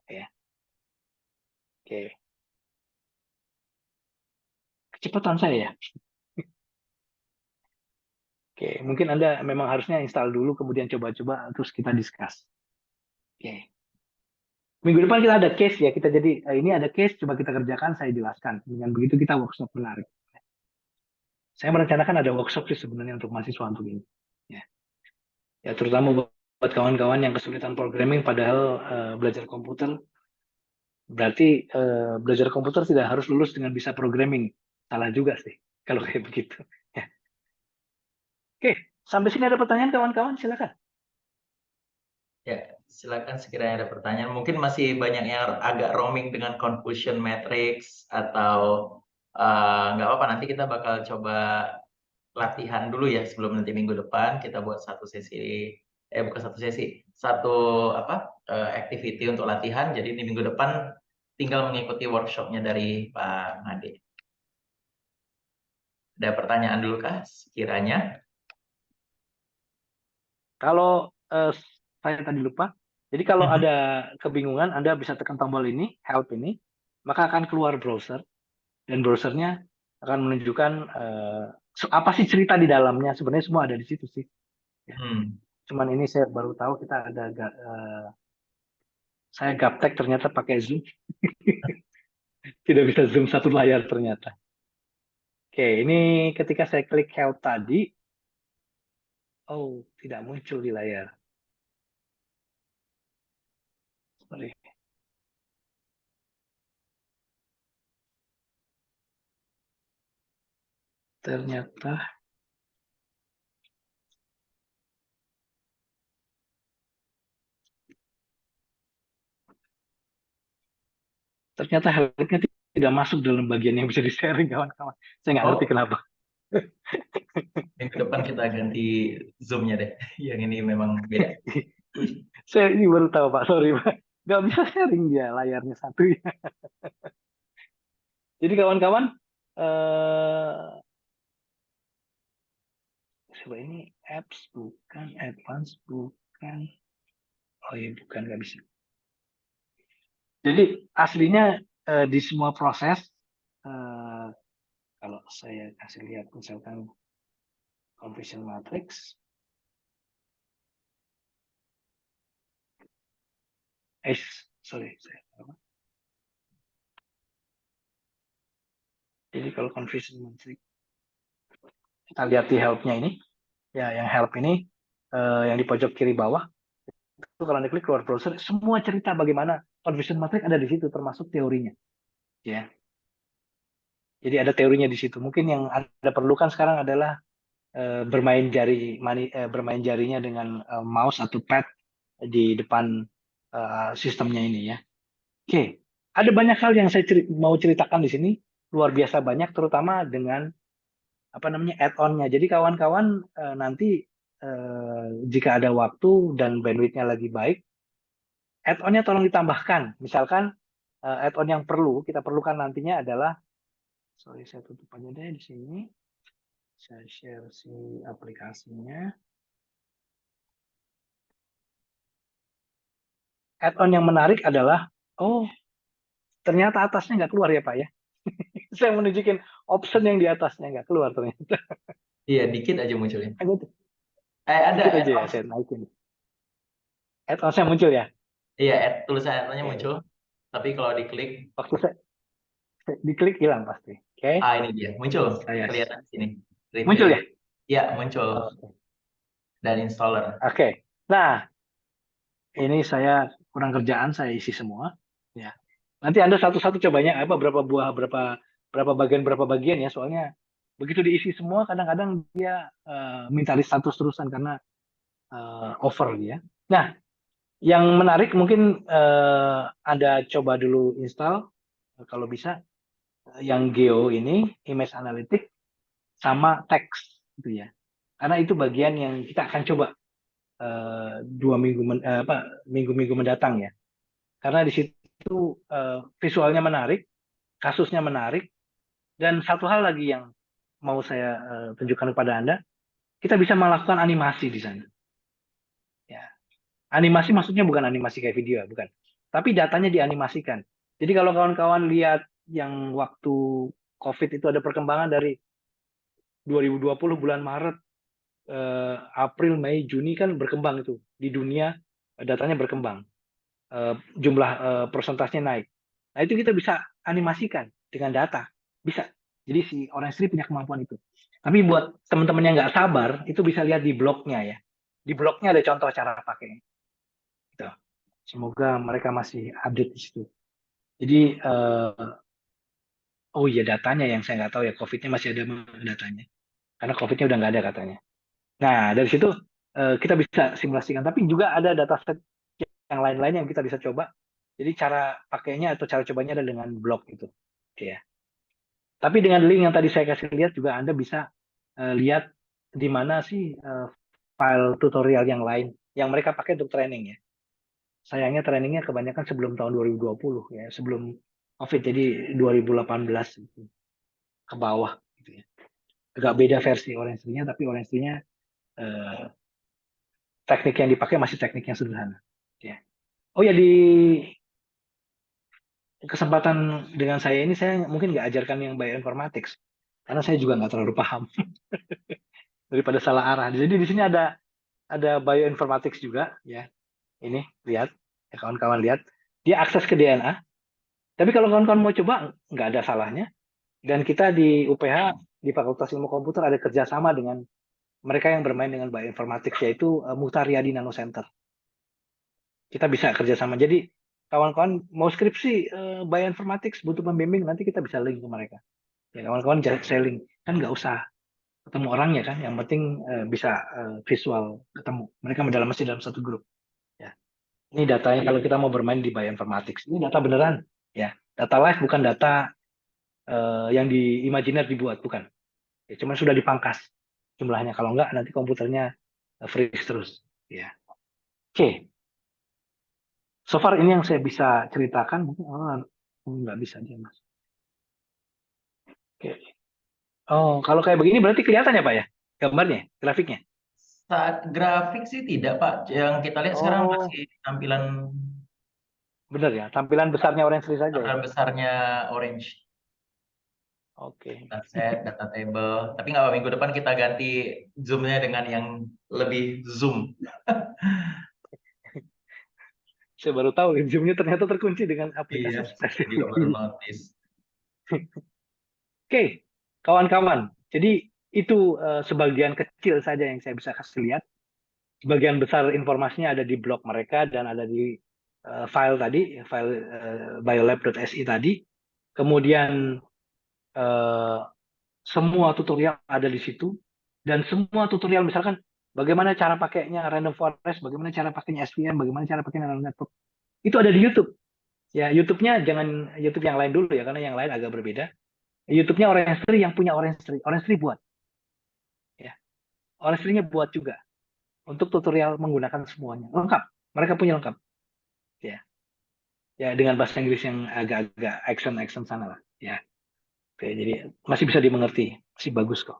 Ya. Oke. Kecepatan saya ya. Oke, mungkin Anda memang harusnya install dulu, kemudian coba-coba, terus kita discuss. Oke. Minggu depan kita ada case ya, kita jadi ini ada case, coba kita kerjakan, saya jelaskan. Dengan begitu kita workshop menarik. Saya merencanakan ada workshop sih sebenarnya untuk mahasiswa untuk ini. Ya terutama buat kawan-kawan yang kesulitan programming, padahal belajar komputer. Berarti belajar komputer tidak harus lulus dengan bisa programming. Salah juga sih, kalau kayak begitu. Ya. Oke, sampai sini ada pertanyaan kawan-kawan, silakan. Ya, silakan sekiranya ada pertanyaan. Mungkin masih banyak yang agak roaming dengan confusion matrix atau nggak apa-apa, nanti kita bakal coba latihan dulu ya sebelum nanti minggu depan kita buat satu sesi, bukan satu sesi, satu activity untuk latihan. Jadi di minggu depan tinggal mengikuti workshopnya dari Pak Made. Ada pertanyaan dulu kah sekiranya? Kalau saya tadi lupa, jadi kalau ada kebingungan, Anda bisa tekan tombol ini, help ini, maka akan keluar browser, dan browsernya akan menunjukkan apa sih cerita di dalamnya. Sebenarnya semua ada di situ sih. Ya. Cuman ini saya baru tahu kita ada, saya gaptek ternyata pakai Zoom, tidak bisa Zoom satu layar ternyata. Oke, ini ketika saya klik help tadi, oh tidak muncul di layar. Sorry. Ternyata helpnya tidak masuk dalam bagian yang bisa di-sharing kawan-kawan. Saya nggak ngerti kenapa. Minggu depan kita ganti Zoom-nya deh. Yang ini memang beda. Saya ini baru tahu Pak, sorry Pak. Nggak bisa sharing dia, layarnya satu ya. Jadi kawan-kawan, coba ini apps bukan, advance bukan. Oh iya bukan, nggak bisa. Jadi aslinya di semua proses, kalau saya kasih lihat misalkan confusion matrix, sorry, jadi kalau confusion matrix, kita lihat di help-nya ini, ya yang help ini, yang di pojok kiri bawah, itu kalau diklik keluar browser, semua cerita bagaimana confusion matrix ada di situ, termasuk teorinya. Ya. Jadi ada teorinya di situ. Mungkin yang Anda perlukan sekarang adalah bermain jarinya dengan mouse atau pad di depan sistemnya ini ya. Oke, ada banyak hal yang saya mau ceritakan di sini, luar biasa banyak, terutama dengan add-on-nya. Jadi kawan-kawan nanti jika ada waktu dan bandwidth-nya lagi baik, add-on-nya tolong ditambahkan. Misalkan add-on yang kita perlukan nantinya adalah, sorry saya tutup aja deh di sini. Saya share si aplikasinya. Add-on yang menarik adalah, oh ternyata atasnya nggak keluar ya Pak ya. Saya menunjukin option yang di atasnya nggak keluar ternyata. Iya, dikit aja munculnya. Ada Ada aja ya, saya naikin. Add-on saya muncul ya? Iya, tulisan add-onnya muncul. Tapi kalau diklik, Waktu saya diklik hilang pasti. Oke. ini dia, muncul. Kelihatan di sini. Muncul ya? Iya, muncul. Dan installer. Oke. Nah, ini saya kurang kerjaan, saya isi semua. Ya. Nanti Anda satu-satu cobanya berapa berapa bagian ya, soalnya begitu diisi semua kadang-kadang dia minta restart terusan karena over dia. Nah, yang menarik mungkin Anda coba dulu install kalau bisa yang Geo ini, Image Analytics sama teks gitu ya. Karena itu bagian yang kita akan coba minggu-minggu mendatang ya. Karena di situ visualnya menarik, kasusnya menarik, dan satu hal lagi yang mau saya tunjukkan kepada Anda, kita bisa melakukan animasi di sana. Ya. Animasi maksudnya bukan animasi kayak video, bukan. Tapi datanya dianimasikan. Jadi kalau kawan-kawan lihat yang waktu COVID itu ada perkembangan dari 2020 bulan Maret, April, Mei, Juni kan berkembang itu. Di dunia datanya berkembang. Jumlah persentasenya naik. Nah itu kita bisa animasikan dengan data. Bisa. Jadi si Orange punya kemampuan itu. Tapi buat teman-teman yang nggak sabar, itu bisa lihat di blognya ya. Di blognya ada contoh cara pakai. Gitu. Semoga mereka masih update di situ. Jadi, oh iya datanya yang saya nggak tahu ya, COVID-nya masih ada datanya. Karena COVID-nya udah nggak ada katanya. Nah, dari situ kita bisa simulasikan. Tapi juga ada dataset yang lain-lain yang kita bisa coba. Jadi cara pakainya atau cara cobanya ada dengan blog itu. Oke ya. Tapi dengan link yang tadi saya kasih lihat juga Anda bisa lihat di mana sih file tutorial yang lain yang mereka pakai untuk training ya. Sayangnya trainingnya kebanyakan sebelum tahun 2020 ya, sebelum COVID, jadi 2018 gitu, ke bawah gitu ya. Agak beda versi Orange-nya, tapi Orange-nya teknik yang dipakai masih teknik yang sederhana. Ya. Oh ya, di kesempatan dengan saya ini saya mungkin nggak ajarkan yang bioinformatics karena saya juga nggak terlalu paham daripada salah arah. Jadi di sini ada bioinformatics juga ya. Ini lihat ya kawan-kawan lihat dia akses ke DNA. Tapi kalau kawan-kawan mau coba nggak ada salahnya. Dan kita di UPH di Fakultas Ilmu Komputer ada kerjasama dengan mereka yang bermain dengan bioinformatics yaitu Muhtar Riyadi Nano Center. Kita bisa kerjasama. Jadi kawan-kawan mau skripsi bioinformatics butuh pembimbing, nanti kita bisa link ke mereka. Ya kawan-kawan saya link, kan nggak usah ketemu orangnya kan, yang penting bisa visual ketemu. Mereka masih dalam satu grup. Ya. Ini datanya kalau kita mau bermain di bioinformatics. Ini data beneran, ya. Data live bukan data yang di imajiner dibuat, bukan. Ya, cuman sudah dipangkas jumlahnya. Kalau enggak nanti komputernya freeze terus. Ya. Oke. So far ini yang saya bisa ceritakan, mungkin nggak bisa dia mas. Oke. Oh, kalau kayak begini berarti kelihatan ya Pak ya gambarnya, grafiknya? Saat grafik sih tidak Pak, yang kita lihat sekarang Oh, masih tampilan benar ya, tampilan besarnya Orange saja ya. besarnya Orange. Oke. Dataset, data table. Tapi nggak apa, minggu depan kita ganti zoom-nya dengan yang lebih zoom. Saya baru tahu zoom-nya ternyata terkunci dengan aplikasi. Iya, saya juga baru notice. Oke, kawan-kawan. Jadi itu sebagian kecil saja yang saya bisa kasih lihat. Sebagian besar informasinya ada di blog mereka dan ada di file tadi, file biolab.si tadi. Kemudian semua tutorial ada di situ. Dan semua tutorial misalkan bagaimana cara pakainya random forest, bagaimana cara pakainya SVM, bagaimana cara pakainya neural network. Itu ada di YouTube. Ya, YouTube-nya jangan YouTube yang lain dulu ya, karena yang lain agak berbeda. YouTube-nya Orange yang punya Orange buat. Ya. Orange-nya buat juga untuk tutorial menggunakan semuanya. Lengkap. Mereka punya lengkap. Ya. Ya dengan bahasa Inggris yang agak-agak accent sana lah. Ya. Oke, jadi masih bisa dimengerti. Masih bagus kok.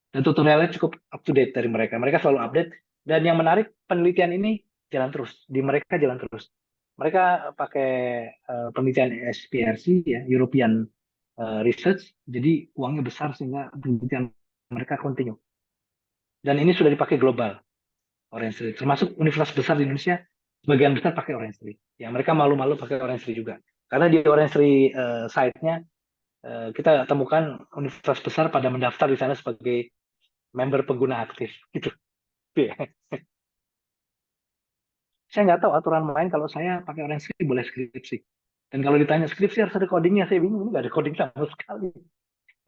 Dan tutorialnya cukup up to date dari mereka. Mereka selalu update. Dan yang menarik, penelitian ini jalan terus. Di mereka jalan terus. Mereka pakai penelitian SPRC, ya, European Research. Jadi uangnya besar sehingga penelitian mereka continue. Dan ini sudah dipakai global. Orange Tree. Termasuk universitas besar di Indonesia, sebagian besar pakai Orange Tree. Ya, mereka malu-malu pakai Orange Tree juga. Karena di Orange Tree site-nya, kita temukan universitas besar pada mendaftar di sana sebagai member pengguna aktif gitu. Saya nggak tahu aturan main kalau saya pakai Orange Tree boleh skripsi. Dan kalau ditanya skripsi harus ada codingnya, saya bingung, ini nggak ada coding sama sekali.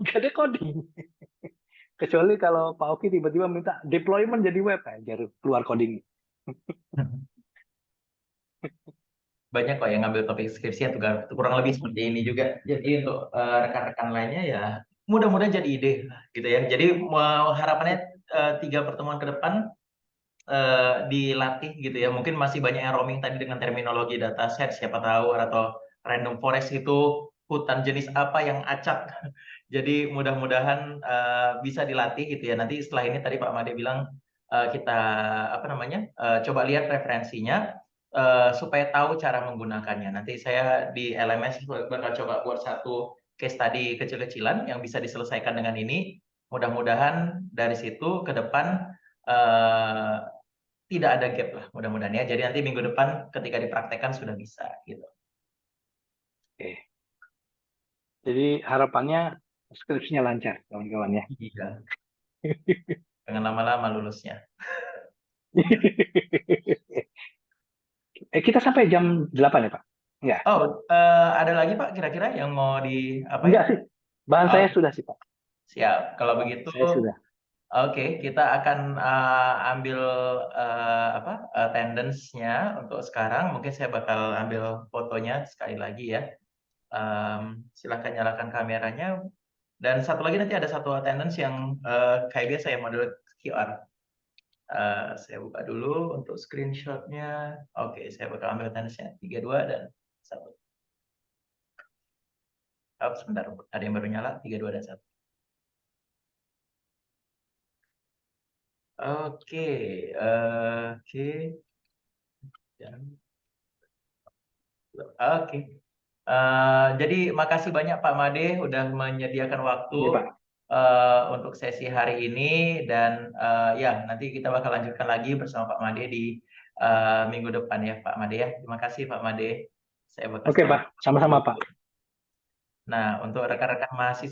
nggak ada coding. Kecuali kalau Pak Oki tiba-tiba minta deployment jadi web, biar keluar coding. Banyak kok yang ngambil topik skripsi yang kurang lebih seperti ini juga. Jadi untuk rekan-rekan lainnya ya mudah-mudahan jadi ide gitu ya. Jadi harapannya 3 pertemuan ke depan dilatih gitu ya. Mungkin masih banyak yang roaming tadi dengan terminologi dataset, siapa tahu, atau random forest itu hutan jenis apa yang acak. Jadi mudah-mudahan bisa dilatih gitu ya. Nanti setelah ini tadi Pak Made bilang kita coba lihat referensinya supaya tahu cara menggunakannya. Nanti saya di LMS bakal coba buat satu case study kecil-kecilan yang bisa diselesaikan dengan ini. Mudah-mudahan dari situ ke depan tidak ada gap lah mudah-mudahan ya. Jadi nanti minggu depan ketika dipraktekkan sudah bisa gitu. Oke. Jadi harapannya skripsinya lancar, kawan-kawan ya. Iya. Jangan lama-lama lulusnya. Kita sampai jam 8 ya, Pak? Enggak. Oh, ada lagi Pak kira-kira yang mau di apa Enggak ya? sih. Bahan saya sudah sih, Pak. Siap. Kalau begitu Saya sudah. Oke, kita akan ambil attendance-nya untuk sekarang. Mungkin saya bakal ambil fotonya sekali lagi ya. Silahkan nyalakan kameranya. Dan satu lagi nanti ada satu attendance yang kayak biasa ya, model QR. Saya buka dulu untuk screenshot-nya. Oke, saya bakal ambil attendance-nya 3, 2, dan 1. Oh, sebentar, ada yang baru nyala, 3, 2, dan 1. Oke. Oke. Jadi makasih banyak Pak Made udah menyediakan waktu Iya, Pak. untuk sesi hari ini, dan ya nanti kita bakal lanjutkan lagi bersama Pak Made di minggu depan ya Pak Made ya. Terima kasih Pak Made. Saya bakal Oke, Pak. Sama-sama, Pak. Nah, untuk rekan-rekan mahasiswa